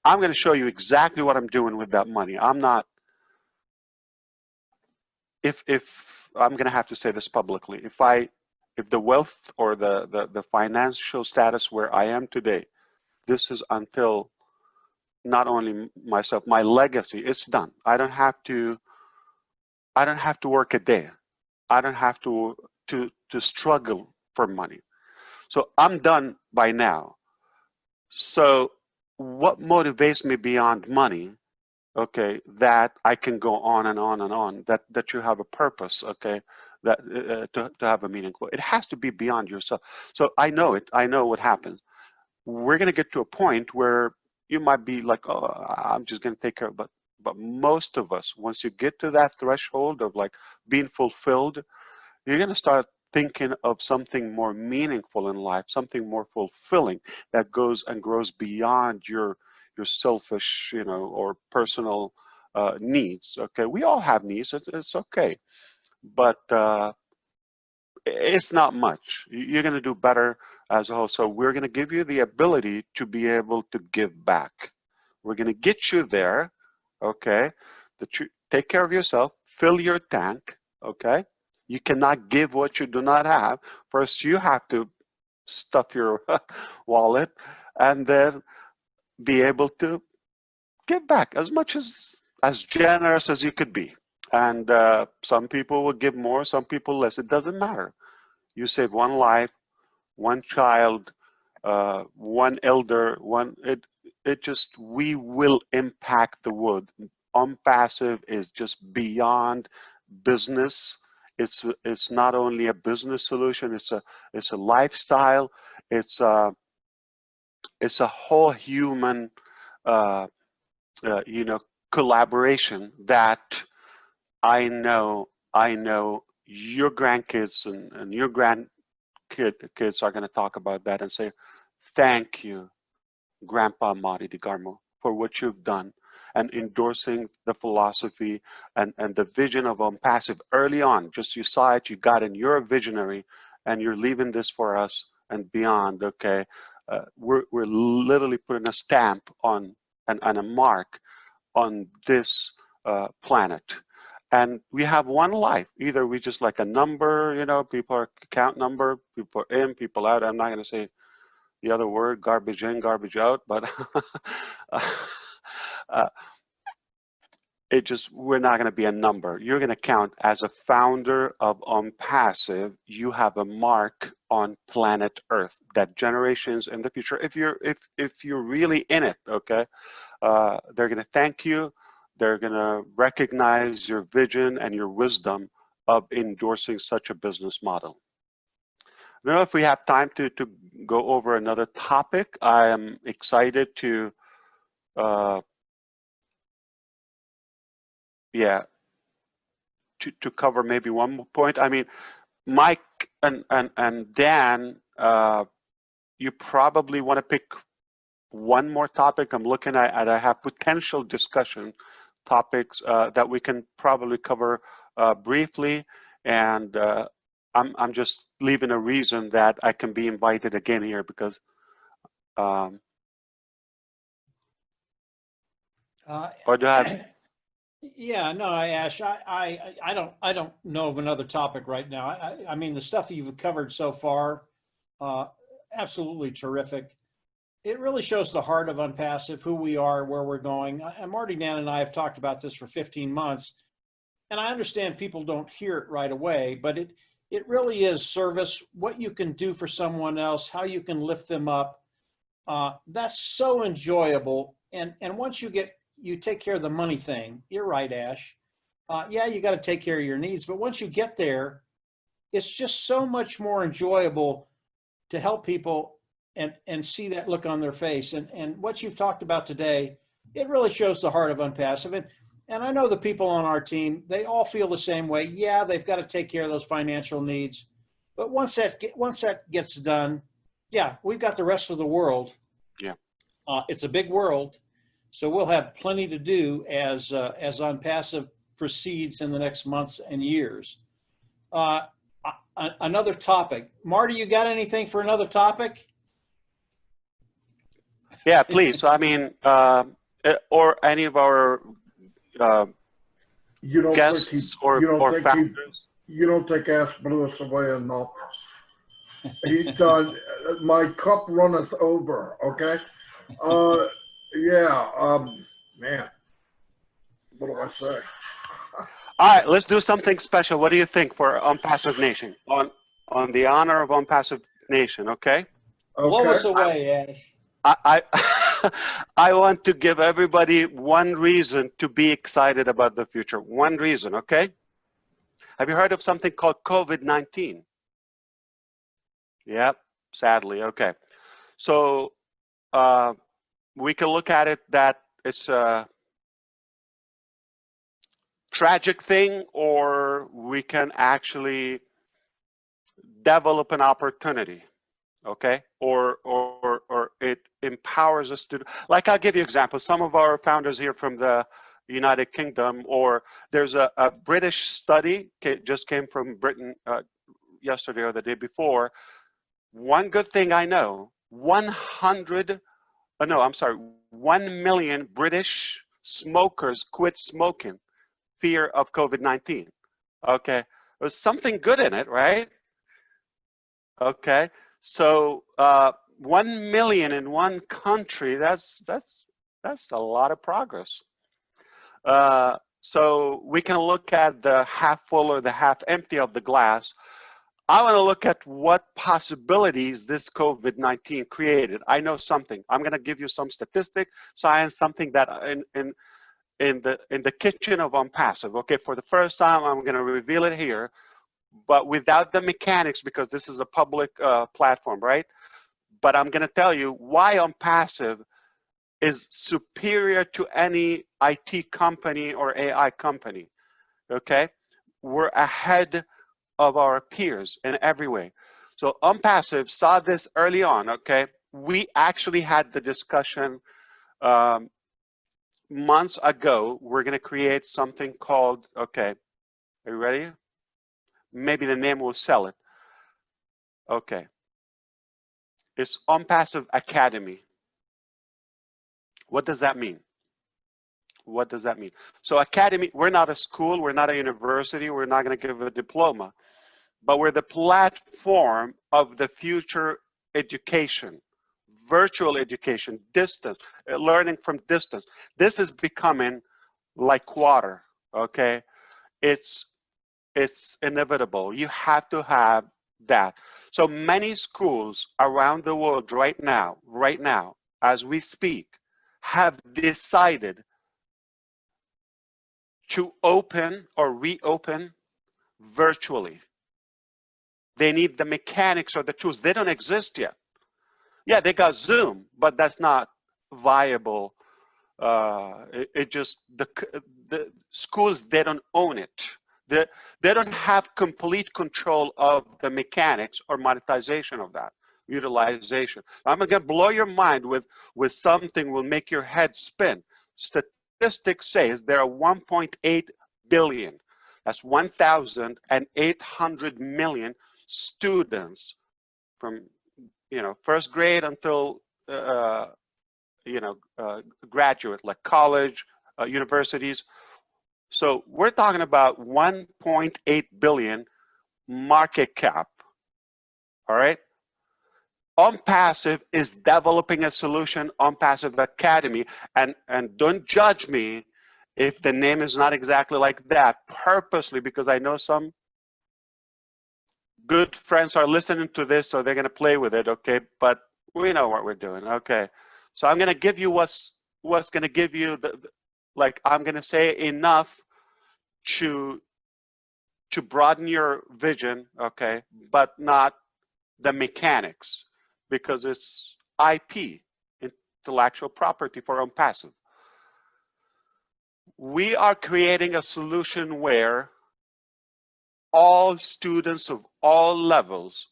I'm going to show you exactly what I'm doing with that money. I'm not, if I'm going to have to say this publicly, if the wealth or the financial status where I am today, this is until not only myself, my legacy, it's done. I don't have to work a day. I don't have to struggle for money. So I'm done by now. So what motivates me beyond money, okay, that I can go on and on and on, that you have a purpose, okay, that to have a meaningful, it has to be beyond yourself. So I know it. I know what happens. We're going to get to a point where you might be like, oh, I'm just going to take care of it. But most of us, once you get to that threshold of like being fulfilled, you're going to start thinking of something more meaningful in life, something more fulfilling that goes and grows beyond your selfish, or personal needs. Okay, we all have needs. It's okay, but it's not much. You're going to do better as a whole. So we're going to give you the ability to be able to give back. We're going to get you there, okay? Take care of yourself, fill your tank, okay? You cannot give what you do not have. First, you have to stuff your wallet and then be able to give back as much as generous as you could be. And some people will give more, some people less. It doesn't matter. You save one life, one child, one elder, we will impact the world. Onpassive is just beyond business. It's not only a business solution, it's a lifestyle, it's a whole human collaboration that I know your grandkids and your kids are going to talk about that and say, thank you, Grandpa Marty DeGarmo, for what you've done and endorsing the philosophy and the vision of Onpassive early on. Just you saw it, you got in, you're a visionary, and you're leaving this for us and beyond, okay? We're literally putting a stamp on and a mark on this planet. And we have one life. Either we just like a number, people are count number, people are in, people out. I'm not going to say the other word, garbage in, garbage out, but we're not going to be a number. You're going to count as a founder of Onpassive. You have a mark on planet Earth that generations in the future, if you're really in it, okay, they're going to thank you. They're going to recognize your vision and your wisdom of endorsing such a business model. I don't know if we have time to go over another topic. I am excited to yeah, to cover maybe one more point. I mean, Mike and Dan, you probably want to pick one more topic. I'm looking at I have potential discussion topics that we can probably cover briefly, and I'm just leaving a reason that I can be invited again here because or do I have Yeah, no, Ash, I don't know of another topic right now. I mean, the stuff you've covered so far, absolutely terrific. It really shows the heart of Onpassive, who we are, where we're going. And Marty, Dan, and I have talked about this for 15 months, and I understand people don't hear it right away, but it really is service, what you can do for someone else, how you can lift them up. That's so enjoyable. And once you take care of the money thing, you're right, Ash. Yeah, you got to take care of your needs, but once you get there, it's just so much more enjoyable to help people and see that look on their face. And what you've talked about today, it really shows the heart of Onpassive. And I know the people on our team, they all feel the same way. Yeah, they've got to take care of those financial needs. But once that gets done, yeah, we've got the rest of the world. Yeah. It's a big world. So we'll have plenty to do as Onpassive proceeds in the next months and years. Another topic. Marty, you got anything for another topic? Yeah, please. So I mean, or any of our You don't guests think or founders. you don't think Ash blew us away enough. He's done. My cup runneth over. Okay. Yeah. Man, what do I say? All right, let's do something special. What do you think for Onpassive Nation? On the honor of Onpassive Nation, okay? Blow us Okay. away, Ash. I I want to give everybody one reason to be excited about the future. One reason, okay? Have you heard of something called COVID-19? Yep, sadly, okay. So we can look at it that it's a tragic thing, or we can actually develop an opportunity, okay? Or it empowers us to, like, I'll give you an example. Some of our founders here from the United Kingdom, or there's a British study, just came from Britain yesterday or the day before. One good thing I know, 1 million British smokers quit smoking, fear of COVID-19. Okay, there's something good in it, right? Okay, so 1 million in one country, that's a lot of progress. So we can look at the half full or the half empty of the glass. I want to look at what possibilities this COVID-19 created. I know something. I'm going to give you some statistic, science, something that in the kitchen of Onpassive. Okay, for the first time, I'm going to reveal it here, but without the mechanics, because this is a public platform, right? But I'm going to tell you why Onpassive is superior to any IT company or AI company. Okay, we're ahead of our peers in every way. So Onpassive saw this early on, okay? We actually had the discussion months ago. We're gonna create something called, okay, are you ready? Maybe the name will sell it. Okay. It's Onpassive Academy. What does that mean? What does that mean? So Academy, we're not a school, we're not a university, we're not gonna give a diploma, but we're the platform of the future education, virtual education, distance, learning from distance. This is becoming like water, okay? It's inevitable. You have to have that. So many schools around the world right now, as we speak, have decided to open or reopen virtually. They need the mechanics or the tools. They don't exist yet. Yeah, they got Zoom, but that's not viable. It just, the schools, they don't own it. They don't have complete control of the mechanics or monetization of that, utilization. I'm gonna blow your mind with something will make your head spin. Statistics say there are 1.8 billion, that's 1,800 million students from, you know, first grade until graduate, like college, universities. So we're talking about 1.8 billion market cap. All right. Onpassive is developing a solution, Onpassive Academy, and don't judge me if the name is not exactly like that, purposely, because I know some good friends are listening to this, so they're going to play with it, okay? But we know what we're doing, okay? So I'm going to give you what's going to give you like, I'm going to say enough to broaden your vision, okay? But not the mechanics, because it's IP, intellectual property for Onpassive. We are creating a solution where all students of all levels,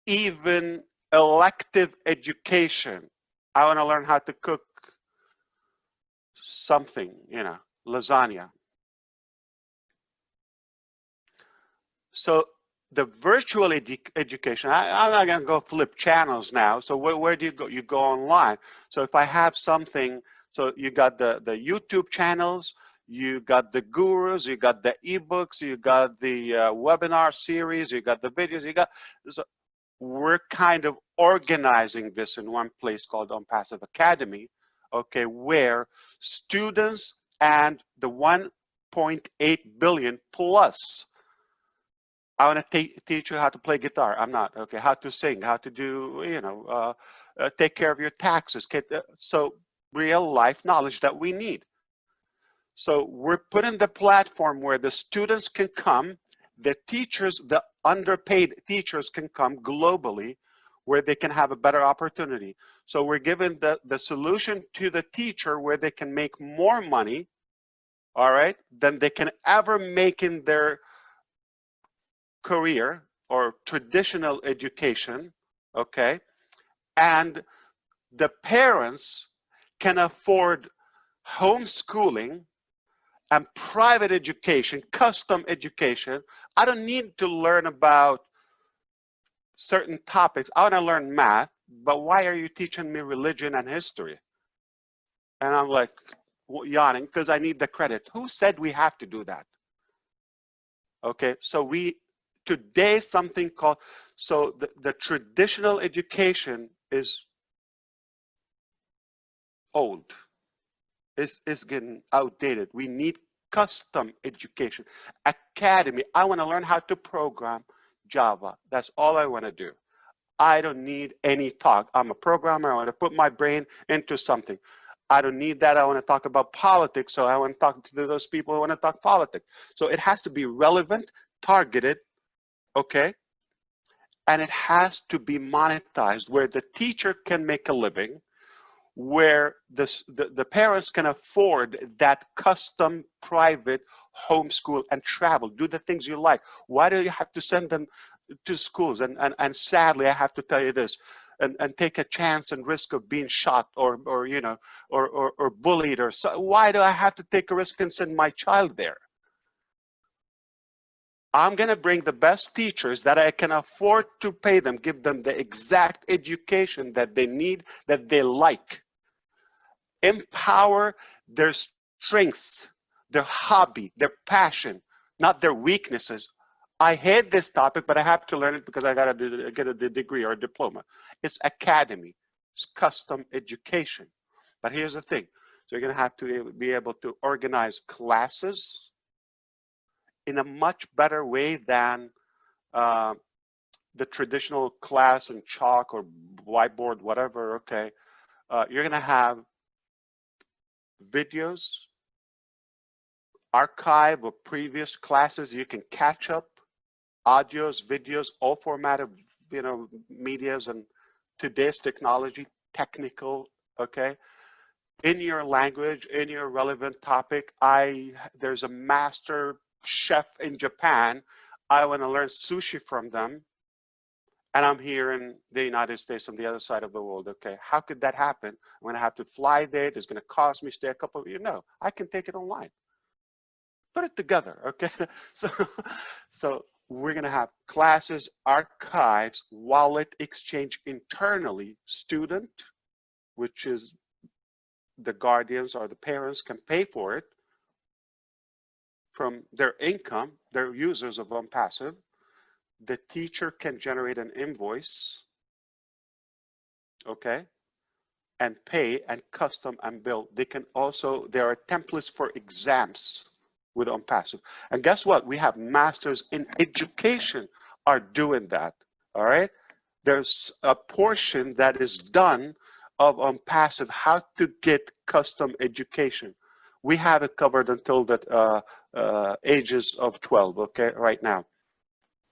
even elective education. I want to learn how to cook something, you know, lasagna. So the virtual education, I'm not going to go flip channels now. So where do you go? You go online. So if I have something, so you got the YouTube channels, you got the gurus, you got the ebooks, you got the webinar series, you got the videos, you got, so we're kind of organizing this in one place called Onpassive Academy, okay, where students and the 1.8 billion plus, I want to teach you how to play guitar. I'm not, okay, how to sing, how to do, you know, take care of your taxes. So real life knowledge that we need. So we're putting the platform where the students can come, the teachers, the underpaid teachers can come globally, where they can have a better opportunity. So we're giving the solution to the teacher where they can make more money, all right, than they can ever make in their career or traditional education, okay? And the parents can afford homeschooling and private education, custom education. I don't need to learn about certain topics. I want to learn math, but why are you teaching me religion and history? And I'm like yawning because I need the credit. Who said we have to do that? Okay, so today something called, so the traditional education is old. Is getting outdated. We need custom education. Academy, I want to learn how to program Java. That's all I want to do. I don't need any talk. I'm a programmer. I want to put my brain into something. I don't need that. I want to talk about politics. So I want to talk to those people who want to talk politics. So it has to be relevant, targeted, okay? And it has to be monetized where the teacher can make a living, where the parents can afford that custom private homeschool and travel, do the things you like. Why do you have to send them to schools? And sadly, I have to tell you this, and take a chance and risk of being shot or you know, or bullied or so. Why do I have to take a risk and send my child there? I'm going to bring the best teachers that I can afford to pay them, give them the exact education that they need, that they like. Empower their strengths, their hobby, their passion, not their weaknesses. I hate this topic, but I have to learn it because I got to get a degree or a diploma. It's academy. It's custom education. But here's the thing. So you're going to have to be able to organize classes in a much better way than the traditional class in chalk or whiteboard, whatever. Okay, you're going to have videos, archive of previous classes. You can catch up, audios, videos, all formatted, medias and today's technology, technical. Okay, in your language, in your relevant topic. There's a master chef in Japan. I want to learn sushi from them, and I'm here in the United States on the other side of the world. Okay, how could that happen? I'm going to have to fly there. It's going to cost me stay a couple of years. No, I can take it online. Put it together. Okay, so we're going to have classes, archives, wallet exchange internally. Student, which is the guardians or the parents, can pay for it from their income. They're users of Onpassive. The teacher can generate an invoice, okay, and pay and custom and build. They can also, there are templates for exams with Onpassive. And guess what? We have masters in education are doing that, all right? There's a portion that is done of Onpassive, how to get custom education. We have it covered until the ages of 12, okay, right now.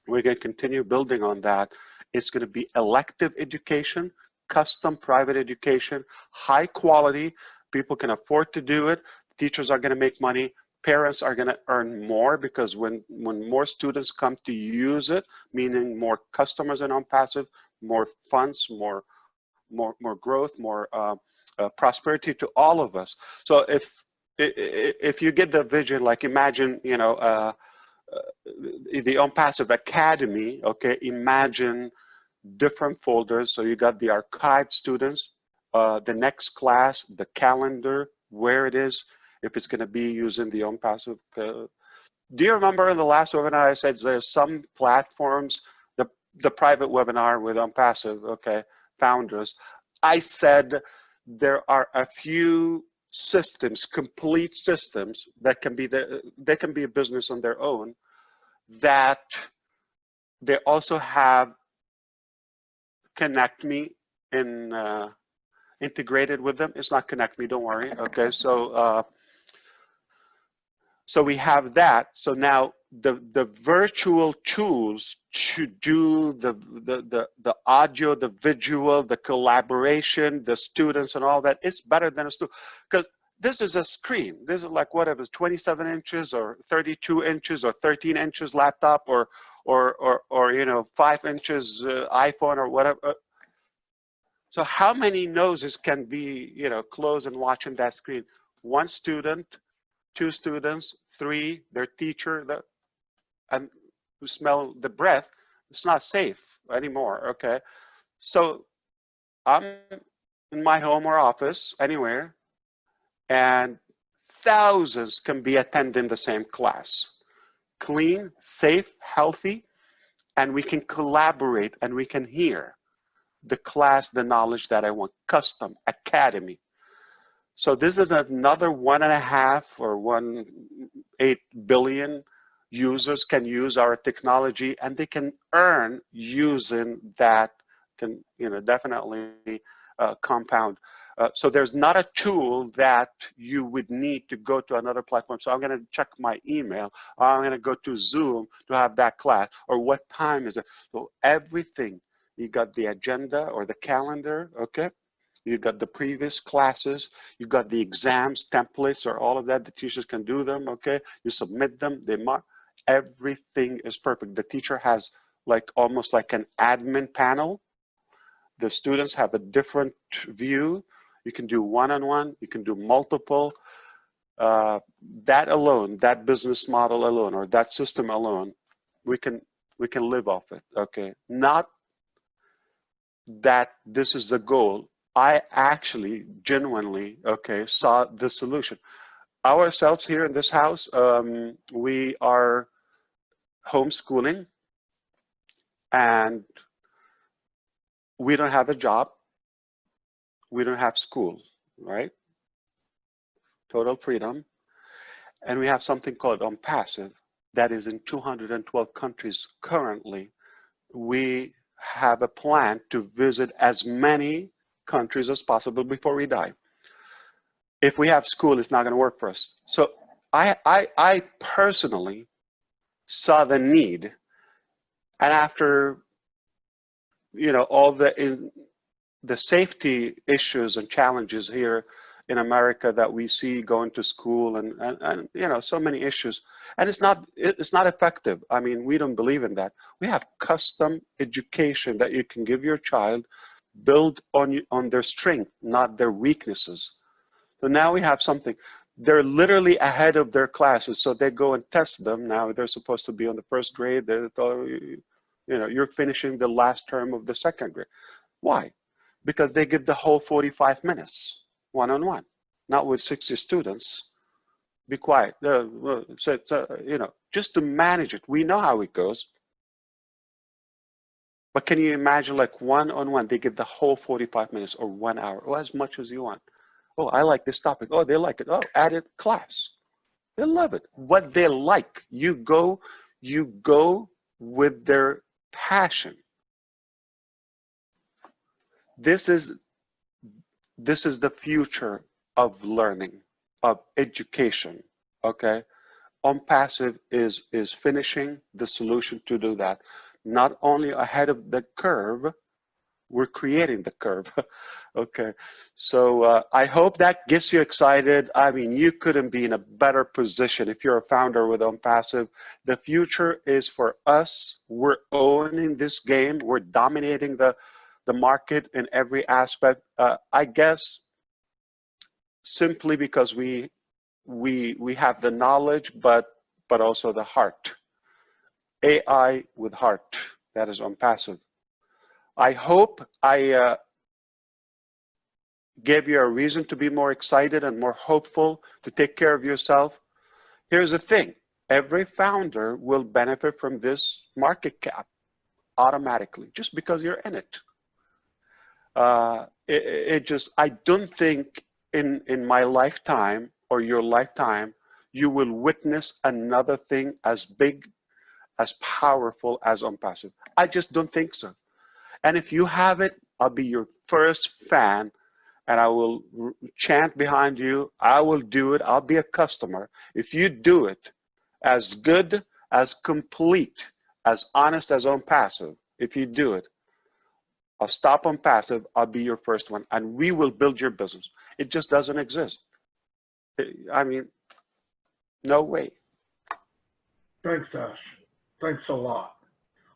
We're going to continue building on that. It's going to be elective education, custom private education, high quality. People can afford to do it. Teachers are going to make money. Parents are going to earn more because when more students come to use it, meaning more customers in Onpassive, more funds, more growth, more prosperity to all of us. So if you get the vision, like imagine, the Onpassive Academy, okay, imagine different folders. So you got the archived students, the next class, the calendar, where it is, if it's going to be using the Onpassive. Do you remember in the last webinar I said there's some platforms, the private webinar with Onpassive, okay, founders, I said there are a few systems, complete systems that can be they can be a business on their own, that they also have Connect Me in integrated with them. It's not Connect Me, don't worry. Okay, so so we have that. So now the virtual tools to do the audio, the visual, the collaboration, the students and all that, it's better than a student, because this is a screen. This is like whatever, 27 inches or 32 inches or 13 inches laptop or 5 inches iPhone or whatever. So how many noses can be closed and watching that screen? One student, two students, three, their teacher, and who smell the breath. It's not safe anymore. Okay, so I'm in my home or office, anywhere, and thousands can be attending the same class. Clean, safe, healthy, and we can collaborate and we can hear the class, the knowledge that I want. Custom academy. So this is another 1.5 or 1.8 billion users can use our technology, and they can earn using that. Can definitely compound. So there's not a tool that you would need to go to another platform. So I'm going to check my email, or I'm going to go to Zoom to have that class, or what time is it? So everything, you got the agenda or the calendar, okay? You got the previous classes, you got the exams, templates, or all of that. The teachers can do them, okay? You submit them, they mark. Everything is perfect. The teacher has almost like an admin panel. The students have a different view. You can do one-on-one, you can do multiple. That alone, that business model alone, or that system alone, we can live off it, okay? Not that this is the goal. I actually genuinely, okay, saw the solution. Ourselves here in this house, we are homeschooling, and we don't have a job. We don't have school, right? total freedom. And we have something called Onpassive that is in 212 countries currently. We have a plan to visit as many countries as possible before we die. If we have school, it's not going to work for us. So I personally saw the need, and after all the safety issues and challenges here in America that we see going to school and so many issues, and it's not effective. I mean, we don't believe in that. We have custom education that you can give your child, build on their strength, not their weaknesses. So now we have something. They're literally ahead of their classes, so they go and test them. Now they're supposed to be on the first grade. You're finishing the last term of the second grade. Why? Because they get the whole 45 minutes, one-on-one, not with 60 students. Be quiet. Just to manage it. We know how it goes. But can you imagine, like, one-on-one, they get the whole 45 minutes or 1 hour, or as much as you want. Oh, I like this topic. Oh, they like it. Oh, added class. They love it. What they like. You go with their passion. This is the future of learning, of education. Okay, Onpassive is finishing the solution to do that. Not only ahead of the curve, we're creating the curve. Okay, so I hope that gets you excited. I mean, you couldn't be in a better position if you're a founder with Onpassive. The future is for us. We're owning this game. We're dominating the market in every aspect. I guess simply because we have the knowledge, but also the heart. AI with heart. That is Onpassive. I hope I gave you a reason to be more excited and more hopeful, to take care of yourself. Here's the thing. Every founder will benefit from this market cap automatically, just because you're in it. I don't think in my lifetime or your lifetime, you will witness another thing as big, as powerful as Onpassive. I just don't think so. And if you have it, I'll be your first fan, and I will chant behind you. I will do it. I'll be a customer. If you do it as good, as complete, as honest as Onpassive, if you do it, I'll stop Onpassive. I'll be your first one, and we will build your business. It just doesn't exist. I mean, no way. Thanks, Ash. Thanks a lot.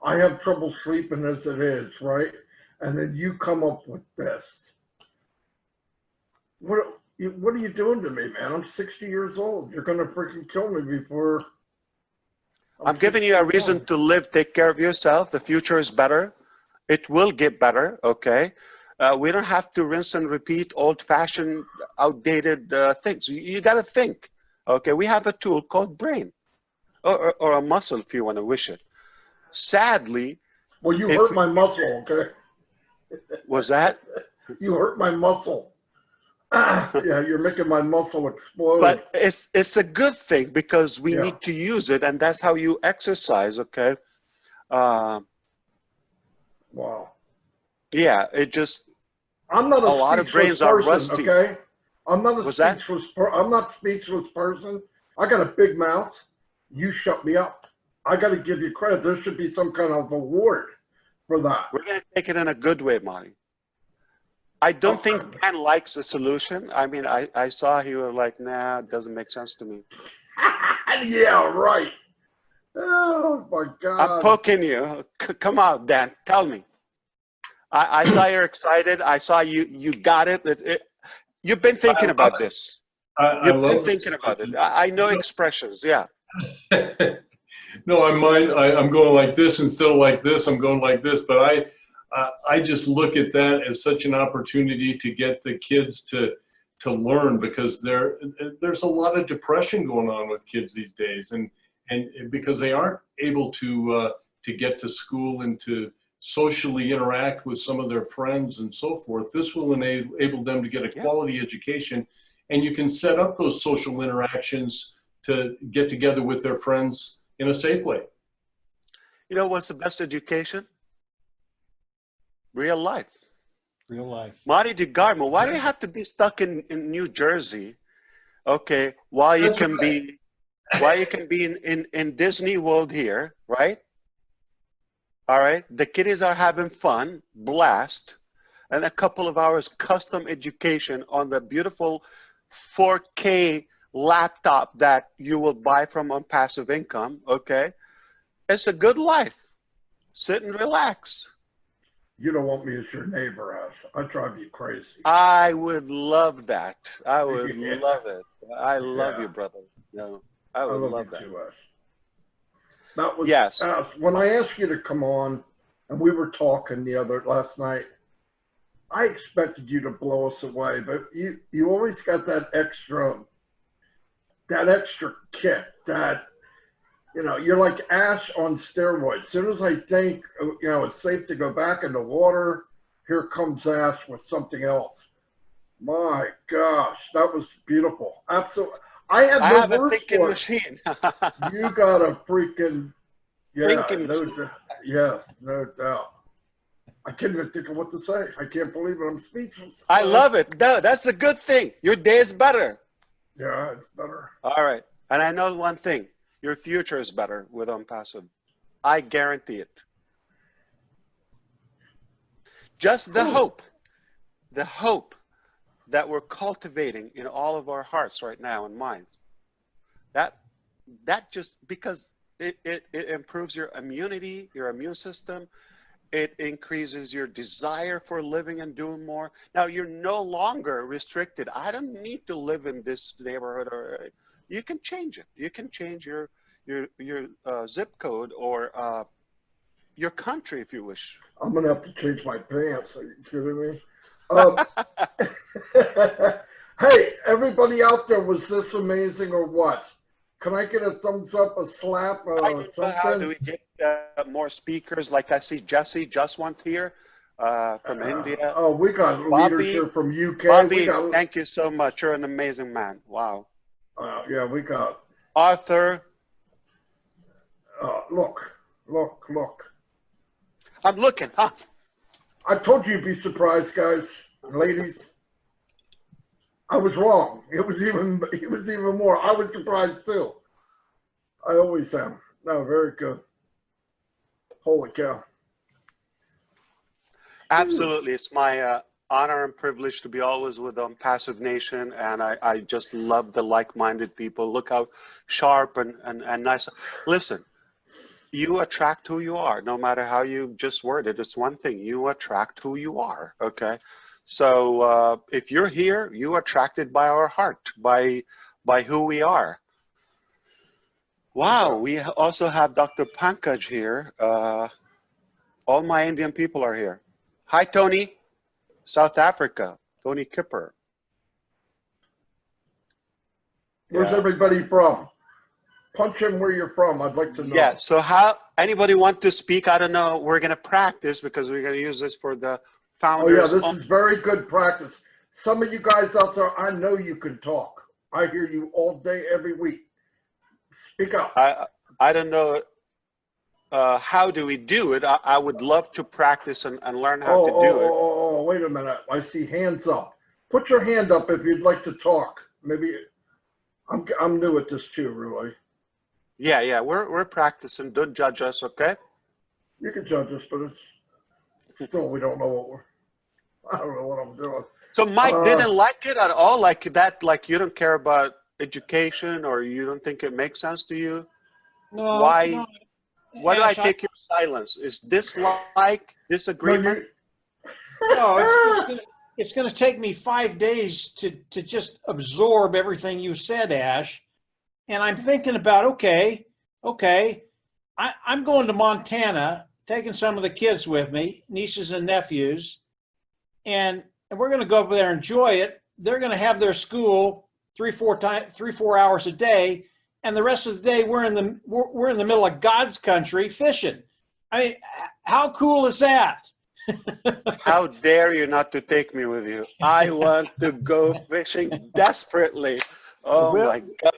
I have trouble sleeping as it is, right? And then you come up with this. What are you doing to me, man? I'm 60 years old. You're gonna freaking kill me before. I'm giving you a reason to live. Take care of yourself. The future is better. It will get better, okay? We don't have to rinse and repeat old-fashioned, outdated things. You got to think, okay? We have a tool called brain, or a muscle if you want to wish it. Sadly, well, you hurt my muscle, okay? Was that? You hurt my muscle. Yeah, you're making my muscle explode. But it's a good thing because we need to use it, and that's how you exercise, okay? Wow. Yeah, it just. I'm not a lot of brains person, are rusty. okay? I'm not a speechless. I'm not speechless person. I got a big mouth. You shut me up. I got to give you credit. There should be some kind of award for that. We're going to take it in a good way, Monty. I don't think Dan likes the solution. I mean, I saw he was like, nah, it doesn't make sense to me. Yeah, right. Oh, my God. I'm poking you. Come on, Dan. Tell me. I saw you're excited. I saw you got it. You've been thinking about this. You've been thinking about it. I know expressions, yeah. No, I'm going like this instead of like this. I'm going like this, but I just look at that as such an opportunity to get the kids to learn, because there's a lot of depression going on with kids these days, and because they aren't able to get to school and to socially interact with some of their friends and so forth. This will enable them to get a quality education and you can set up those social interactions to get together with their friends in a safe way. You know what's the best education? Real life. Real life. Marty DeGarmo, why do you have to be stuck in New Jersey? Okay, while you That's can right. be in Disney World here, right? All right, the kiddies are having fun, blast, and a couple of hours custom education on the beautiful 4K laptop that you will buy from Onpassive Income, okay? It's a good life. Sit and relax. You don't want me as your neighbor, Ash. I drive you crazy. I would love that. I would Yeah. love it. I love Yeah. you, brother. No, I I would love love you that. too, Ash. That was, Yes. Ash, when I asked you to come on, and we were talking last night, I expected you to blow us away, but you always got that extra kick, that, you know, you're like Ash on steroids. As soon as I think, you know, it's safe to go back in the water, here comes Ash with something else. My gosh, that was beautiful. Absolutely. I have I no have a words thinking for it. machine. You got a freaking, yeah, Thinking no, machine. yes, no doubt. I can't even think of what to say. I can't believe it. I'm speechless. I love it. No, that's a good thing. Your day is better. Yeah, it's better. All right. And I know one thing. Your future is better with Onpassive. I guarantee it. Just the Cool. hope that we're cultivating in all of our hearts right now and minds. That just because it improves your immunity, your immune system. It increases your desire for living and doing more. Now you're no longer restricted. I don't need to live in this neighborhood, or you can change it. You can change your zip code or your country if you wish. I'm gonna have to change my pants. Are you kidding me? Hey, everybody out there, was this amazing or what? Can I get a thumbs up, a slap, I don't know how do something? we get more speakers. Like I see Jesse Justwant here from India. Oh, we got leaders Bobby, here from UK. Bobby, We got, thank you so much. You're an amazing man. Wow. yeah, we got. Arthur, Look. I'm looking, huh? I told you you'd be surprised, guys, ladies. I was wrong. It was even more. I was surprised too. I always am. No, very good. Holy cow. Absolutely. It's my honor and privilege to be always with Passive Nation, and I just love the like-minded people. Look how sharp and nice. Listen, you attract who you are, no matter how you just word it. It's one thing. You attract who you are, okay? So if you're here, you're attracted by our heart, by who we are. Wow, we also have Dr. Pankaj here. All my Indian people are here. Hi, Tony, South Africa, Tony Kipper. Where's everybody from? Punch in where you're from. I'd like to know. Yeah, so how, anybody want to speak? I don't know. We're going to practice because we're going to use this for the founders. Oh, yeah, this is very good practice. Some of you guys out there, I know you can talk. I hear you all day, every week. Speak up. I don't know. How do we do it? I would love to practice and learn how to do it. Oh, wait a minute. I see hands up. Put your hand up if you'd like to talk. Maybe I'm new at this too, really. Yeah, we're practicing. Don't judge us, okay? You can judge us, but it's still, we don't know I don't know what I'm doing. So Mike didn't like it at all, like that, like you don't care about education, or you don't think it makes sense to you? No. Why? No. Why do I Ash, take your silence? Is dislike, disagreement? No, it's gonna take me 5 days to just absorb everything you said, Ash. And I'm thinking about, okay, I'm going to Montana, taking some of the kids with me, nieces and nephews, and we're going to go over there and enjoy it. They're going to have their school 3-4 hours a day, and the rest of the day we're in the middle of God's country fishing. I mean, how cool is that? How dare you not to take me with you? I want to go fishing desperately. Oh We'll, my God.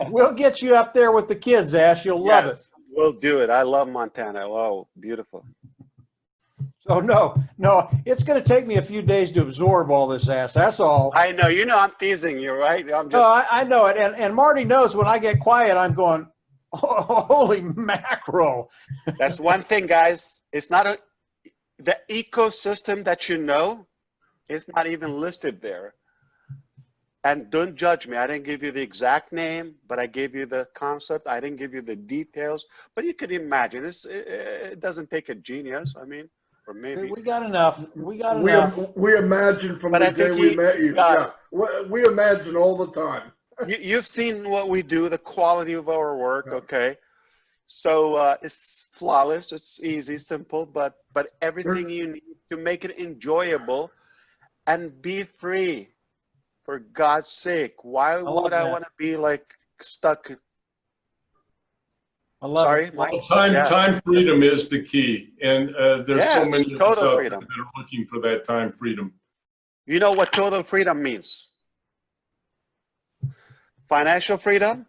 we'll get you up there with the kids, Ash. You'll love it. Yes, we'll do it. I love Montana. Wow, beautiful. So no, it's going to take me a few days to absorb all this, Ash. That's all. I know. You know I'm teasing you, right? I'm No, just. I know it. And Marty knows when I get quiet, I'm going, oh, holy mackerel. That's one thing, guys. It's not the ecosystem that you know is not even listed there. And don't judge me. I didn't give you the exact name, but I gave you the concept. I didn't give you the details, but you can imagine. It doesn't take a genius. I mean, or maybe. We got enough. We got enough. We imagine from But the I think day we you met you. got Yeah, we imagine all the time. You've seen what we do, the quality of our work, okay? So it's flawless, it's easy, simple, but everything you need to make it enjoyable and be free. For God's sake, why would I want to be like stuck? I love Sorry, it. Mike? Time freedom is the key. And there's so Yes, many of us total out there freedom. that are looking for that time freedom. You know what total freedom means? Financial freedom,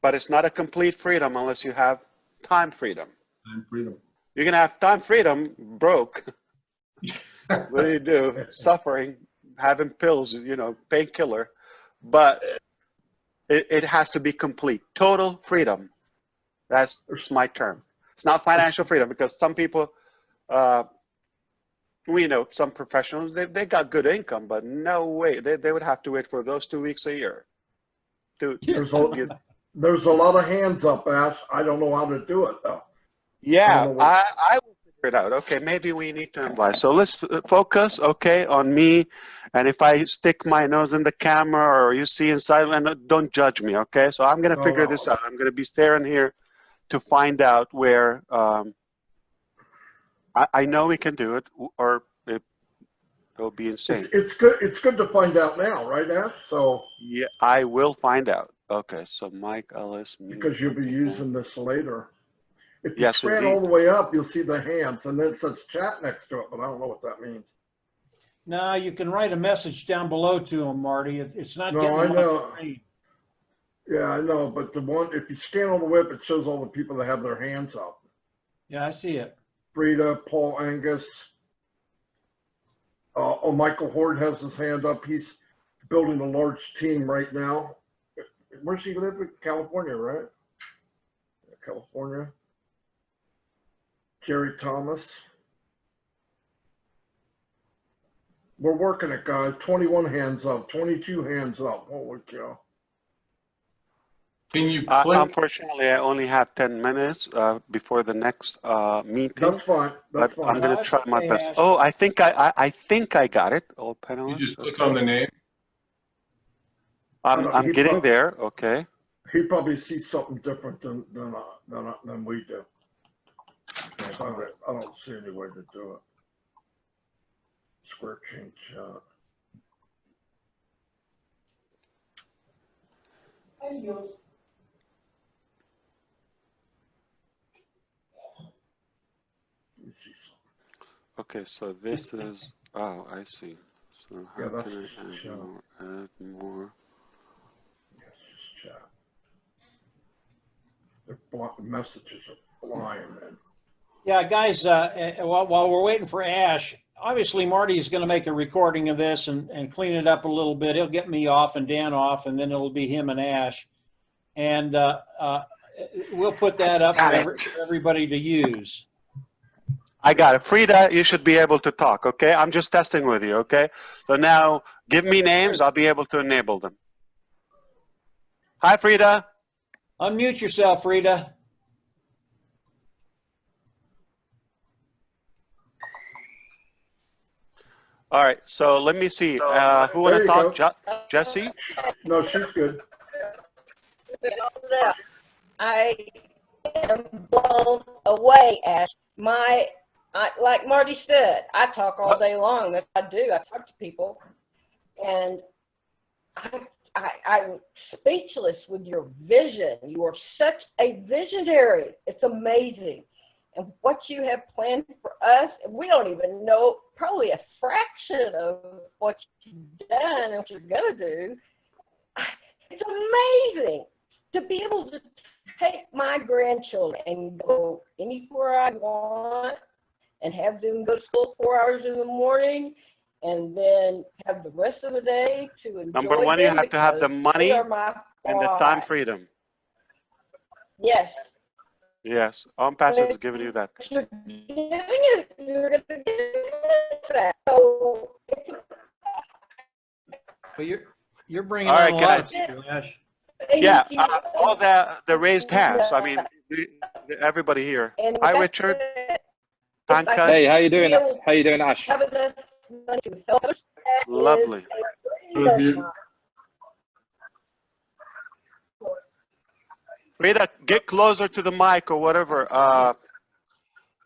but it's not a complete freedom unless you have time freedom. Time freedom. You can have time freedom broke. What do you do? Suffering, having pills, you know, painkiller. But it has to be complete. Total freedom. That's my term. It's not financial freedom because some people, we know some professionals, they got good income, but no way. They would have to wait for those 2 weeks a year. There's a lot of hands up, Ash. I don't know how to do it, though. Yeah, I will figure it out. Okay, maybe we need to invite. So let's focus, okay, on me. And if I stick my nose in the camera or you see inside, and don't judge me, okay? So I'm going to figure this out. I'm going to be staring here to find out where I know we can do it, or it'll be insane. It's good. It's good to find out now, right, Ash? So yeah, I will find out. Okay, so Mike Ellis. because you'll be using this later. If you Yes, scan indeed. all the way up, you'll see the hands, and then it says chat next to it, but I don't know what that means. No, you can write a message down below to them, Marty. It's not No, getting I them know. on screen. Yeah, I know, but the one, if you scan all the way up, it shows all the people that have their hands up. Yeah, I see it. Frida, Paul Angus. Michael Horde has his hand up. He's building a large team right now. Where's he live? In California, right? California. Jerry Thomas. We're working it, guys. 21 hands up, 22 hands up. Holy cow. Can you click? Unfortunately, I only have 10 minutes before the next meeting. That's fine. That's but fine. I'm going to try my best. Ash. Oh, I think I got it. All panelists. You just click on the name. I'm getting there. Okay. He probably sees something different than we do. I don't see any way to do it. Square change shot. Let me see something. Okay, so this is, oh, I see. So how Yeah, that's can just I add chat. more? Add more. Yes, just chat. The messages are flying in. Yeah, guys, while we're waiting for Ash, obviously Marty is going to make a recording of this and clean it up a little bit. He'll get me off and Dan off, and then it'll be him and Ash. And we'll put that up for everybody to use. I got it. Frida, you should be able to talk, okay? I'm just testing with you, okay? So now give me names. I'll be able to enable them. Hi, Frida. Unmute yourself, Frida. All right, so let me see. Who want to talk? Jesse? No, she's good. I am blown away, Ash. Like Marty said, I talk all day long. That's what I do. I talk to people, and I'm speechless with your vision. You are such a visionary. It's amazing. and what you have planned for us. We don't even know probably a fraction of what you've done and what you're going to do. It's amazing to be able to take my grandchildren and go anywhere I want and have them go to school 4 hours in the morning and then have the rest of the day to enjoy Number one, you them have to have the because money they are my and the time pride. freedom. Yes. Yes, Onpassive is giving you that. You're going to get that. So, Well, you're bringing All on right, a lot of guys. people, Ash. Yeah, all the raised hands. I mean, everybody here. And Hi, that's Richard. it. Pankaj. Hey, how you doing? How you doing, Ash? Having us money to help us, that Lovely. is a freedom. Rita, get closer to the mic or whatever.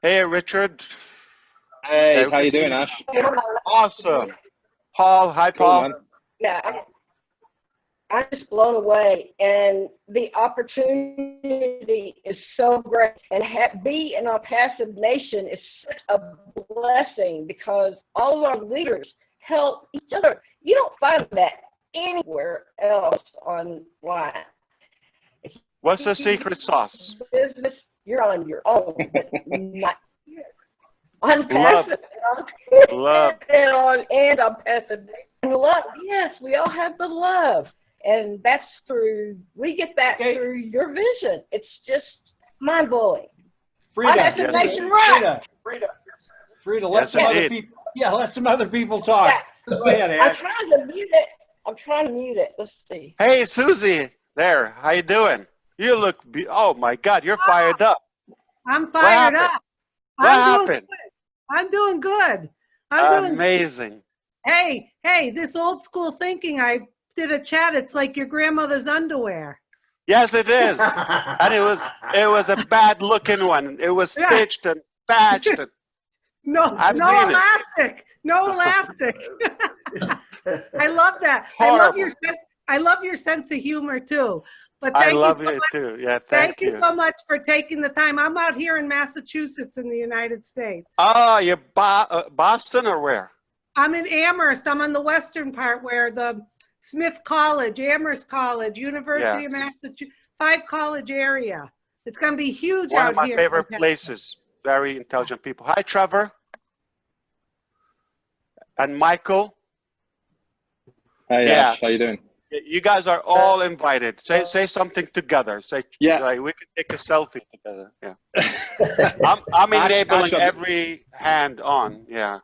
Hey, Richard. Hey, Okay, how you doing, Ash? awesome. Paul, hi, Cool, Paul. man. Yeah, I'm just blown away, and the opportunity is so great. And be in our passive nation is such a blessing because all of our leaders help each other. You don't find that anywhere else online. What's the secret sauce? Business, you're on your own, but not here. On Love. passive, Love. and on passive. And love, yes, we all have the love. And that's we get that through your vision. It's just mind-blowing. Frida, Passive Yes, Nation rock. Frida, let Yes, some other indeed. people. Yeah, let some other people talk. Yeah. Go ahead, I'm Ash. trying to mute it. Let's see. Hey, Susie. There. How you doing? You look. Oh my God, you're fired up. I'm fired happened? up. What happened? I'm doing good. I'm doing Amazing. Hey, this old school thinking, I did a chat. It's like your grandmother's underwear. Yes, it is. And it was a bad looking one. It was Yeah. stitched and patched. And No I've seen it. elastic. No elastic. I love that. Horrible. I love your sense of humor too. But I thank you love so it much. too. Yeah, Thank thank you so much for taking the time. I'm out here in Massachusetts in the United States. Oh, you're Boston or where? I'm in Amherst. I'm on the western part where the Smith College, Amherst College, University of Massachusetts, 5 college area. It's going to be huge One out of my here. favorite places. Very intelligent people. Hi, Trevor. And Michael. Hey, Yeah. Ash, how you doing? You guys are all invited. Say something together. Say, Yeah. like, we can take a selfie together. Yeah. I'm enabling every hand on. Yeah.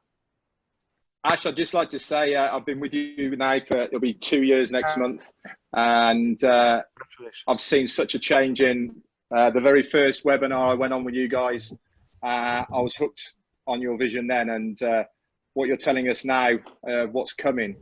Ash, I'd just like to say I've been with you now for, it'll be 2 years next month. And I've seen such a change in the very first webinar I went on with you guys. I was hooked on your vision then, and what you're telling us now, what's coming,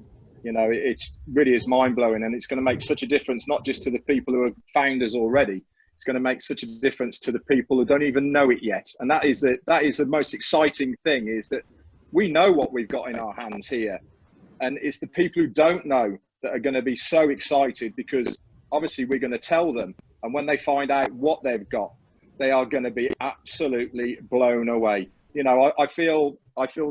you know, it really is mind-blowing, and it's going to make such a difference, not just to the people who are founders already. It's going to make such a difference to the people who don't even know it yet. And that is the most exciting thing, is that we know what we've got in our hands here. And it's the people who don't know that are going to be so excited, because obviously we're going to tell them. And when they find out what they've got, they are going to be absolutely blown away. You know, I feel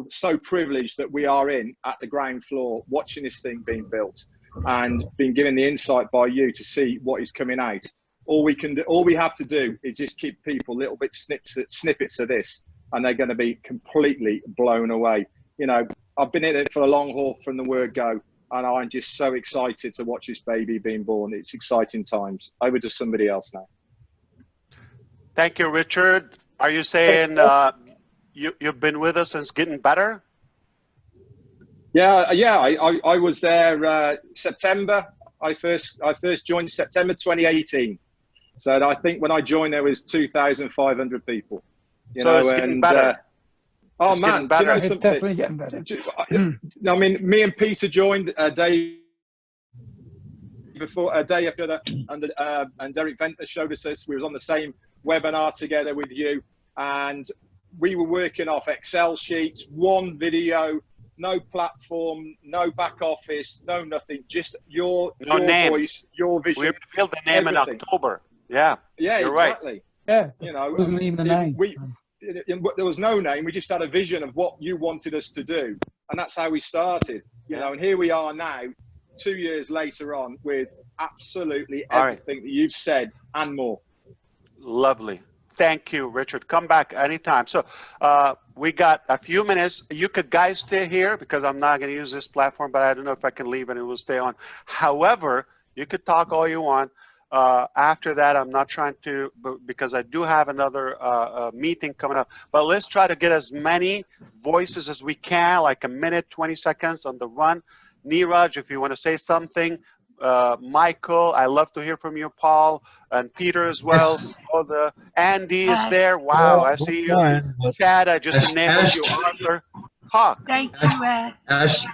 so privileged that we are at the ground floor watching this thing being built and being given the insight by you to see what is coming out. All we have to do is just keep people little bit snippets of this, and they're going to be completely blown away. You know, I've been in it for the long haul from the word go, and I'm just so excited to watch this baby being born. It's exciting times. Over to somebody else now. Thank you, Richard. Are you saying you've been with us and it's getting better? Yeah. I was there September. I first joined September 2018. So I think when I joined there was 2,500 people. You know, it's getting better. Oh It's man, getting do you know better. It's something? definitely getting better. I mean, me and Peter joined a day after that, and Derek Venter showed us this. We was on the same webinar together with you, and we were working off Excel sheets, one video, no platform, no back office, no nothing, just your name. voice, your vision. We revealed the name everything. in October. Yeah. Yeah, You're right. exactly. Yeah, You know, wasn't even a name. there was no name. We just had a vision of what you wanted us to do. And that's how we started, you know, and here we are now, 2 years later on, with absolutely everything that you've said and more. Lovely. Thank you, Richard. Come back anytime. So we got a few minutes. You could guys stay here because I'm not going to use this platform, but I don't know if I can leave and it will stay on. However, you could talk all you want. After that, I'm not trying to, because I do have another meeting coming up, but let's try to get as many voices as we can, like a minute, 20 seconds on the run. Neeraj, if you want to say something. Michael, I love to hear from you, Paul, and Peter as well. Yes. Oh, Andy is there. Wow, I see you. Chad, I just enabled you. Arthur, talk. Thank you, Ash,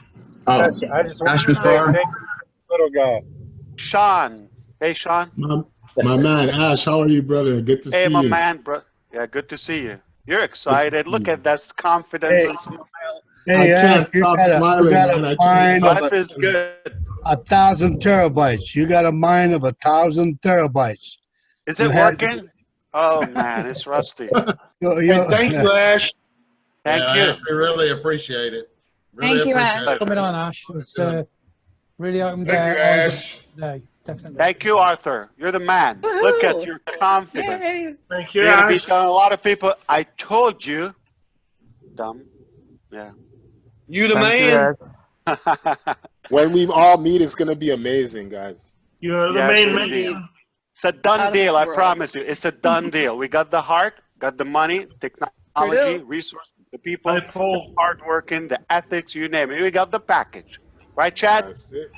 I just want Ash to say Mufareh. thank you, little guy. Sean, hey Sean. My man, Ash, how are you, brother? Good to see you. Hey, my man, bro. Yeah, good to see you. You're excited. Look at that confidence and smile. Hey, Ash, you got a mind of Life is good. 1,000 terabytes. You got a mind of 1,000 terabytes. Is it working? Oh man, it's rusty. Thank you, Ash. Thank you. Ash, we really appreciate it. Thank you, Ash. Pleasure. Coming on, Ash. It's really opened Thank you, Ash. day, definitely. Thank you, Arthur. You're the man. Woohoo. Look at your confidence. Yay. Thank you, You're gonna be Ash. telling a lot of people, I told you. Dumb. Yeah. You the Thank you, man. Ash. When we all meet, it's going to be amazing, guys. You're the Yes, main indeed. man. It's a done Out of deal, this I world. promise you. It's a done deal. We got the heart, got the money, technology, True. resources, the people, Hi, Paul. hard working, the ethics, you name it. We got the package. Right, Chad? That's it.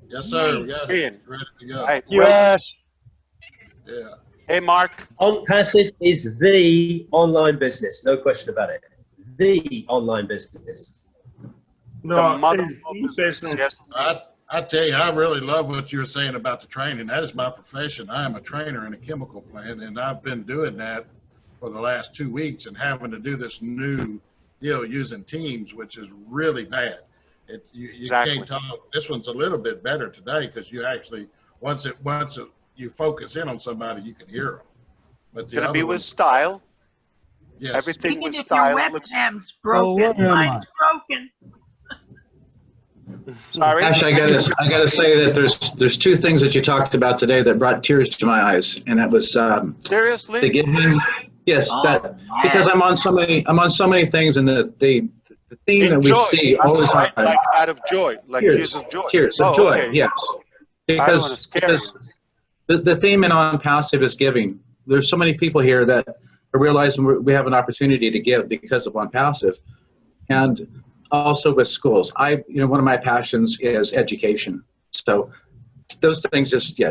Yes, sir. We got Ian. it. Ready to go. All right. You, Will. Ash. Yeah. Hey, Mark. Onpassive is the online business, no question about it. The online business. No, mother it's of the business. Yes. I tell you, I really love what you were saying about the training. That is my profession. I am a trainer in a chemical plant, and I've been doing that for the last 2 weeks and having to do this new deal using Teams, which is really bad. You Exactly. can't talk. This one's a little bit better today because you actually, once you focus in on somebody, you can hear them. But the Gonna other be one, with style. yes. Everything Even with if your style. Looks, webcam's broken, mine's broken. sorry. Ash, I gotta say that there's two things that you talked about today that brought tears to my eyes, and that was the Seriously? giving. Yes, Oh, that yeah. because I'm on so many things, and the theme that we Enjoy. see all the time. Like out of joy, like tears of joy. Tears of Oh, joy. okay. Yes, I don't wanna scare because the theme in Onpassive is giving. There's so many people here that are realizing we have an opportunity to give because of Onpassive, and also with schools. One of my passions is education. So those things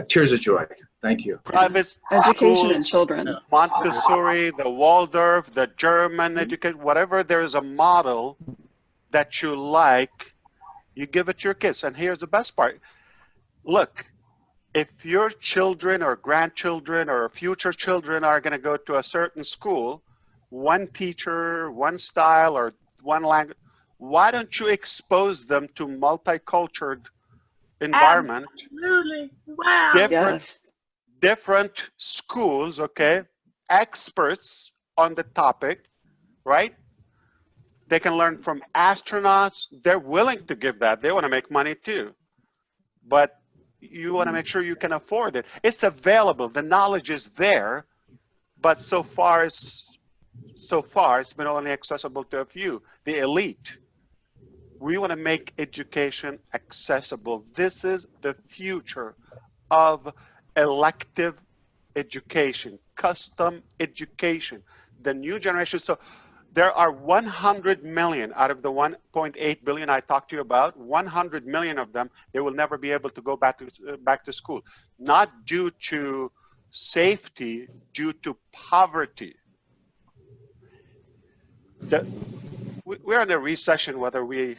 tears of joy. Thank you. Private Education schools, and children. Montessori, the Waldorf, the German education, whatever there is a model that you like, you give it to your kids. And here's the best part. Look, if your children or grandchildren or future children are going to go to a certain school, one teacher, one style, or one language, why don't you expose them to multicultural environment? Absolutely. Wow. Yes. Different schools, okay, experts on the topic, right? They can learn from astronauts. They're willing to give that. They want to make money too. But you want to make sure you can afford it. It's available. The knowledge is there, but so far it's been only accessible to a few, the elite. We want to make education accessible. This is the future of elective education, custom education, the new generation. So there are 100 million out of the 1.8 billion I talked to you about. 100 million of them, they will never be able to go back to school, not due to safety, due to poverty. We're in a recession, whether we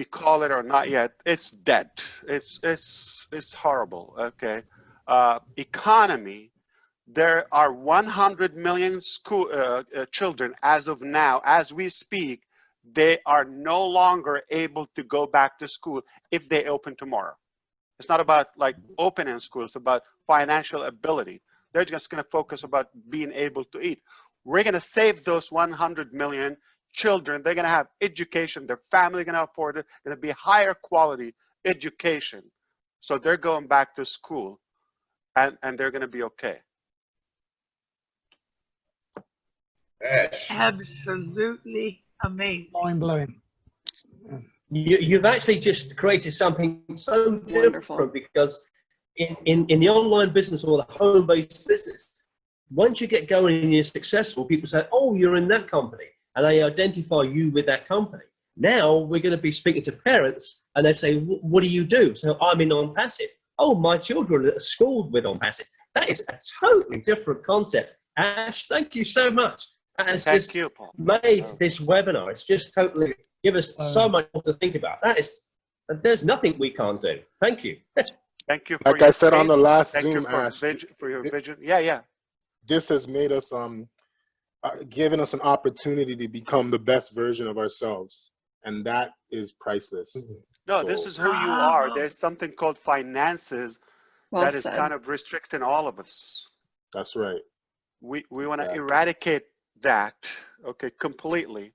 call it or not yet. It's dead. It's horrible. Okay. Economy. There are 100 million children as of now, as we speak. They are no longer able to go back to school if they open tomorrow. It's not about like opening school. It's about financial ability. They're just going to focus about being able to eat. We're going to save those 100 million children. They're going to have education. Their family are going to afford it. Going to be higher quality education. So they're going back to school, and they're going to be okay. Absolutely amazing. Mind blowing. You've actually just created something so different, because in the online business or the home-based business, once you get going and you're successful, people say, oh, you're in that company, and they identify you with that company. Now we're going to be speaking to parents, and they say, what do you do? So I'm in Onpassive. Oh, my children are schooled with Onpassive. That is a totally different concept. Ash, thank you so much. That has just made this webinar. It's just totally give us so much more to think about. There's nothing we can't do. Thank you. Thank you. Like I said on the last Thank Zoom, you for, Ash, for your vision. Yeah. This has made us given us an opportunity to become the best version of ourselves, and that is priceless. No, So, this is who you are. There's something called finances that is kind of restricting all of us. That's right. We want to eradicate that, okay, completely,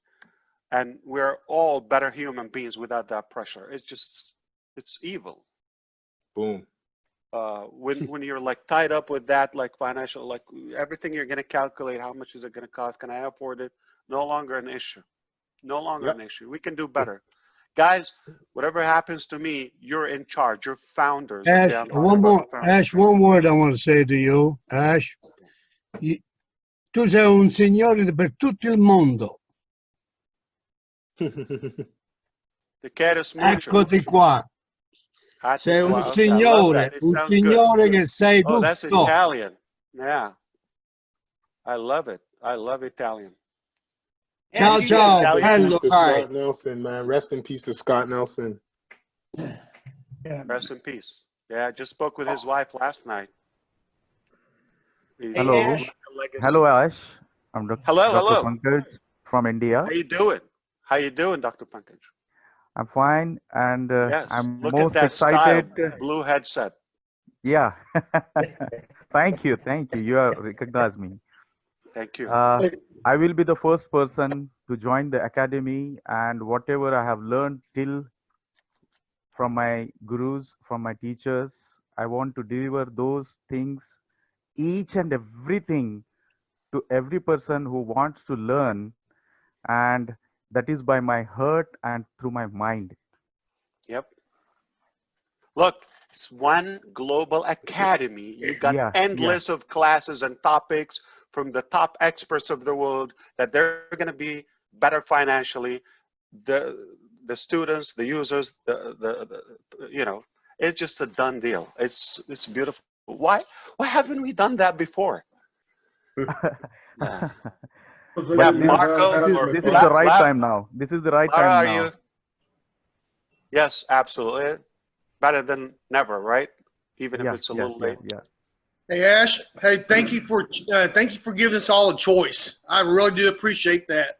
and we're all better human beings without that pressure. It's evil. Boom. When you're like tied up with that, like financial, like everything you're going to calculate, how much is it going to cost? Can I afford it? No longer an issue. No longer an issue. We can do better. Guys, whatever happens to me, you're in charge. You're founders. Ash, one word I want to say to you, Ash. Tu sei un signore per tutto il mondo. Eccoti qua. Sei un signore che sei tutto. Oh, that's Italian. Yeah. I love it. I love Italian. Ciao, ciao. Bello, Scott Nelson, man. Rest in peace to Scott Nelson. Rest in peace. Yeah, I just spoke with his wife last night. Hello. Hello, Ash. I'm Dr. Hello. Pankaj from India. How you doing? How you doing, Dr. Pankaj? I'm fine, and yes. I'm Look most at that excited. Style, blue headset. Yeah. Thank you. You have recognized me. Thank you. I will be the first person to join the academy, and whatever I have learned till from my gurus, from my teachers, I want to deliver those things, each and everything, to every person who wants to learn, and that is by my heart and through my mind. Yep. Look, it's one global academy. You got endless of classes and topics from the top experts of the world that they're going to be better financially. The students, the users, you know, it's just a done deal. It's beautiful. Why haven't we done that before? Marco, this is the right time now. This is the right time now. You? Yes, absolutely. Better than never, right? Even if it's a little late. Yeah. Hey Ash, hey, thank you for giving us all a choice. I really do appreciate that.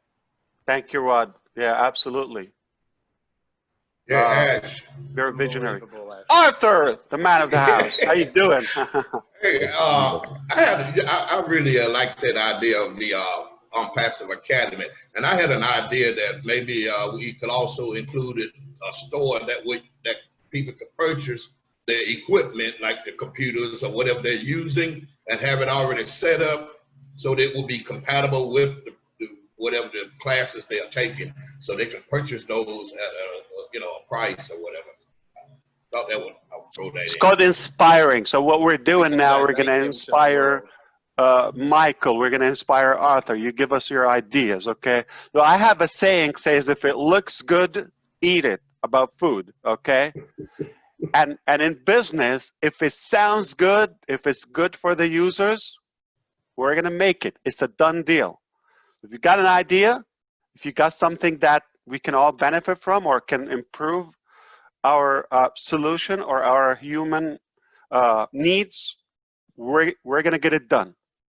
Thank you, Rod. Yeah, absolutely. Yeah, Ash. You're a visionary. Arthur, the man of the house. How you doing? Hey, I really like that idea of the Onpassive Academy, and I had an idea that maybe we could also include a store that people could purchase their equipment, like the computers or whatever they're using, and have it already set up so that it will be compatible with whatever the classes they are taking, so they can purchase those at a price or whatever. Thought that would throw that It's called inspiring. So what we're doing now, we're going to inspire Michael. We're going to inspire Arthur. You give us your ideas, okay? So I have a saying says, if it looks good, eat it, about food, okay? And in business, if it sounds good, if it's good for the users, we're going to make it. It's a done deal. If you got an idea, if you got something that we can all benefit from or can improve our solution or our human needs, we're going to get it done.